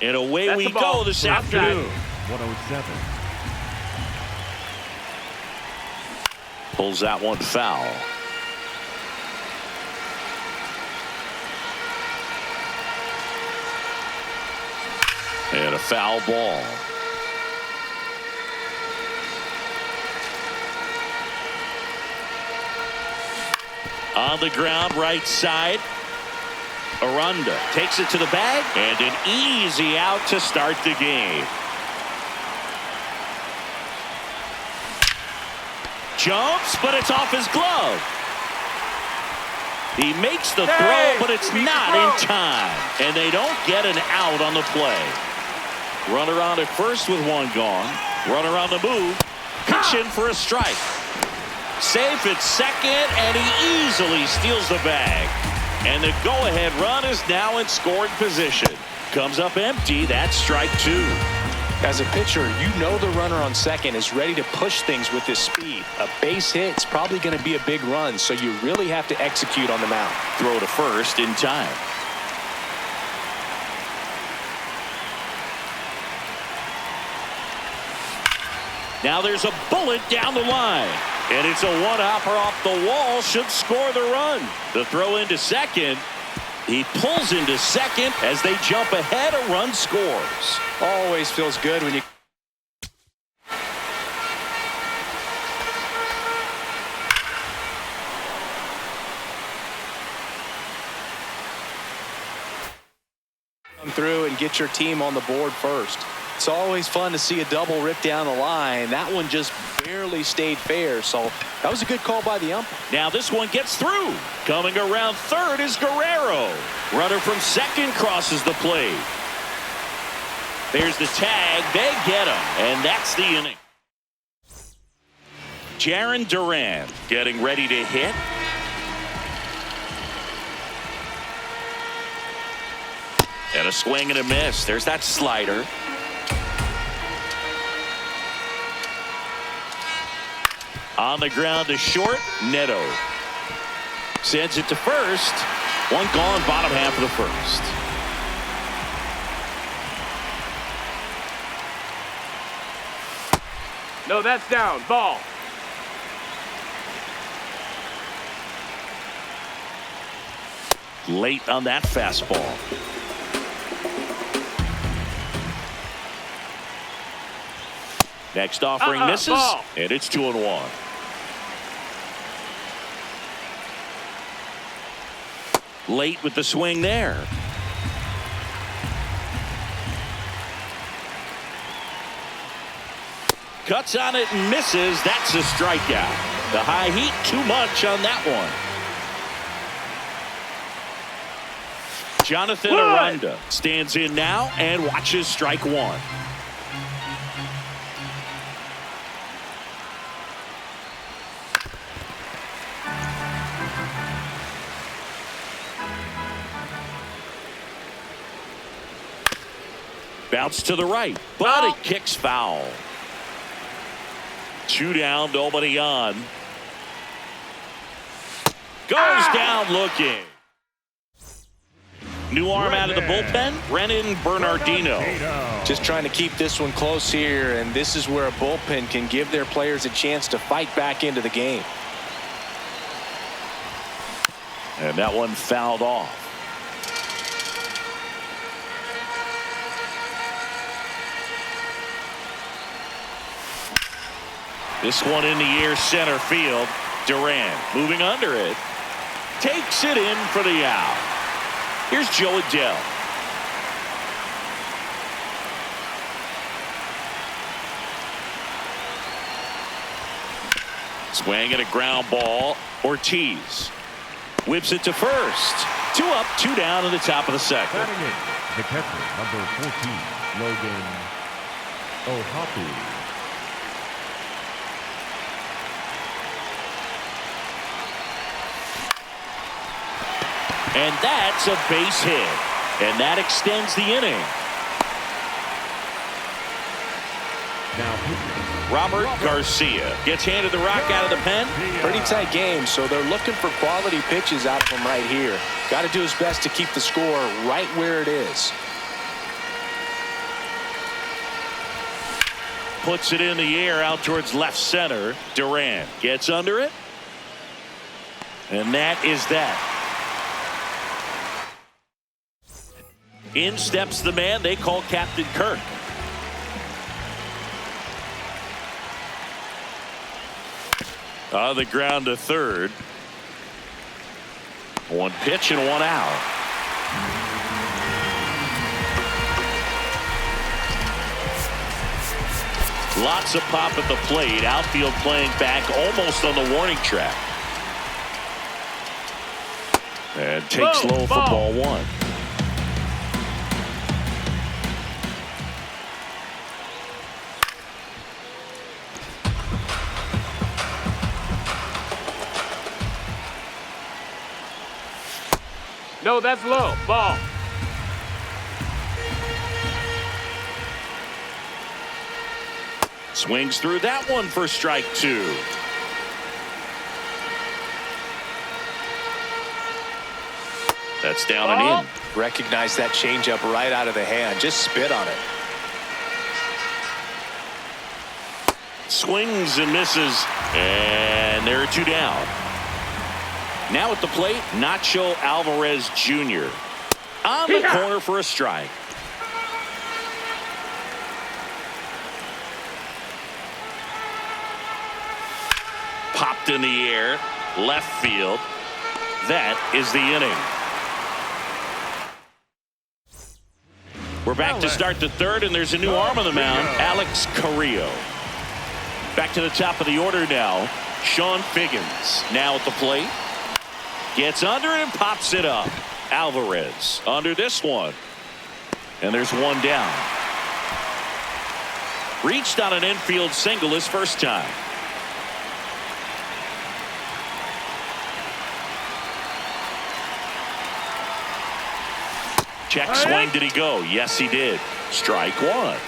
And away That's we the ball. go this Outside. afternoon. 107. Pulls that one foul. And a foul ball. On the ground, right side. Aranda takes it to the bag, and an easy out to start the game. Jumps, but it's off his glove. He makes the throw, but it's not in time. And they don't get an out on the play. Runner on at first with one gone. Runner on the move. Pitch in for a strike. Safe at second, and he easily steals the bag. And the go-ahead run is now in scoring position. Comes up empty. That's strike two. As a pitcher, you know the runner on second is ready to push things with his speed. A base hit is probably going to be a big run, so you really have to execute on the mound. Throw to first in time. Now there's a bullet down the line. And it's a one-hopper off the wall. Should score the run. The throw into second. He pulls into second as they jump ahead. A run scores. Always feels good when you... come through and get your team on the board first. It's always fun to see a double rip down the line. That one just barely stayed fair, so that was a good call by the umpire. Now this one gets through. Coming around third is Guerrero. Runner from second crosses the plate. There's the tag. They get him, and that's the inning. Jarren Duran getting ready to hit. And a swing and a miss. There's that slider. On the ground to short, Neto. Sends it to first. One gone, bottom half of the first. No, that's down. Ball. Late on that fastball. Next offering misses, ball. and it's 2-1. Late with the swing there. Cuts on it and misses. That's a strikeout. The high heat, too much on that one. Jonathan Aranda stands in now and watches strike one. Bounce to the right, but it kicks foul. 2 down, nobody on. Goes down looking. New arm out of the bullpen, Brennan Bernardino. Just trying to keep this one close here, and this is where a bullpen can give their players a chance to fight back into the game. And that one fouled off. This one in the air, center field. Duran moving under it. Takes it in for the out. Here's Joe Adell. Swing and a ground ball. Ortiz whips it to first. 2 up, 2 down in the top of the second. Batting in, the catcher, number 14, Logan O'Hoppe. And that's a base hit. And that extends the inning. Now pitching Robert Garcia gets handed the rock out of the pen. Pretty tight game, so they're looking for quality pitches out of him right here. Got to do his best to keep the score right where it is. Puts it in the air out towards left center. Duran gets under it. And that is that. In steps the man they call Captain Kirk. On the ground to third. One pitch and one out. Lots of pop at the plate. Outfield playing back almost on the warning track. And takes low for ball one. No, that's low. Ball. Swings through that one for strike two. That's down and in. Recognize that changeup right out of the hand. Just spit on it. Swings and misses. And there are two down. Now at the plate, Nacho Alvarez Jr. On the corner for a strike. Popped in the air, left field. That is the inning. We're back to start the third, and there's a new arm on the mound, Alex Carrillo. Back to the top of the order now, Sean Figgins. Now at the plate. Gets under and pops it up. Alvarez under this one. And there's one down. Reached on an infield single his first time. Check swing. Did he go? Yes, he did. Strike one.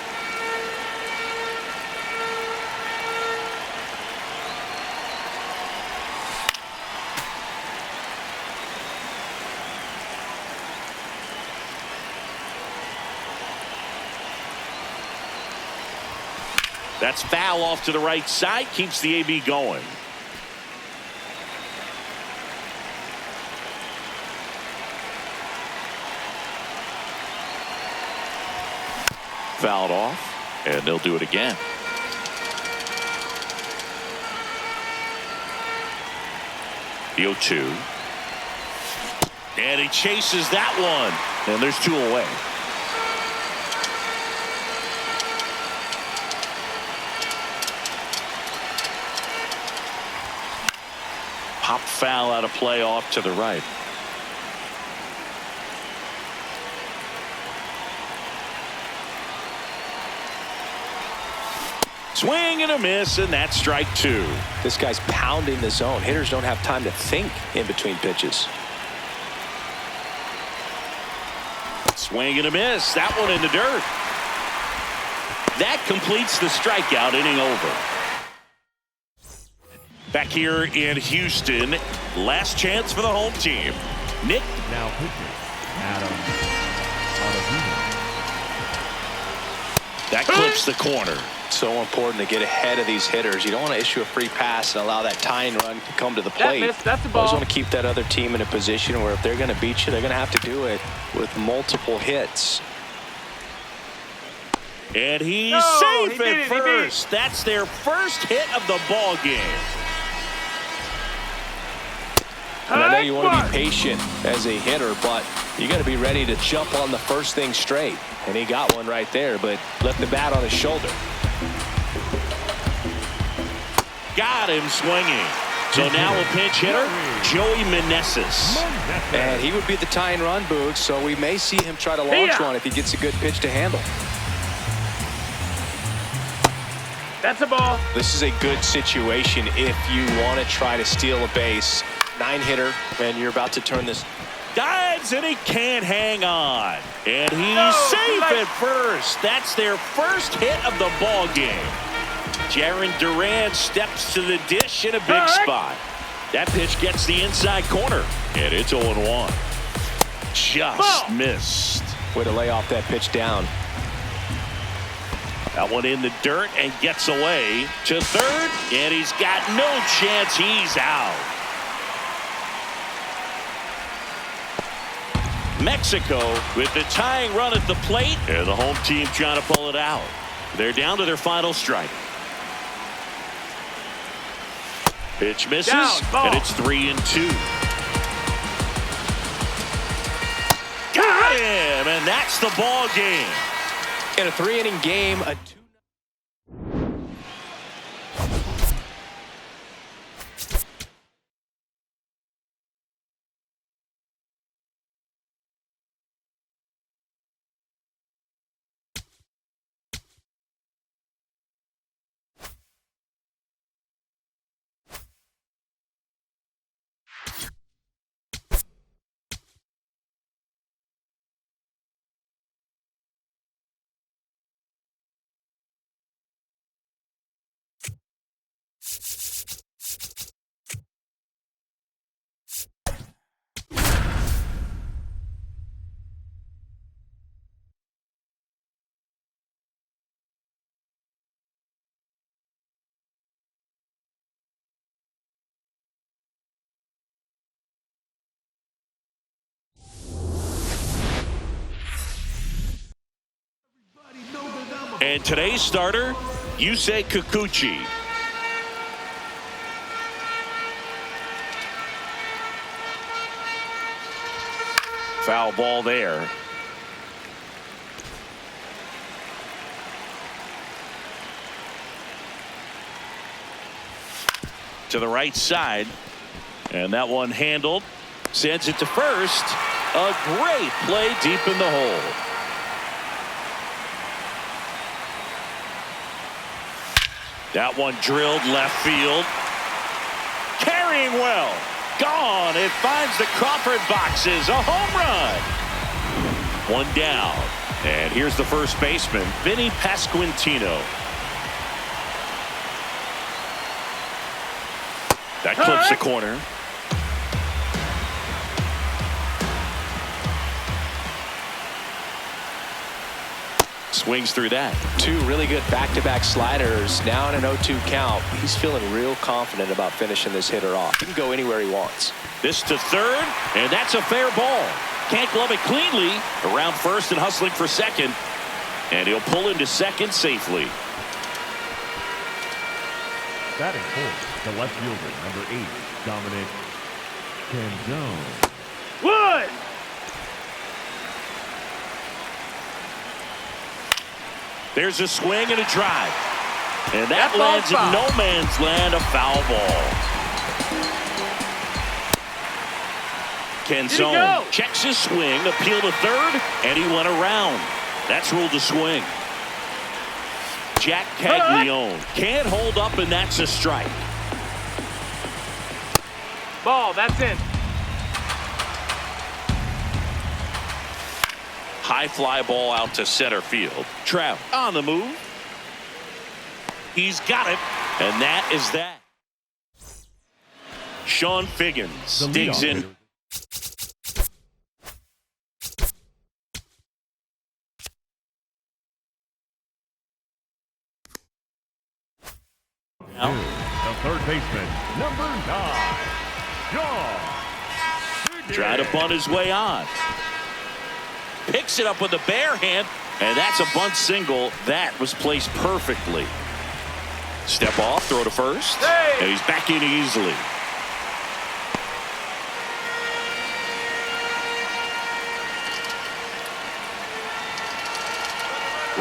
That's foul off to the right side. Keeps the AB going. Fouled off, and they'll do it again. The 0-2. And he chases that one. And there's two away. Pop foul out of play off to the right. Swing and a miss, and that's strike two. This guy's pounding the zone. Hitters don't have time to think in between pitches. Swing and a miss. That one in the dirt. That completes the strikeout. Inning over. Back here in Houston, last chance for the home team. Nick. Now pitching, Adam Ottavino. That clips the corner. So important to get ahead of these hitters. You don't want to issue a free pass and allow that tying run to come to the plate. That's the You ball. always want to keep that other team in a position where if they're going to beat you, they're going to have to do it with multiple hits. And he's No, safe he did at it, first. That's their first hit of the ball game. And I know you want to be patient as a hitter, but you got to be ready to jump on the first thing straight. And he got one right there, but left the bat on his shoulder. Got him swinging. So now a pinch hitter, Joey Meneses. And he would be the tying run, Boog, so we may see him try to launch one if he gets a good pitch to handle. That's a ball. This is a good situation if you want to try to steal a base. 9-hitter, and you're about to turn this. Dives, and he can't hang on. And he's safe at first. That's their first hit of the ball game. Jaron Duran steps to the dish in a big spot. That pitch gets the inside corner, and it's 0-1. Just missed. Way to lay off that pitch down. That one in the dirt and gets away to third, and he's got no chance. He's out. Mexico with the tying run at the plate, and the home team trying to pull it out. They're down to their final strike. Pitch misses, and it's 3-2. Got him, and that's the ball game. In a 3-inning game, And today's starter, Yusei Kikuchi. Foul ball there. To the right side. And that one handled. Sends it to first. A great play deep in the hole. That one drilled left field. Carrying well. Gone. It finds the Crawford boxes. A home run. One down. And here's the first baseman, Vinny Pasquantino. That clips the corner. Swings through that. Two really good back-to-back sliders. Now in an 0-2 count. He's feeling real confident about finishing this hitter off. He can go anywhere he wants. This to third, and that's a fair ball. Can't glove it cleanly. Around first and hustling for second. And he'll pull into second safely. Batting fourth, the left fielder, number 8, Dominic Canzone. Wood! There's a swing and a drive. And that lands in no man's land, a foul ball. Canzone checks his swing, appeal to third, and he went around. That's ruled a swing. Jack Caglione can't hold up, and that's a strike. Ball, that's in. High fly ball out to center field. Trout on the move. He's got it, and that is that. Sean Figgins digs in. The third baseman, number 9, John. Try to bunt his way on. Picks it up with a bare hand, and that's a bunt single. That was placed perfectly. Step off, throw to first, and he's back in easily.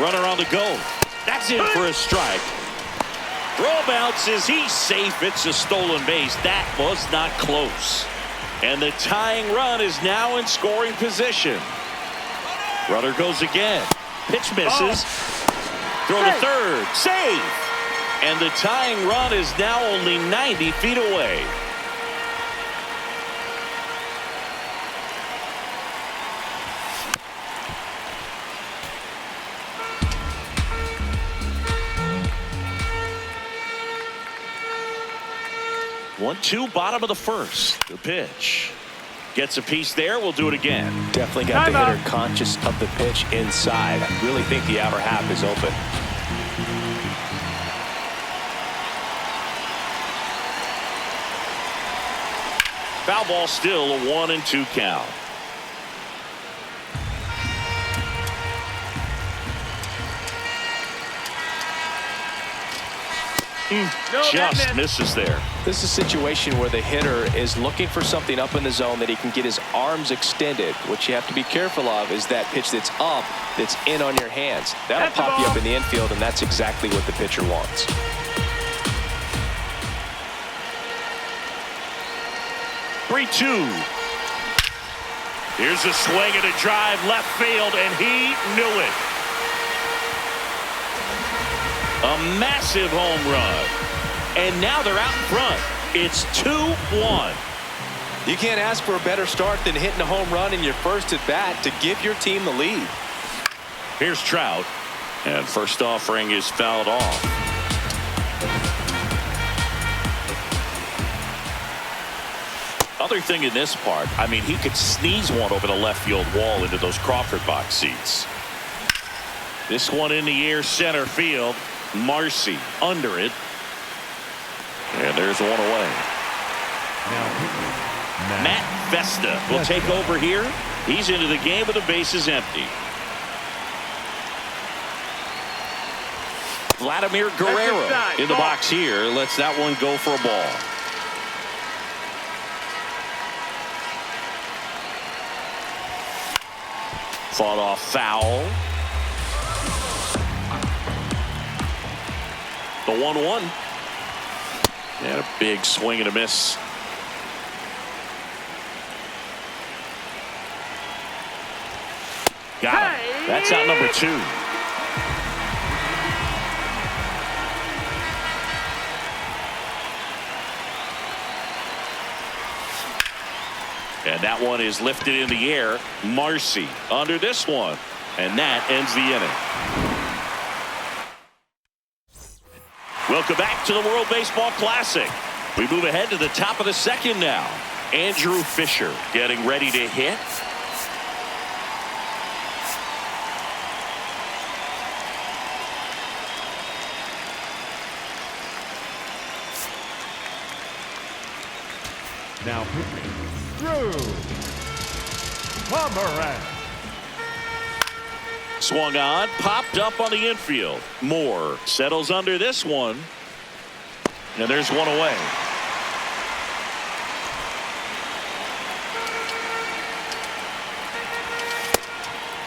Runner on the go. That's in for a strike. Throw bounces. He's safe. It's a stolen base. That was not close. And the tying run is now in scoring position. Runner goes again. Pitch misses. Throw to third. Save. And the tying run is now only 90 feet away. 1-2, bottom of the first. The pitch. Gets a piece there. We'll do it again. Definitely got the hitter conscious of the pitch inside. I really think the outer half is open. Foul ball, still a 1-2 count. Just misses there. This is a situation where the hitter is looking for something up in the zone that he can get his arms extended. What you have to be careful of is that pitch that's up, that's in on your hands. That'll pop you up in the infield, and that's exactly what the pitcher wants. Three-two. Here's a swing and a drive left field, and he knew it. A massive home run. And now they're out in front. It's 2-1. You can't ask for a better start than hitting a home run in your first at bat to give your team the lead. Here's Trout. And first offering is fouled off. Other thing in this part, I mean, he could sneeze one over the left field wall into those Crawford box seats. This one in the air, center field. Marcy under it. And there's one away. Matt Vesta will take over here. He's into the game with the bases empty. Vladimir Guerrero in the box here. Lets that one go for a ball. Fought off foul. The 1-1. And a big swing and a miss. Got him. That's out number 2. And that one is lifted in the air. Marcy under this one. And that ends the inning. Welcome back to the World Baseball Classic. We move ahead to the top of the second now. Andrew Fisher getting ready to hit. Now pitching, Drew Pomeranz. Swung on, popped up on the infield. Moore settles under this one. And there's one away.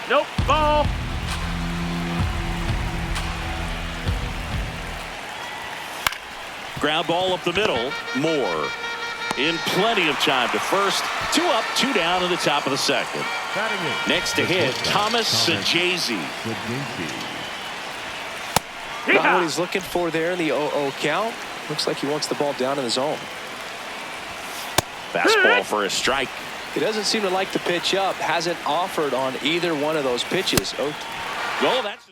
Nope, ball. Ground ball up the middle. Moore in plenty of time to first. 2 up, 2 down in the top of the second. Next to hit, Thomas Sajazi. Not what he's looking for there in the 0-0 count. Looks like he wants the ball down in the zone. Fastball for a strike. He doesn't seem to like the pitch up. Hasn't offered on either one of those pitches. Oh, that's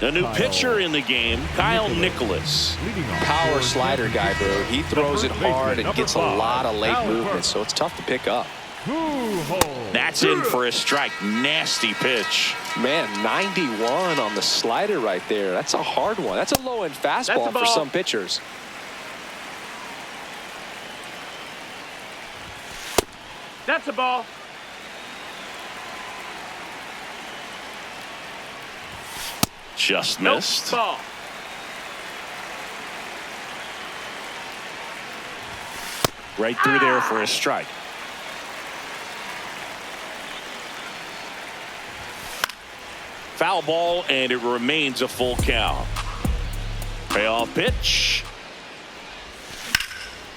a new pitcher in the game, Kyle Nicholas. Power slider guy, bro. He throws it hard and gets a lot of late movement, so it's tough to pick up. That's in for a strike. Nasty pitch. Man, 91 on the slider right there. That's a hard one. That's a low-end fastball for some pitchers. That's a ball. Just missed. Ball. Right through there for a strike. Foul ball, and it remains a full count. Payoff pitch.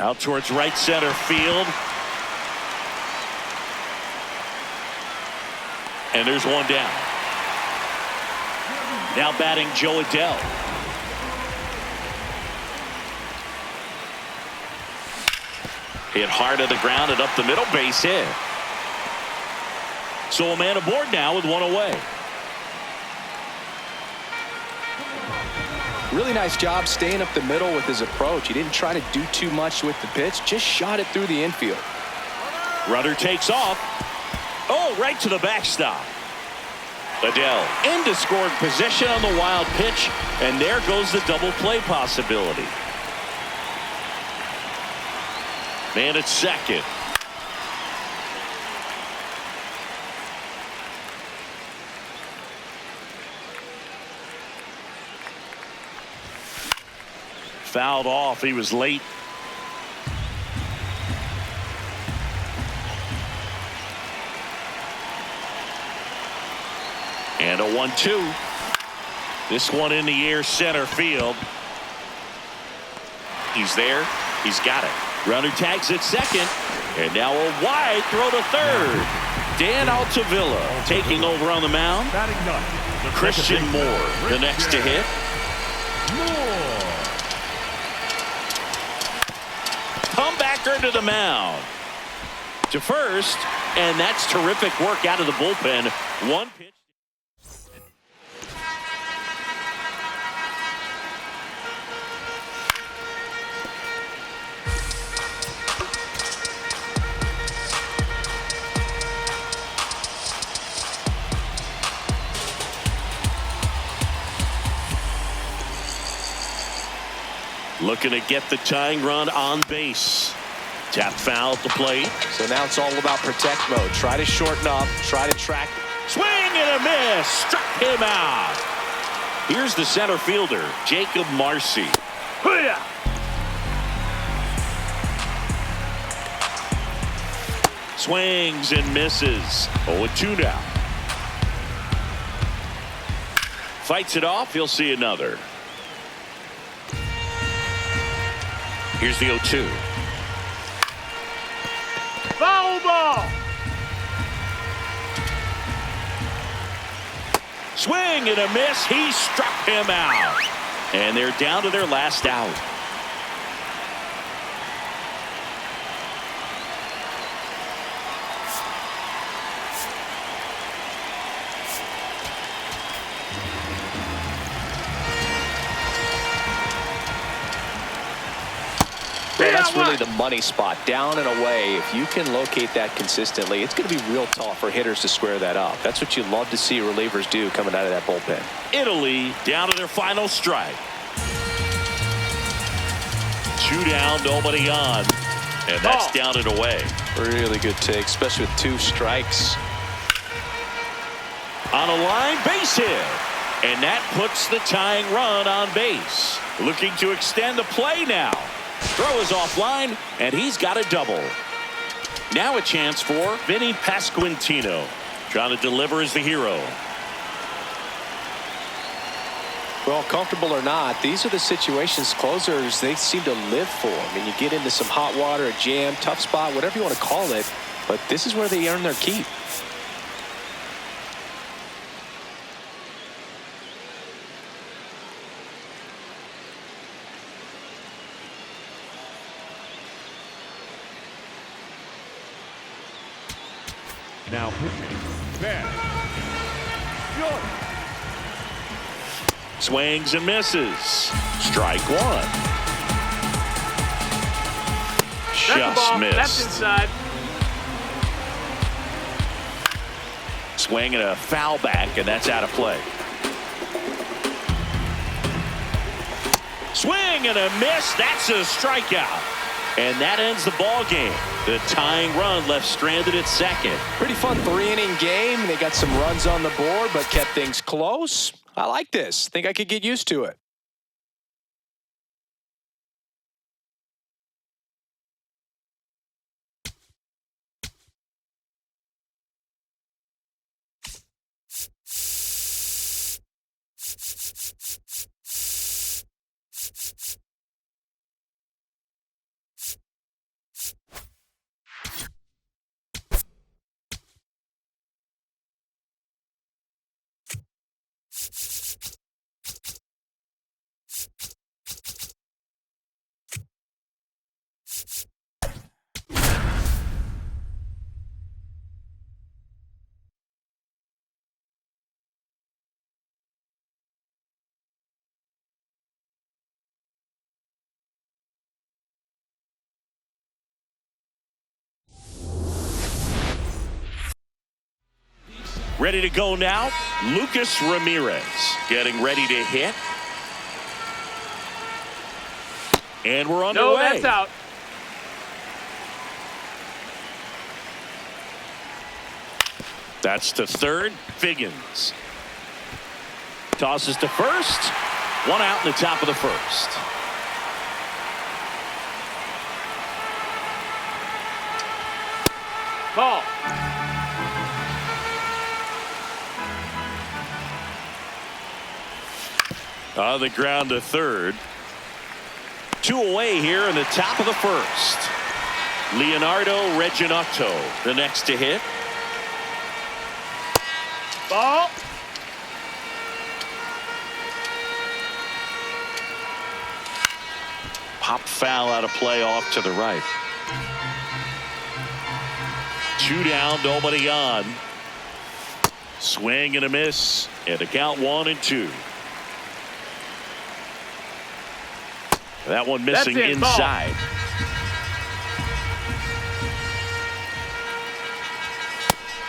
Out towards right center field. And there's one down. Now batting Joe Adell. Hit hard to the ground and up the middle, base hit. So a man aboard now with one away. Really nice job staying up the middle with his approach. He didn't try to do too much with the pitch, just shot it through the infield. Runner takes off. Oh, right to the backstop. Adele into scoring position on the wild pitch, and there goes the double play possibility. Man at second. Fouled off. He was late. And a 1-2. This one in the air, center field. He's there. He's got it. Runner tags at second. And now a wide throw to third. Dan Altavilla taking over on the mound. Batting ninth, Christian Moore, the next to hit. Moore. Comebacker to the mound. To first. And that's terrific work out of the bullpen. One pitch. Looking to get the tying run on base. Tap foul at the plate. So now it's all about protect mode. Try to shorten up, try to track. Swing and a miss. Struck him out. Here's the center fielder, Jacob Marcy. Hoo-yah! Swings and misses. 0-2 now. Fights it off. He'll see another. Here's the 0-2. Foul ball! Swing and a miss. He struck him out. And they're down to their last out. Well, that's really the money spot, down and away. If you can locate that consistently, it's going to be real tough for hitters to square that up. That's what you love to see relievers do coming out of that bullpen. Italy down to their final strike. 2 down, nobody on. And that's down and away. Really good take, especially with 2 strikes. On a line, base hit. And that puts the tying run on base. Looking to extend the play now. Throw is offline, and he's got a double. Now a chance for Vinny Pasquantino. Trying to deliver as the hero. Well, comfortable or not, these are the situations closers they seem to live for. I mean, you get into some hot water, a jam, tough spot, whatever you want to call it, but this is where they earn their keep. Now pitching. Ben. Jones. Swings and misses. Strike one. That's the Just ball. Left missed. inside. Swing and a foul back, and that's out of play. Swing and a miss. That's a strikeout. And that ends the ball game. The tying run left stranded at second. Pretty fun 3-inning game. They got some runs on the board, but kept things close. I like this. Think I could get used to it. Ready to go now, Lucas Ramirez getting ready to hit. And we're underway. No, that's out. That's to third. Figgins tosses to first. One out in the top of the first. Ball. On the ground to third. Two away here in the top of the first. Leonardo Reginotto, the next to hit. Ball. Pop foul out of play off to the right. Two down, nobody on. Swing and a miss. And a count 1-2. That one missing inside.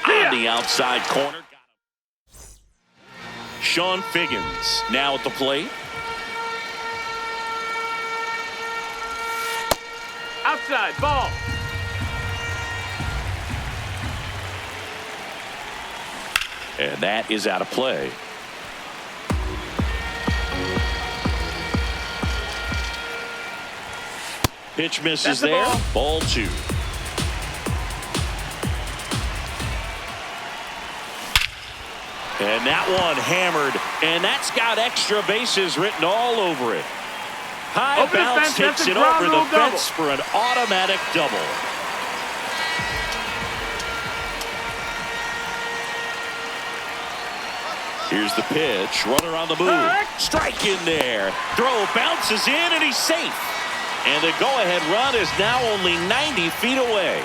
On the outside corner. Sean Figgins now at the plate. Outside. Ball. And that is out of play. Pitch misses there. Ball 2. And that one hammered, and that's got extra bases written all over it. High Open bounce fence, takes it ground over the rule double. fence for an automatic double. Here's the pitch. Runner on the move. Strike in there. Throw bounces in, and he's safe. And the go-ahead run is now only 90 feet away.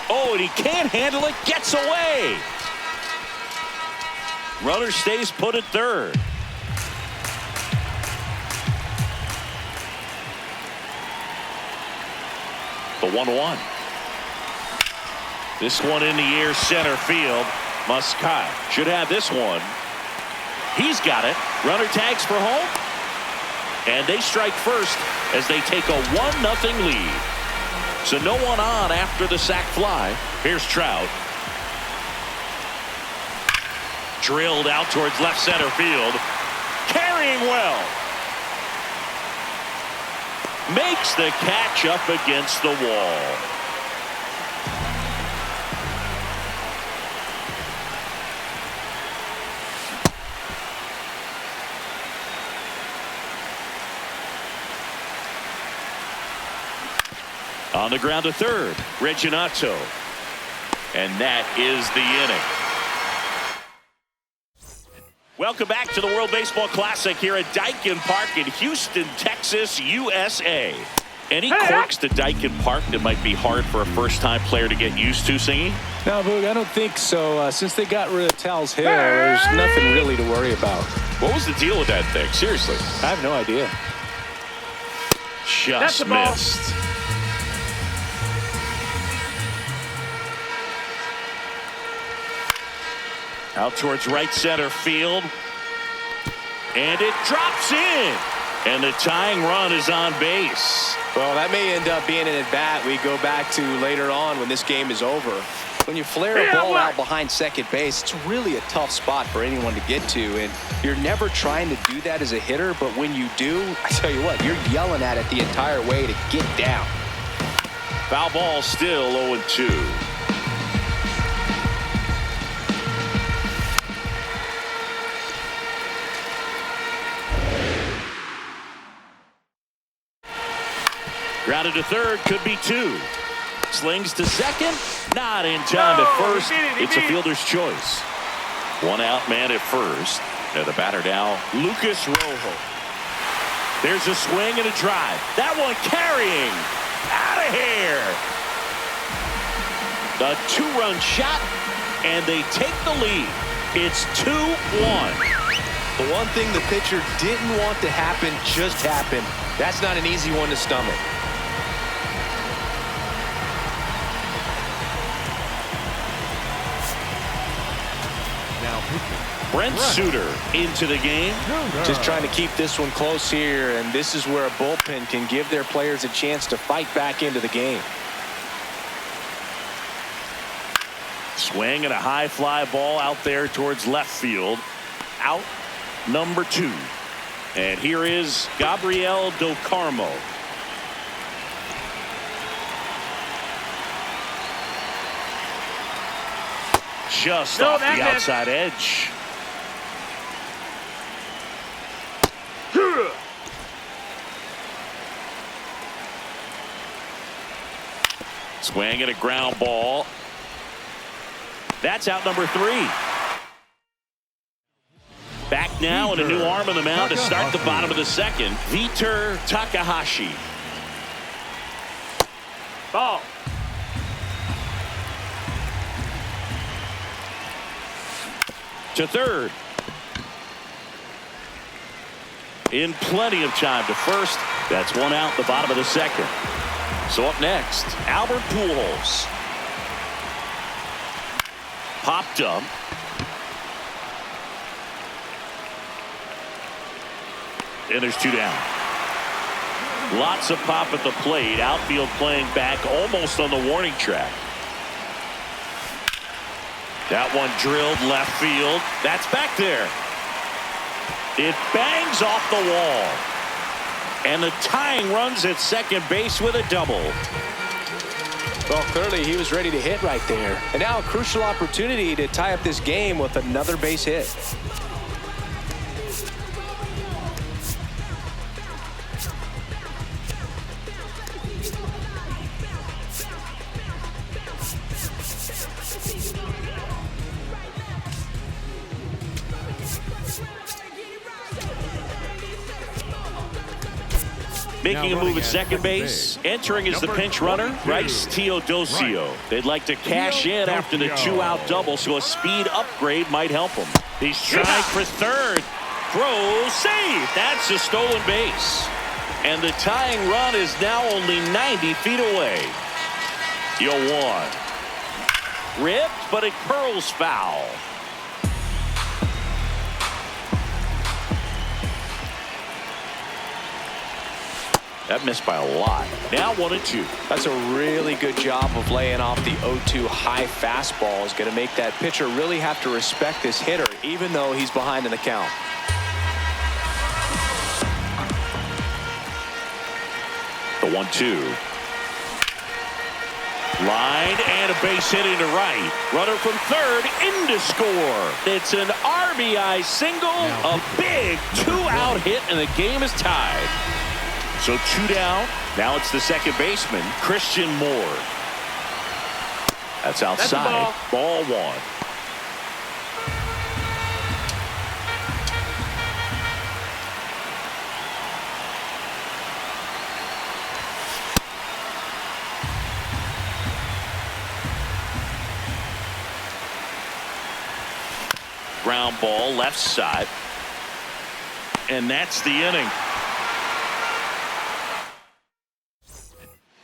Oh, and he can't handle it. Gets away. Runner stays put at third. The 1-1. This one in the air, center field. Muscat should have this one. He's got it. Runner tags for home. And they strike first as they take a 1-0 lead. So no one on after the sac fly. Here's Trout. Drilled out towards left center field. Carrying well. Makes the catch up against the wall. On the ground to third, Reginotto. And that is the inning. Welcome back to the World Baseball Classic here at Daikin Park in Houston, Texas, USA. Any quirks to Daikin Park that might be hard for a first-time player to get used to, Singy? No, Boog, I don't think so. Since they got rid of Tal's hair, there's nothing really to worry about. What was the deal with that thing? Seriously. I have no idea. Just missed. Out towards right center field. And it drops in. And the tying run is on base. Well, that may end up being an at-bat we go back to later on when this game is over. When you flare a ball out behind second base, it's really a tough spot for anyone to get to. And you're never trying to do that as a hitter. But when you do, I tell you what, you're yelling at it the entire way to get down. Foul ball still 0-2. Grounded to third, could be 2. Slings to second, not in time at first. It's a fielder's choice. One out man at first. And the batter now, Lucas Rojo. There's a swing and a drive. That one carrying. Out of here. The 2-run shot, and they take the lead. It's 2-1. The one thing the pitcher didn't want to happen just happened. That's not an easy one to stomach. Brent Suter into the game. Just trying to keep this one close here, and this is where a bullpen can give their players a chance to fight back into the game. Swing and a high fly ball out there towards left field. Out number 2. And here is Gabriel Do Carmo. Just off the outside edge. Swing and a ground ball. That's out number 3. Back now and a new arm on the mound to start the bottom of the second. Vitor Takahashi. Ball. To third. In plenty of time to first. That's one out the bottom of the second. So up next, Albert Pujols. Popped up. And there's 2 down. Lots of pop at the plate. Outfield playing back almost on the warning track. That one drilled left field. That's back there. It bangs off the wall. And the tying runs at second base with a double. Well, clearly he was ready to hit right there. And now a crucial opportunity to tie up this game with another base hit. Making a move at second base. Entering as the pinch runner, Bryce Teodosio. They'd like to cash in after the 2-out double, so a speed upgrade might help them. He's trying for third. Throw, save. That's a stolen base. And the tying run is now only 90 feet away. 0-1. Ripped, but it curls foul. That missed by a lot. Now 1-2. That's a really good job of laying off the 0-2 high fastball. Is going to make that pitcher really have to respect this hitter, even though he's behind in the count. The 1-2. Line and a base hit into right. Runner from third in to score. It's an RBI single, a big 2-out hit, and the game is tied. So 2 down. Now it's the second baseman, Christian Moore. That's outside. Ball 1. Ground ball left side. And that's the inning.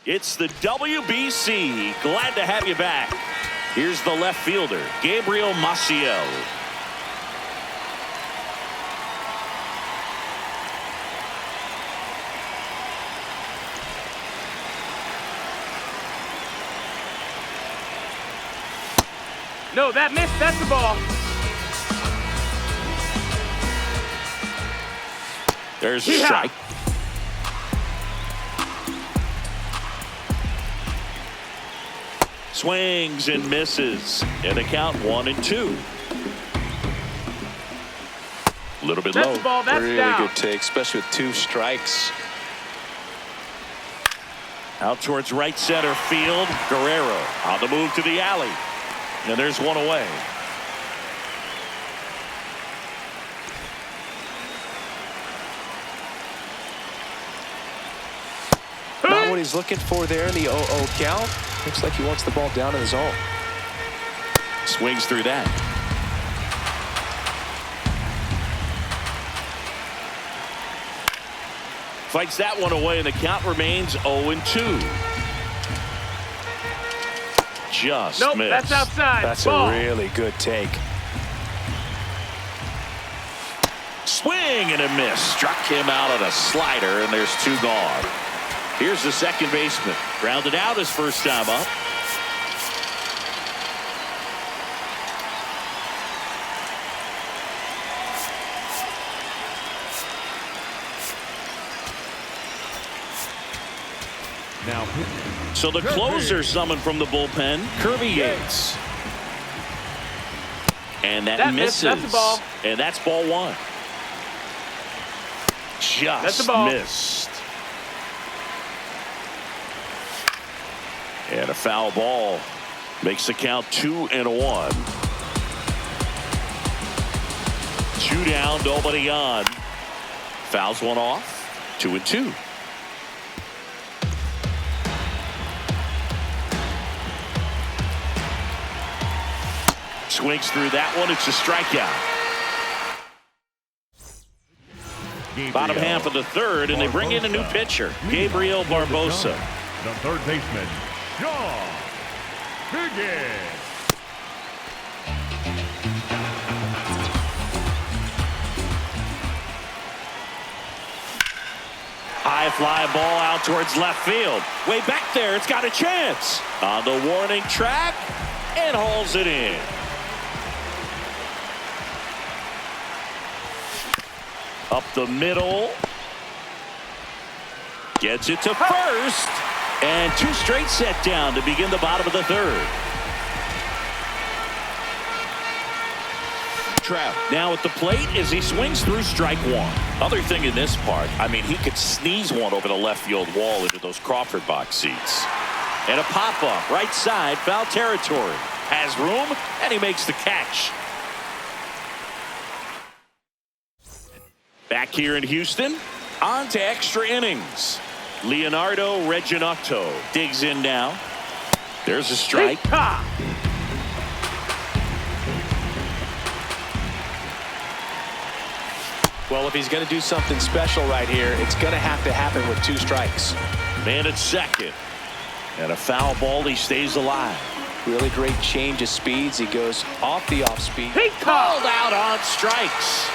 It's the WBC. Glad to have you back. Here's the left fielder, Gabriel Maciel. No, that missed. That's the ball. There's a strike. Swings and misses. And the count 1-2. A little bit low. Ball, that's really down. good take, especially with 2 strikes. Out towards right center field. Guerrero on the move to the alley. And there's one away. Not what he's looking for there in the 0-0 count. Looks like he wants the ball down in the zone. Swings through that. Fights that one away, and the count remains 0-2. Just Nope, missed. that's outside. That's ball. a really good take. Swing and a miss. Struck him out on a slider, and there's 2 gone. Here's the second baseman. Grounded out his first time up. Now, So the closer summoned from the bullpen, Kirby Yates. And that misses. That's a ball. And that's ball 1. That's a Just ball. missed. And a foul ball makes the count 2-1. 2 down, nobody on. Fouls one off. 2-2. Swings through that one. It's a strikeout. Bottom half of the third, and they bring in a new pitcher, Gabriel Barbosa. The third baseman, John Biggins. High fly ball out towards left field. Way back there, it's got a chance. On the warning track, and hauls it in. Up the middle. Gets it to first. And 2 straight set down to begin the bottom of the third. Trout now at the plate as he swings through strike 1. Other thing in this part, I mean, he could sneeze one over the left field wall into those Crawford box seats. And a pop-up right side, foul territory. Has room, and he makes the catch. Back here in Houston, on to extra innings. Leonardo Reginotto digs in now. There's a strike. Well, if he's going to do something special right here, it's going to have to happen with 2 strikes. Man at second. And a foul ball, he stays alive. Really great change of speeds. He goes off the off-speed. He called out on strikes.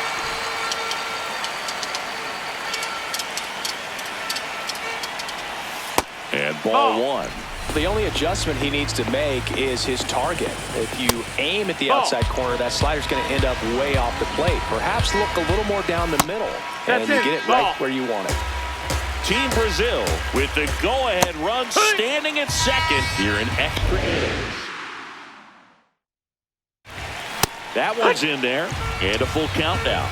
And ball 1. The only adjustment he needs to make is his target. If you aim at the outside corner, that slider's going to end up way off the plate. Perhaps look a little more down the middle, and you get it right where you want it. Team Brazil with the go-ahead run standing at second here in extra innings. That one's in there, and a full count now.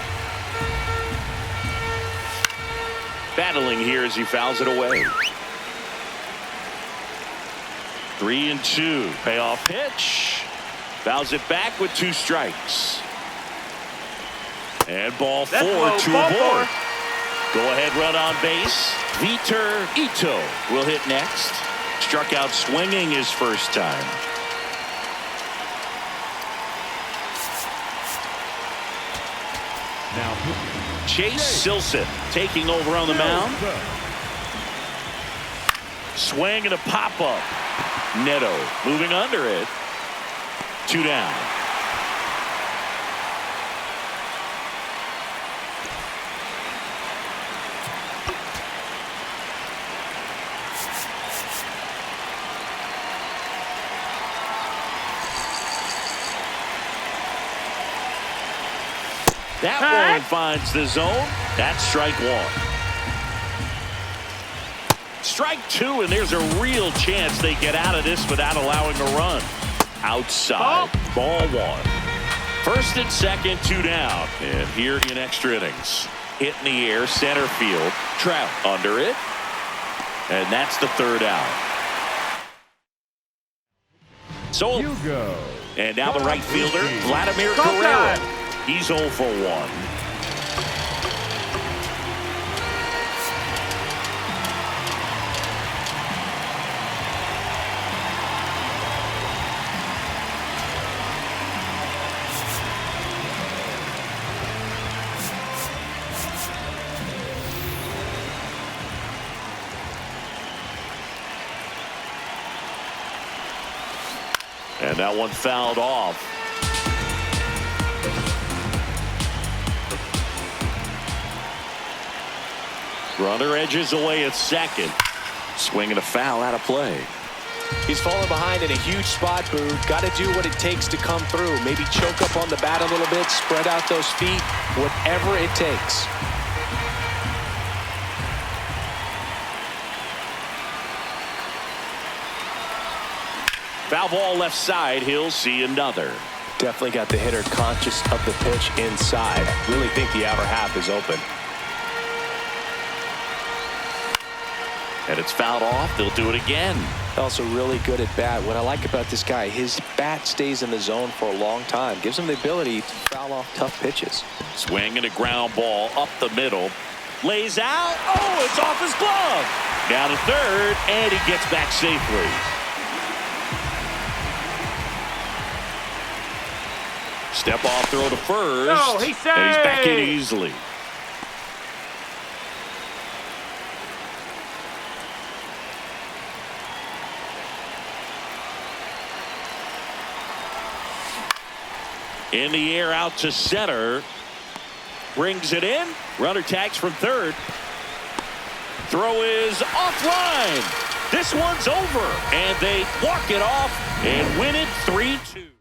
Battling here as he fouls it away. 3-2. Payoff pitch. Fouls it back with 2 strikes. And ball 4, 2 aboard. Go ahead run on base. Vitor Ito will hit next. Struck out swinging his first time. Now, Chase Silseth taking over on the mound. Swing and a pop-up. Neto moving under it. 2 down. That one finds the zone. That's strike 1. Strike 2, and there's a real chance they get out of this without allowing a run. Outside. Ball 1. First and second, 2 down. And here in extra innings. Hit in the air, center field. Trout under it. And that's the 3rd out. So, Hugo. and now the right fielder, Vladimir Guerrero. He's 0 for 1. And that one fouled off. Runner edges away at second. Swinging a foul out of play. He's falling behind in a huge spot, Boog. Got to do what it takes to come through. Maybe choke up on the bat a little bit, spread out those feet, whatever it takes. Foul ball left side. He'll see another. Definitely got the hitter conscious of the pitch inside. Really think the outer half is open. And it's fouled off. They'll do it again. Also really good at bat. What I like about this guy, his bat stays in the zone for a long time. Gives him the ability to foul off tough pitches. Swing and a ground ball up the middle. Lays out. Oh, it's off his glove. Down to third, and he gets back safely. Step off throw to first. No, he's safe. And he's back in easily. In the air out to center. Brings it in. Runner tags from third. Throw is offline. This one's over. And they walk it off and win it 3-2.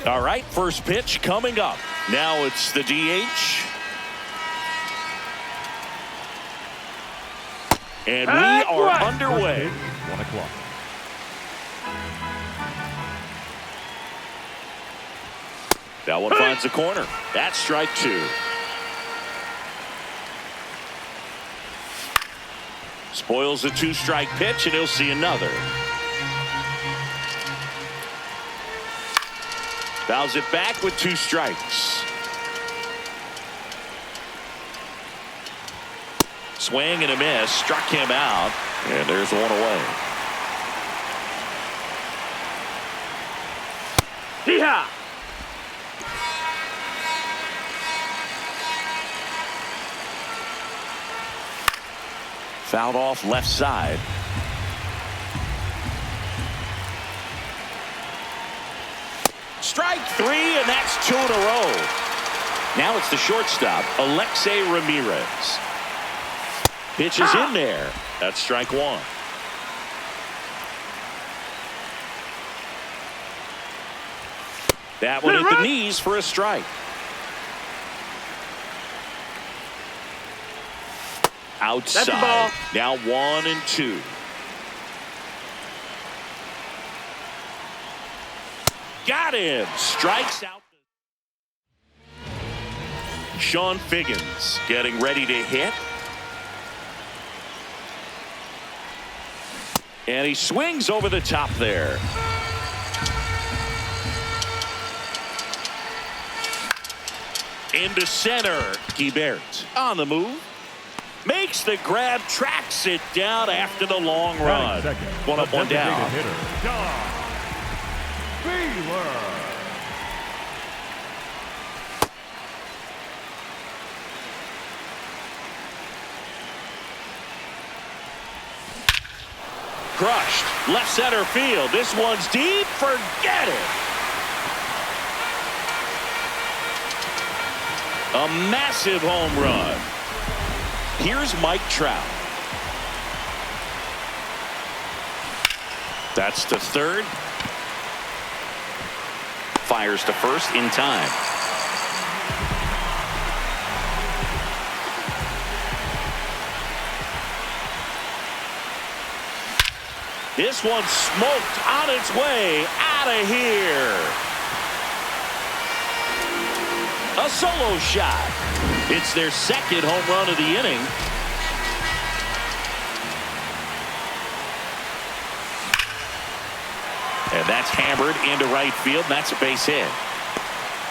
All right, first pitch coming up. Now it's the DH. And we are underway. 1 o'clock. That one finds the corner. That's strike two. Spoils the two-strike pitch, and he'll see another. Fouls it back with 2 strikes. Swing and a miss. Struck him out. And there's one away. Hee-haw! Fouled off left side. Strike 3, and that's 2 in a row. Now it's the shortstop, Alexei Ramirez. Pitch is in there. That's strike 1. That one at the knees for a strike. Outside. That's the ball. Now 1 and 2. Got him. Strikes out. Sean Figgins getting ready to hit. And he swings over the top there. Into center. Guibert on the move. Makes the grab, tracks it down after the long run. One up, one down. Hitter, John Wheeler. Crushed. Left center field. This one's deep. Forget it. A massive home run. Here's Mike Trout. That's to third. Fires to first in time. This one's smoked on its way out of here. A solo shot. It's their second home run of the inning. And that's hammered into right field. And that's a base hit.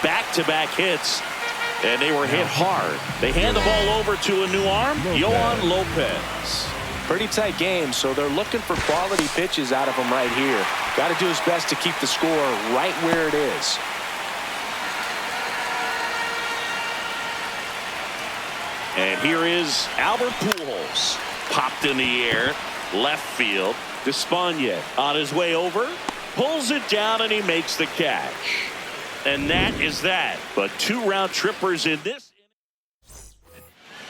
Back-to-back hits. And they were hit hard. They hand the ball over to a new arm, Yohan Lopez. Pretty tight game, so they're looking for quality pitches out of him right here. Got to do his best to keep the score right where it is. And here is Albert Pujols. Popped in the air, left field. Despaigne on his way over, pulls it down, and he makes the catch. And that is that. But 2 round trippers in this.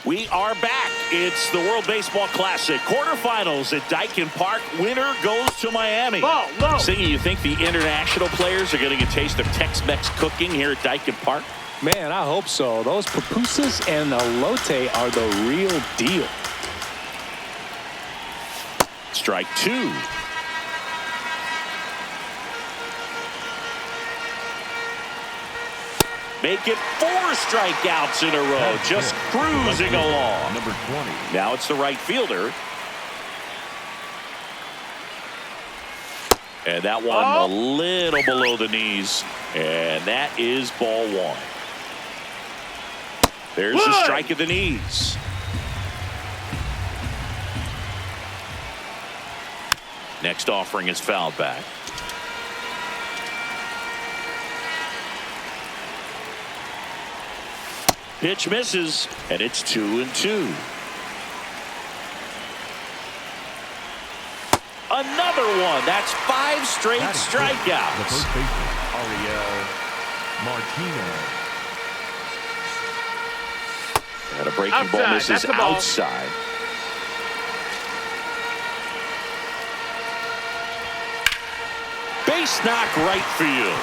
We are back. It's the World Baseball Classic quarterfinals at Daikin Park. Winner goes to Miami. Ball low. Singy, you think the international players are getting a taste of Tex-Mex cooking here at Daikin Park? Man, I hope so. Those pupusas and elote are the real deal. Strike 2. Make it 4 strikeouts in a row. Just cruising along. Number 20. Now it's the right fielder. And that one a little below the knees. And that is ball 1. There's a strike at the knees. Next offering is fouled back. Pitch misses, and it's 2-2. Another one. That's 5 straight The strikeouts. first baseman, Ariel Martinez. And a breaking ball Outside. misses That's the ball. outside. Base knock right field.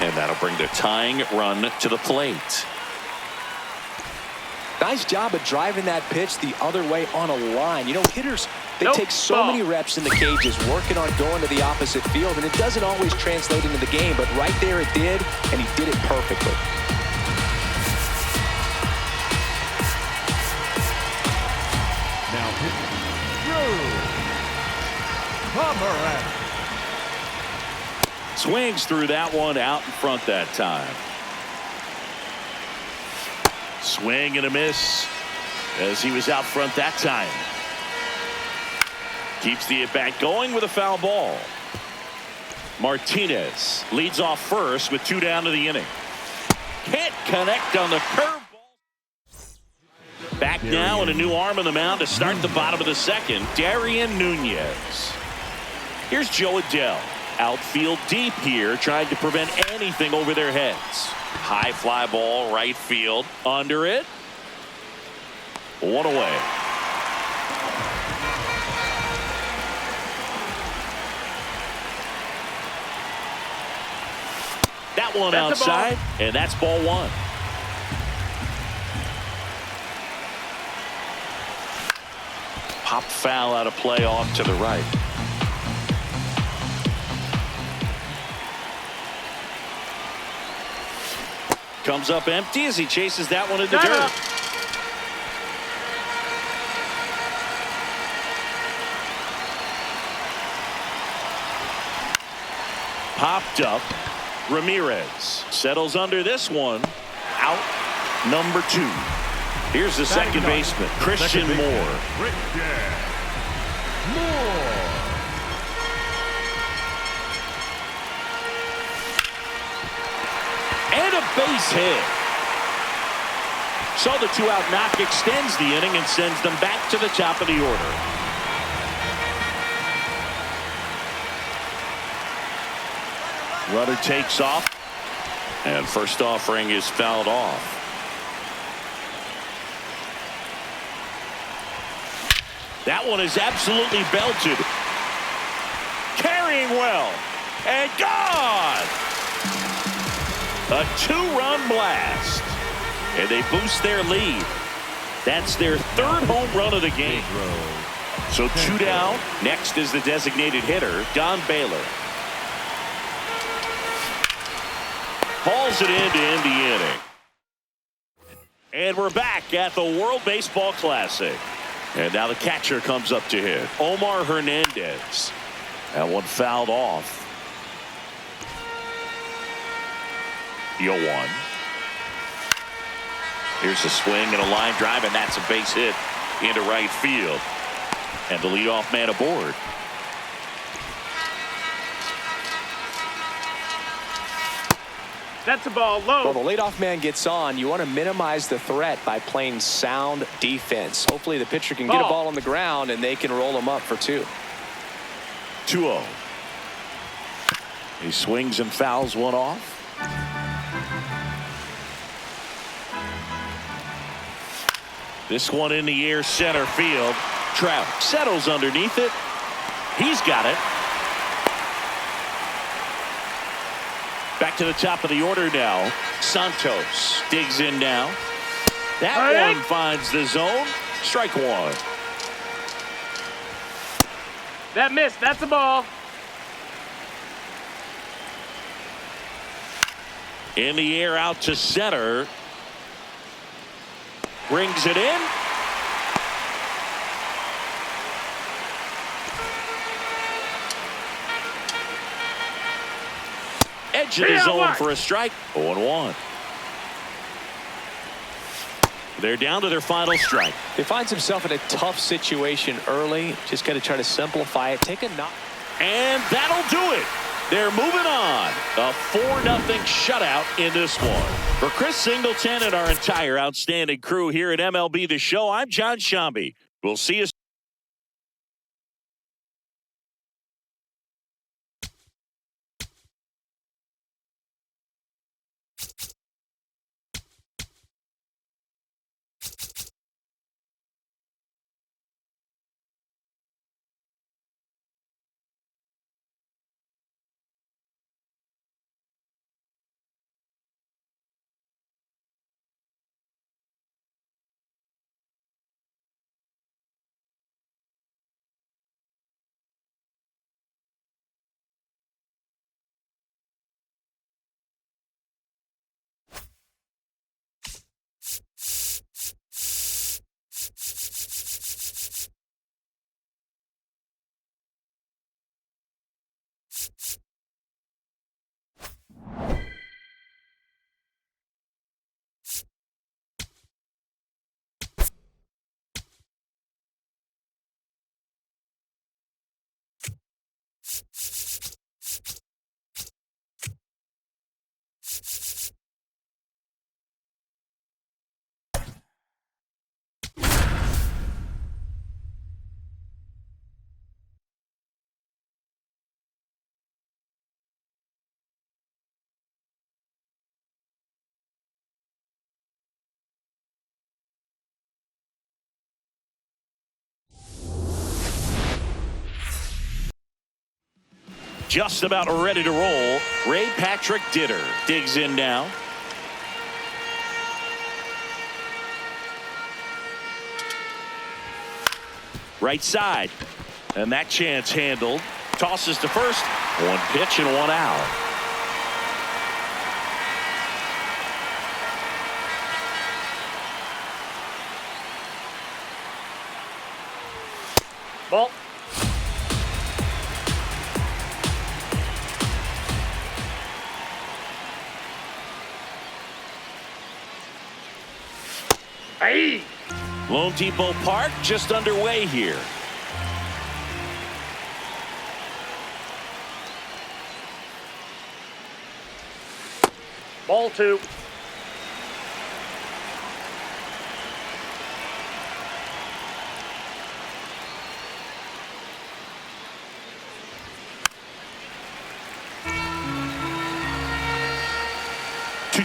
And that'll bring the tying run to the plate. Nice job of driving that pitch the other way on a line. You know, hitters, they take so many reps in the cages working on going to the opposite field, and it doesn't always translate into the game, but right there it did, and he did it perfectly. Now pitching, Drew Pomeranz. Swings through that one out in front that time. Swing and a miss as he was out front that time. Keeps the at-bat going with a foul ball. Martinez leads off first with 2 down to the inning. Can't connect on the curveball. Back now and a new arm on the mound to start the bottom of the second. Darian Nunez. Here's Joe Adell. Outfield deep here, trying to prevent anything over their heads. High fly ball, right field. Under it. 1 away. That one That's outside, and that's ball 1. Pop foul out of play off to the right. Comes up empty as he chases that one in the dirt. Popped up. Ramirez settles under this one. Out number 2. Here's the second baseman, Christian Moore. Christian Moore. And a base hit. So the 2-out knock extends the inning and sends them back to the top of the order. Runner takes off. And first offering is fouled off. That one is absolutely belted. Carrying well. And gone. A 2-run blast. And they boost their lead. That's their 3rd home run of the game. So 2 down. Next is the designated hitter, Don Baylor. Hauls it in to end the inning. And we're back at the World Baseball Classic. And now the catcher comes up to hit, Omar Hernandez. That one fouled off. 0-1. Here's a swing and a line drive, and that's a base hit into right field. And the leadoff man aboard. That's a ball low. Well, the leadoff man gets on. You want to minimize the threat by playing sound defense. Hopefully the pitcher can get a ball on the ground and they can roll him up for 2. 2-0. He swings and fouls one off. This one in the air, center field. Trout settles underneath it. He's got it. Back to the top of the order now. Santos digs in now. That one finds the zone. Strike 1. That missed. That's a ball. In the air out to center. Brings it in. Edge of the zone for a strike. 0-1. They're down to their final strike. He finds himself in a tough situation early. Just got to try to simplify it. Take a knock. And that'll do it. They're moving on. A 4-0 shutout in this one. For Chris Singleton and our entire outstanding crew here at MLB The Show, I'm John Shambi. We'll see you. Just about ready to roll. Ray Patrick Ditter digs in now. Right side. And that chance handled. Tosses to first. 1 pitch and 1 out. Ball. Hey! Lone Depot Park just underway here. Ball 2.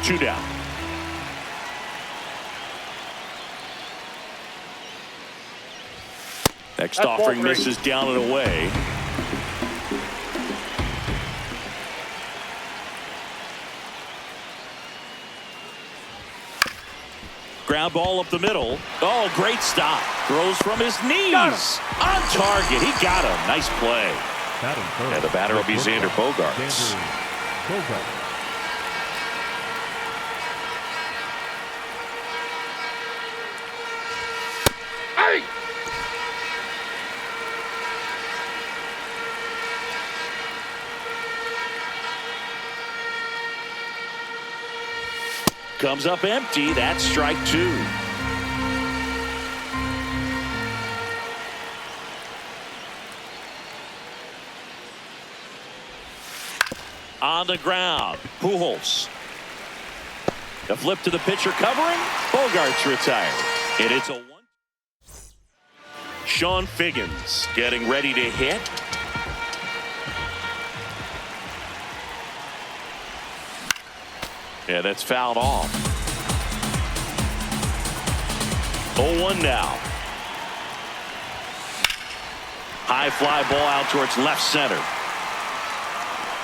Two down. Next That's offering ball 3. misses down and away. Ground ball up the middle. Oh, great stop. Throws from his knees. On target. He got him. Nice play. Batting third. And the batter will be Xander Bogaerts. Xander Bogaerts. Comes up empty. That's strike two. On the ground, Pujols. The flip to the pitcher covering. Bogaerts retired. And it's a one. Sean Figgins getting ready to hit. Yeah, that's fouled off. 0-1 now. High fly ball out towards left center.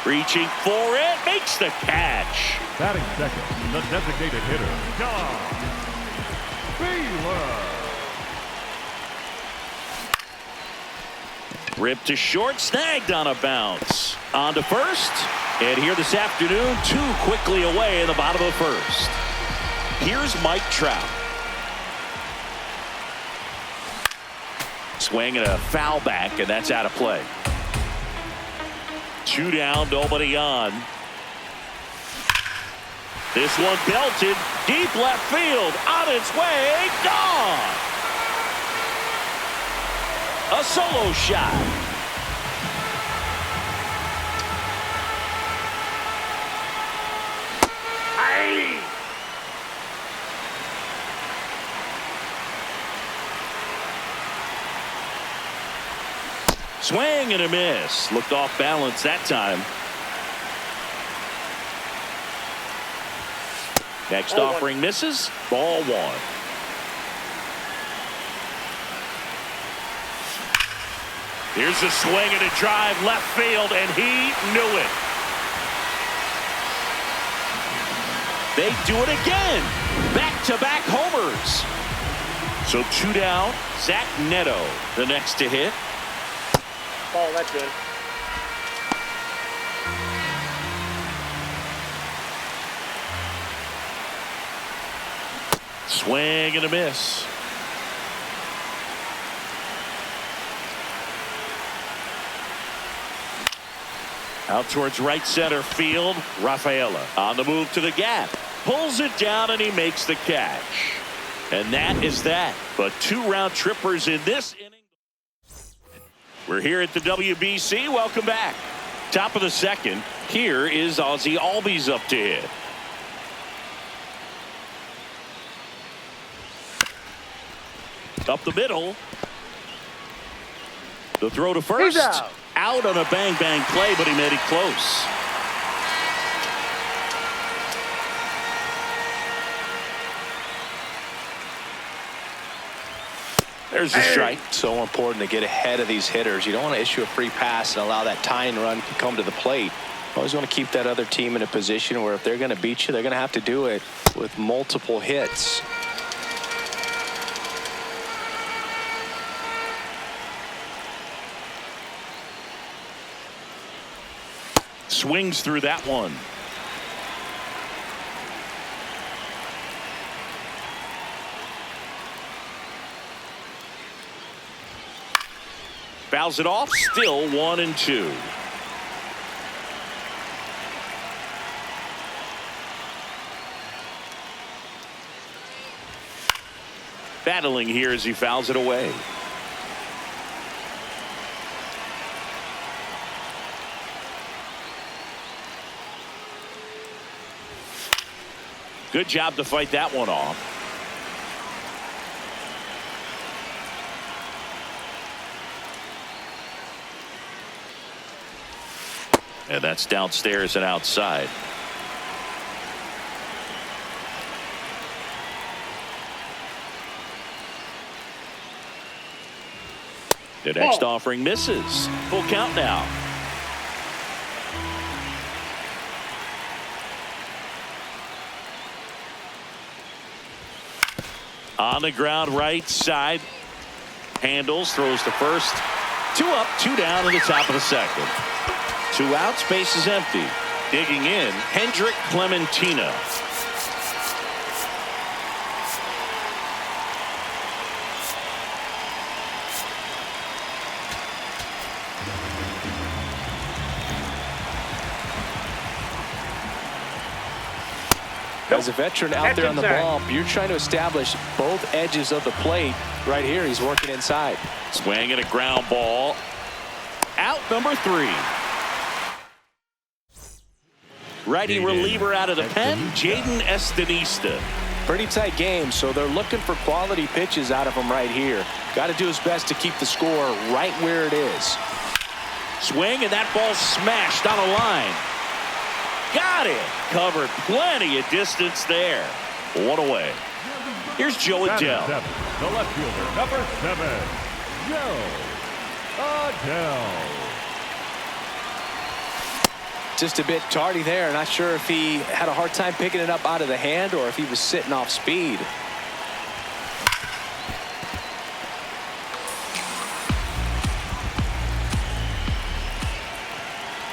Reaching for it, makes the catch. Batting second, the designated hitter, John Baylor. Ripped to short, snagged on a bounce. On to first. And here this afternoon, two quickly away in the bottom of the first. Here's Mike Trout. Swing and a foul back, and that's out of play. Two down, nobody on. This one belted, deep left field, on its way, gone. A solo shot. Swing and a miss. Looked off balance that time. Next offering misses. Ball one. Here's a swing and a drive left field, and he knew it. They do it again. Back-to-back homers. So two down. Zach Neto, the next to hit. Oh, that's good. Swing and a miss. Out towards right center field. Rafaela on the move to the gap. Pulls it down and he makes the catch. And that is that. But two round trippers in this inning. We're here at the WBC. Welcome back. Top of the second. Here is Ozzie Albies up to hit. Up the middle. The throw to first. Out on a bang-bang play, but he made it close. There's the strike. So important to get ahead of these hitters. You don't want to issue a free pass and allow that tying run to come to the plate. You always want to keep that other team in a position where if they're going to beat you, they're going to have to do it with multiple hits. Swings through that one. Fouls it off. Still 1-2. Battling here as he fouls it away. Good job to fight that one off. And that's downstairs and outside. The next offering misses. Full count now. On the ground right side. Handles, throws to first. 2 up, 2 down in the top of the second. 2 outs, base is empty. Digging in, Hendrick Clementina. As a veteran out there on the ball, you're trying to establish both edges of the plate. Right here, he's working inside. Swing and a ground ball. Out number 3. Righty reliever out of the pen, Jaden Estanista. Pretty tight game, so they're looking for quality pitches out of him right here. Got to do his best to keep the score right where it is. Swing, and that ball smashed on a line. Got it. Covered plenty of distance there. 1 away. Here's Joe Adell. The left fielder, number 7, Joe Adell. Just a bit tardy there. Not sure if he had a hard time picking it up out of the hand or if he was sitting off speed.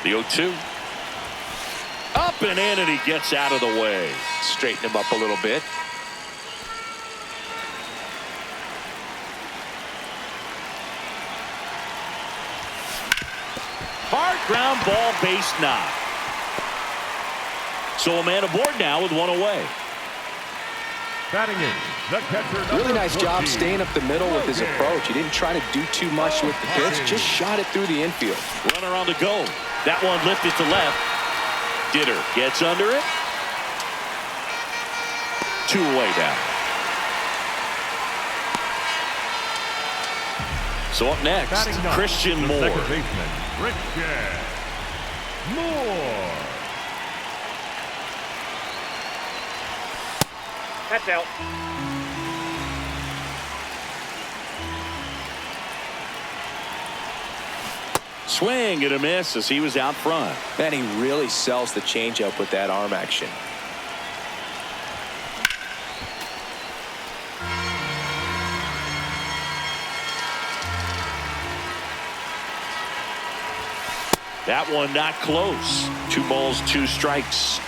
The 0-2. Up and in, and he gets out of the way. Straighten him up a little bit. Hard ground ball, base knock. So a man aboard now with 1 away. Batting in, the catcher, Really nice 14. job staying up the middle with his approach. He didn't try to do too much with the pitch, just shot it through the infield. Runner on the go. That one lifted to left. Ditter gets under it. 2 away now. So up next, Batting ninth, Christian the Moore. second baseman, Christian Moore. That's out. Swing and a miss as he was out front. Man, he really sells the changeup with that arm action. That one not close. 2 balls, 2 strikes.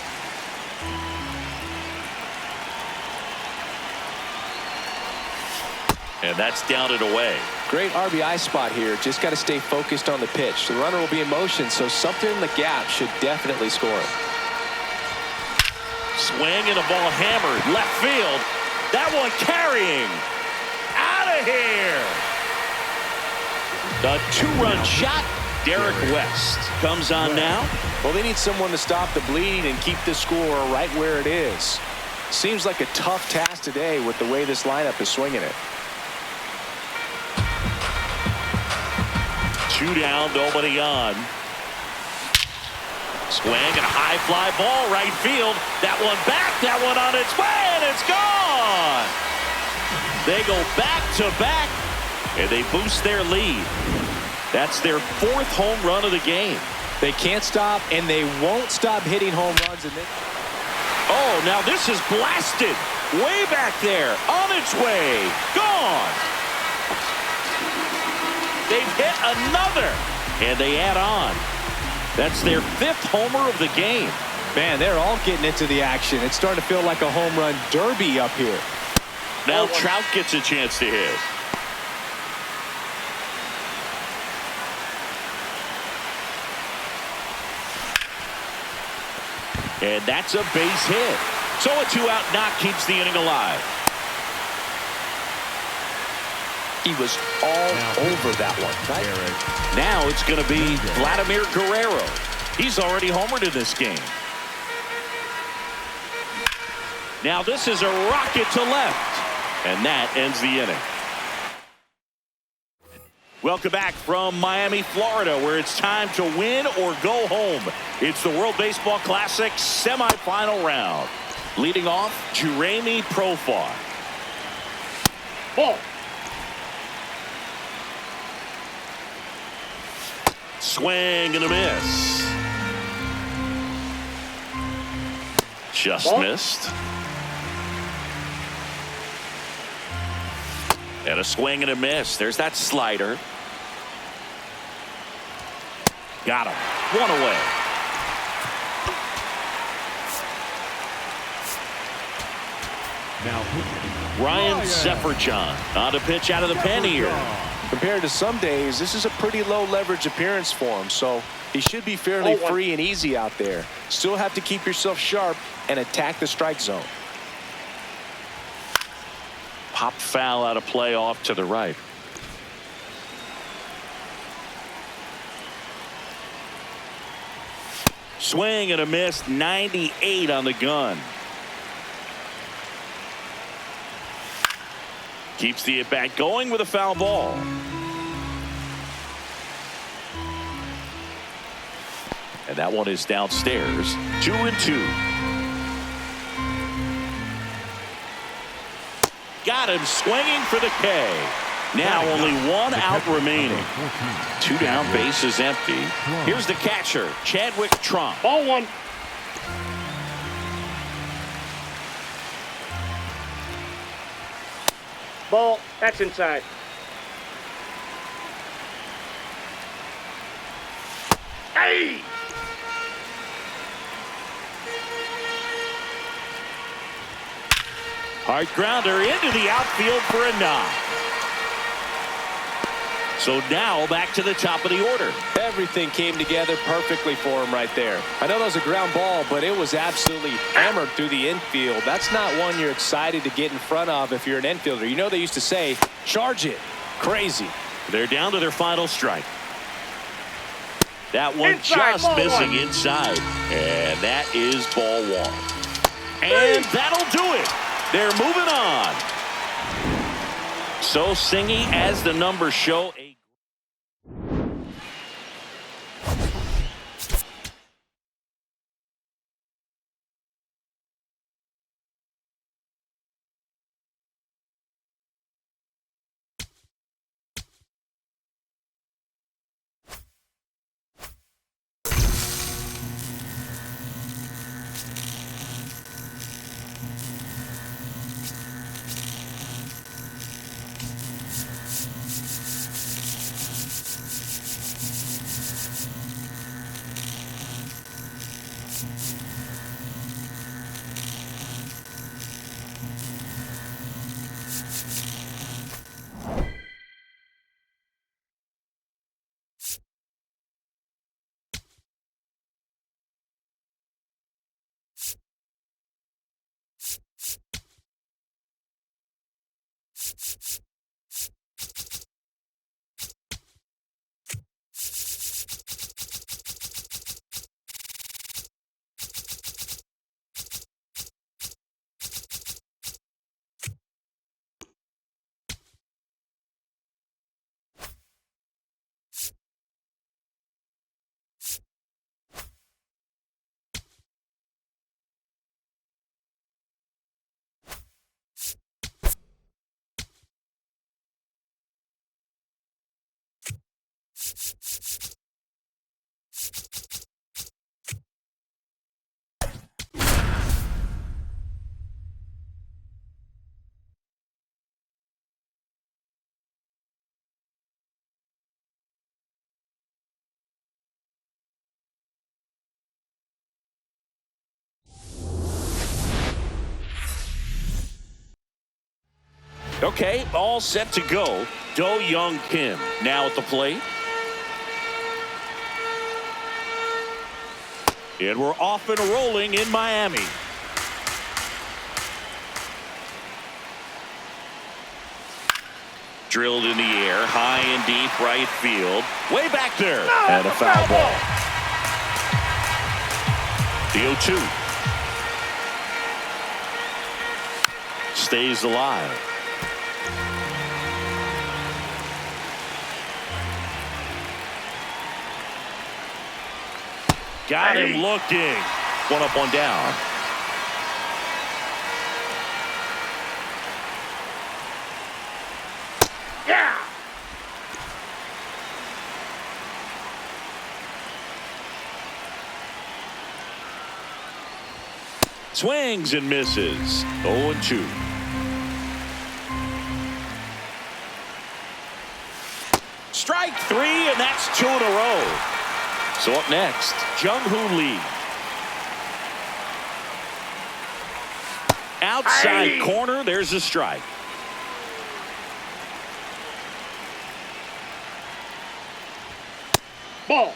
And that's down and away. Great RBI spot here. Just got to stay focused on the pitch. The runner will be in motion, so something in the gap should definitely score it. Swing and a ball hammered left field. That one carrying. Out of here. The 2-run shot. Derek West comes on now. Well, they need someone to stop the bleeding and keep the score right where it is. Seems like a tough task today with the way this lineup is swinging it. 2 down, nobody on. Swing and a high fly ball right field. That one back, that one on its way, and it's gone. They go back to back, and they boost their lead. That's their 4th home run of the game. They can't stop, and they won't stop hitting home runs. Oh, now this is blasted. Way back there, on its way, gone. They've hit another, and they add on. That's their 5th homer of the game. Man, they're all getting into the action. It's starting to feel like a home run derby up here. Now Trout gets a chance to hit. And that's a base hit. So a 2-out knock keeps the inning alive. He was all over that one. Right? Now it's going to be Vladimir Guerrero. He's already homered in this game. Now this is a rocket to left. And that ends the inning. Welcome back from Miami, Florida, where it's time to win or go home. It's the World Baseball Classic semifinal round. Leading off, Jeremy Profar. Ball. Swing and a miss. Just missed. And a swing and a miss. There's that slider. Got him. One away. Now, Ryan Sefferjon on a pitch out of the pen here. Compared to some days, this is a pretty low leverage appearance for him, so he should be fairly free and easy out there. Still have to keep yourself sharp and attack the strike zone. Pop foul out of play off to the right. Swing and a miss. 98 on the gun. Keeps the at-bat going with a foul ball. And that one is downstairs. 2-2. Got him swinging for the K. Now only one out remaining. 2 down, base is empty. Here's the catcher, Chadwick Trump. Ball one. Ball. That's inside. Hey! Hard grounder into the outfield for a knock. So now back to the top of the order. Everything came together perfectly for him right there. I know that was a ground ball, but it was absolutely hammered through the infield. That's not one you're excited to get in front of if you're an infielder. You know they used to say, charge it. Crazy. They're down to their final strike. That one Inside, just ball missing one. inside. And that is ball one. And that'll do it. They're moving on. So Singy, as the numbers show, okay, all set to go. Do-Young Kim now at the plate. And we're off and rolling in Miami. Drilled in the air, high and deep right field. Way back there. And a foul ball. The 0-2. Stays alive. Got him looking. One up, one down. Yeah! Swings and misses. 0-2. three, and that's 2 in a row. So up next, Jung-Hoo Lee. Outside corner, there's a strike. Ball.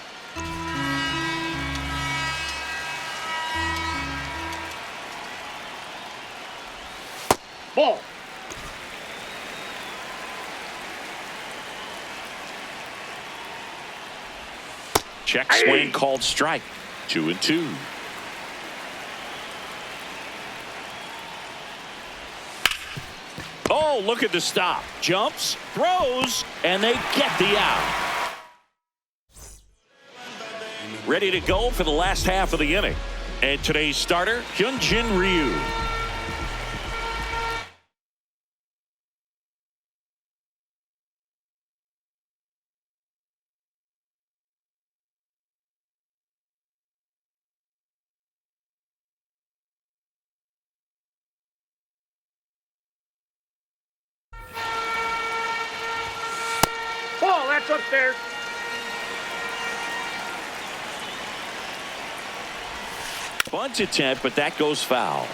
Ball. Check swing called strike. 2-2. Oh, look at the stop. Jumps, throws, and they get the out. Ready to go for the last half of the inning. And today's starter, Hyunjin Ryu. Ball, that's upstairs. Bunt attempt, but that goes foul.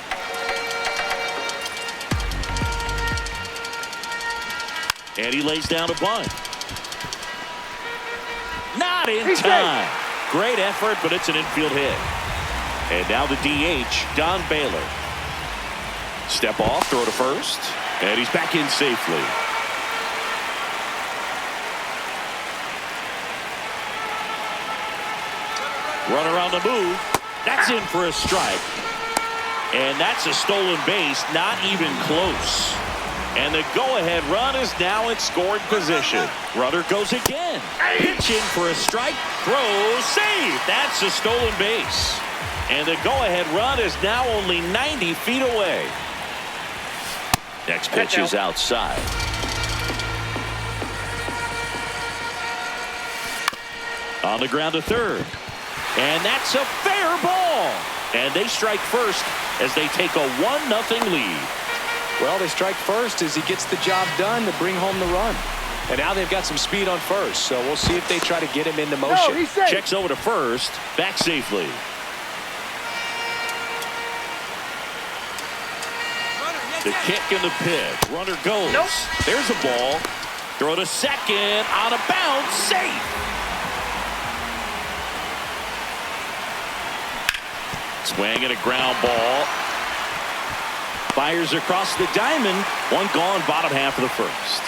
And he lays down a bunt. Not in time. Great effort, but it's an infield hit. And now the DH, Don Baylor. Step off, throw to first, and he's back in safely. Runner on the move. That's in for a strike. And that's a stolen base, not even close. And the go-ahead run is now in scoring position. Runner goes again. Pitch in for a strike. Throw, save. That's a stolen base. And the go-ahead run is now only 90 feet away. Next pitch is outside. On the ground to third. And that's a fair ball. And they strike first as they take a 1-0 lead. Well, they strike first as he gets the job done to bring home the run. And now they've got some speed on first, so we'll see if they try to get him into motion. No, checks over to first, back safely. The kick and the pitch. Runner goes. Nope. There's a ball. Throw to second. Out of bounds. Safe. Swing and a ground ball. Fires across the diamond. One gone, bottom half of the first.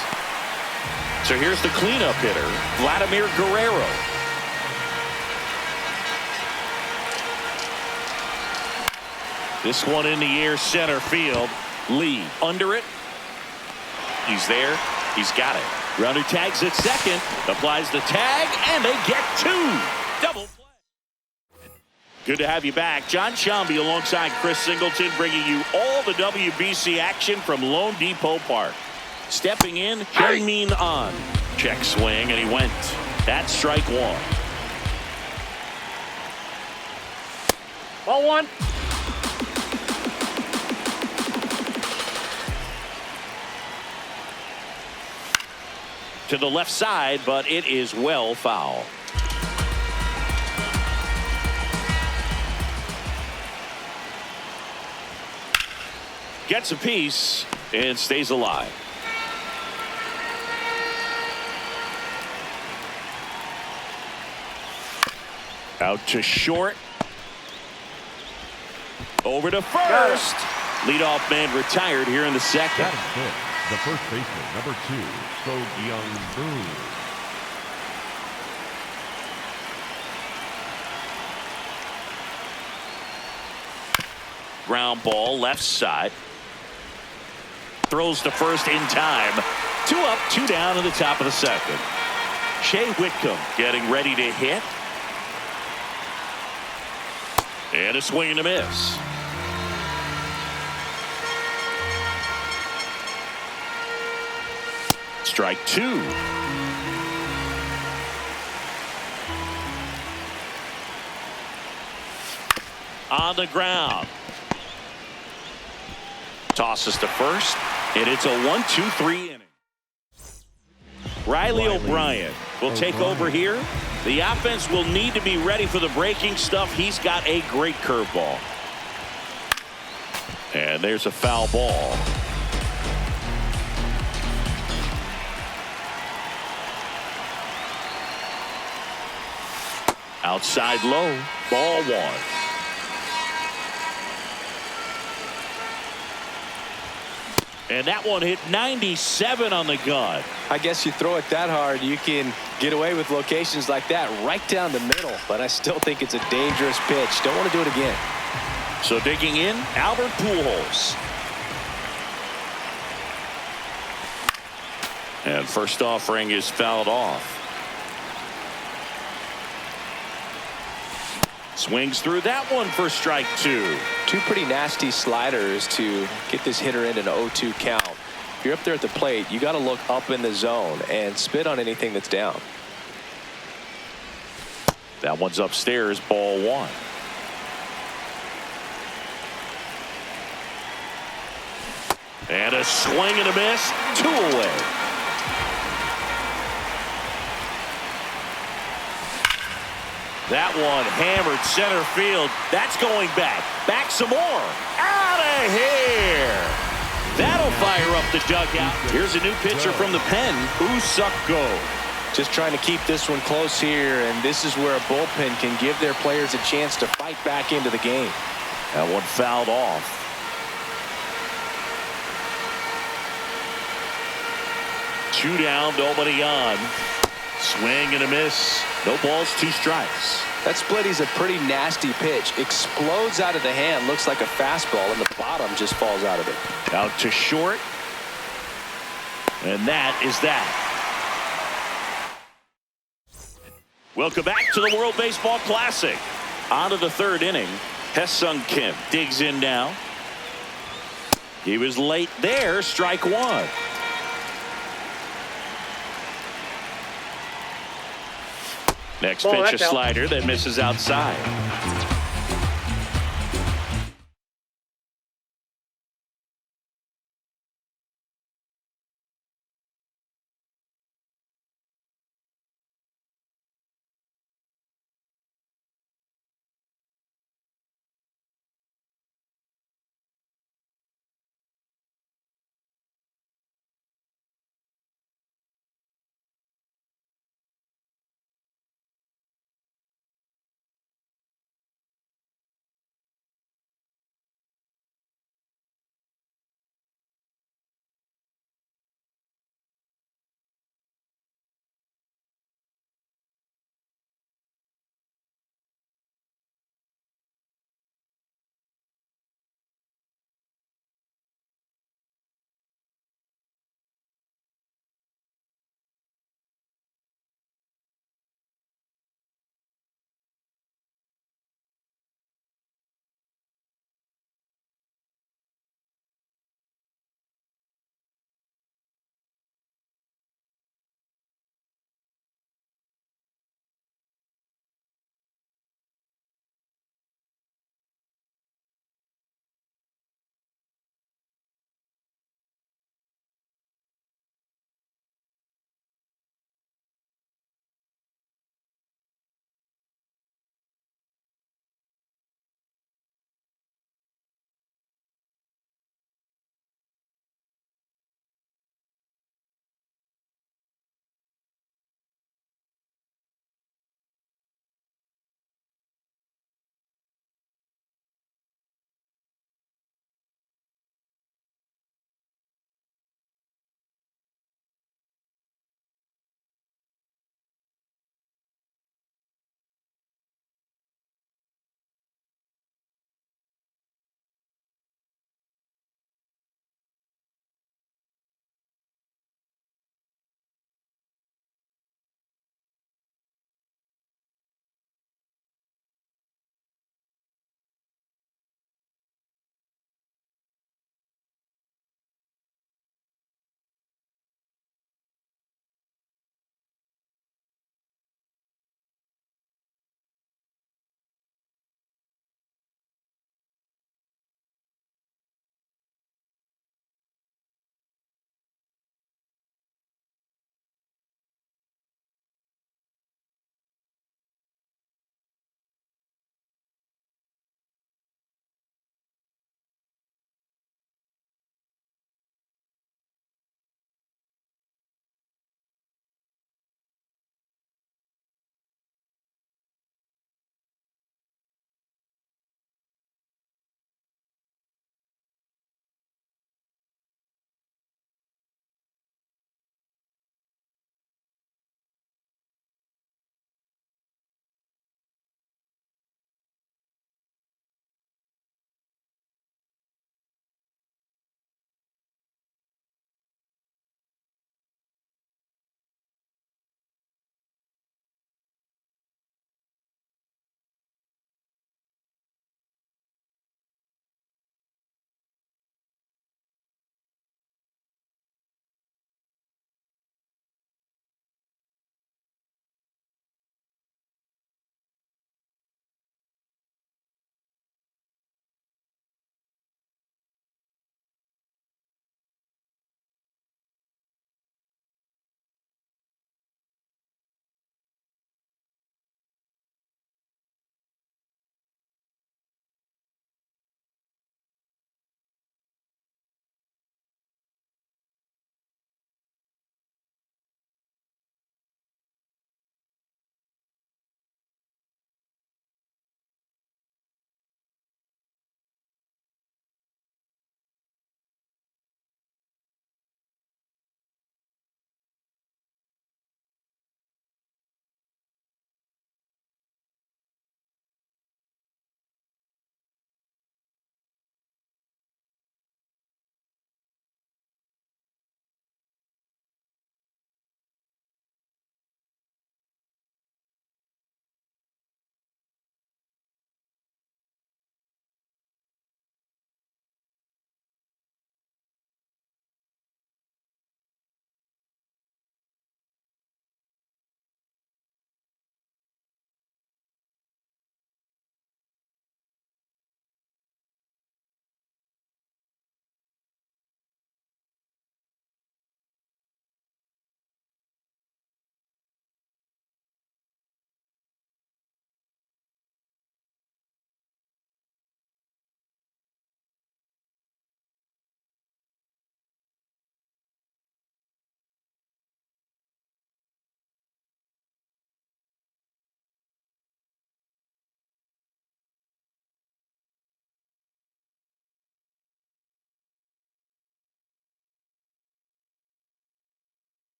So here's the cleanup hitter, Vladimir Guerrero. This one in the air, center field. Lee under it. He's there. He's got it. Runner tags at second. Applies the tag, and they get 2. Double play. Good to have you back. John Shambi alongside Chris Singleton, bringing you all the WBC action from Lone Depot Park. Stepping in, Hyun-Min An. Check swing, and he went. That's strike 1. Ball 1. To the left side, but it is well foul. Gets a piece and stays alive. Out to short. Over to first. Leadoff man retired here in the second. That is good. The first baseman, number 2, So-Young-Boo. Ground ball, left side. Throws to first in time. 2 up, 2 down in the top of the second. Shea Whitcomb getting ready to hit. And a swing and a miss. Strike 2. On the ground. Tosses to first, and it's a 1-2-3 inning. Riley O'Brien will take over here. The offense will need to be ready for the breaking stuff. He's got a great curveball. And there's a foul ball. Outside low, ball one. And that one hit 97 on the gun. I guess you throw it that hard, you can get away with locations like that right down the middle. But I still think it's a dangerous pitch. Don't want to do it again. So digging in, Albert Pujols. And first offering is fouled off. Swings through that one for strike two. Two pretty nasty sliders to get this hitter into an 0-2 count. If you're up there at the plate, you got to look up in the zone and spit on anything that's down. That one's upstairs, ball one. And a swing and a miss, 2 away. That one hammered center field. That's going back. Back some more. Out of here. That'll fire up the dugout. Here's a new pitcher from the pen, Usucko. Just trying to keep this one close here, and this is where a bullpen can give their players a chance to fight back into the game. That one fouled off. Two down, nobody on. Swing and a miss. No balls, 2 strikes. That splitty's a pretty nasty pitch. Explodes out of the hand. Looks like a fastball, and the bottom just falls out of it. Out to short. And that is that. Welcome back to the World Baseball Classic. On to the 3rd inning. Hesung Kim digs in now. He was late there. Strike one. Next pitch, a slider that misses outside.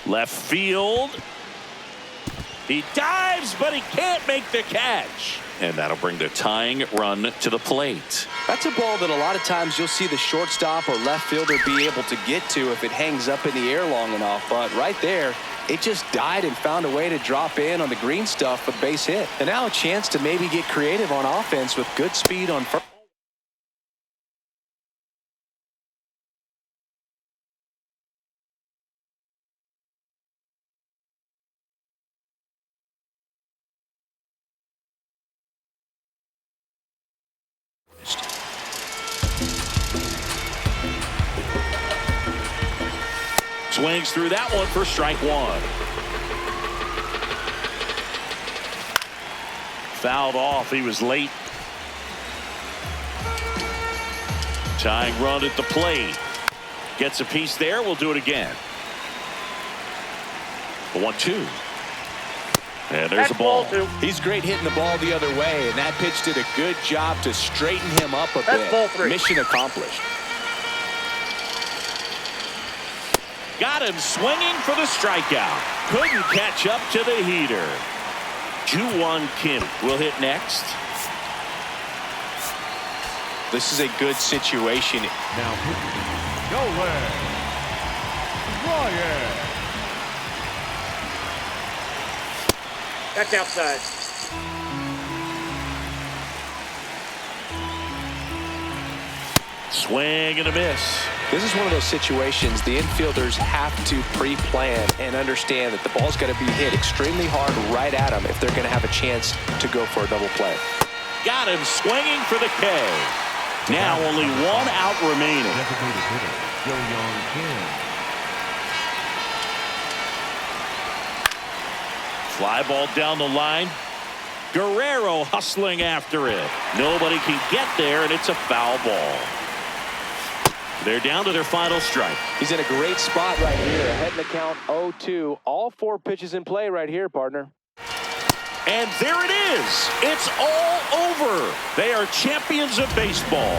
Left field. He dives, but he can't make the catch. And that'll bring the tying run to the plate. That's a ball that a lot of times you'll see the shortstop or left fielder be able to get to if it hangs up in the air long enough. But right there, it just died and found a way to drop in on the green stuff with base hit. And now a chance to maybe get creative on offense with good speed on first. Swings through that one for strike one. Fouled off. He was late. Tying run at the plate. Gets a piece there. We'll do it again. The 1-2. And there's a ball. He's great hitting the ball the other way, and that pitch did a good job to straighten him up a bit. Ball three. Mission accomplished. Got him swinging for the strikeout. Couldn't catch up to the heater. 2-1 Kim will hit next. This is a good situation. Now pitching, Nolan Ryan. That's outside. Swing and a miss. This is one of those situations the infielders have to pre-plan and understand that the ball's got to be hit extremely hard right at them if they're going to have a chance to go for a double play. Got him swinging for the K. Now only one out remaining. Designated hitter, Jo-Young Kim. Fly ball down the line. Guerrero hustling after it. Nobody can get there, and it's a foul ball. They're down to their final strike. He's in a great spot right here. Ahead in the count 0-2. All 4 pitches in play right here, partner. And there it is. It's all over. They are champions of baseball.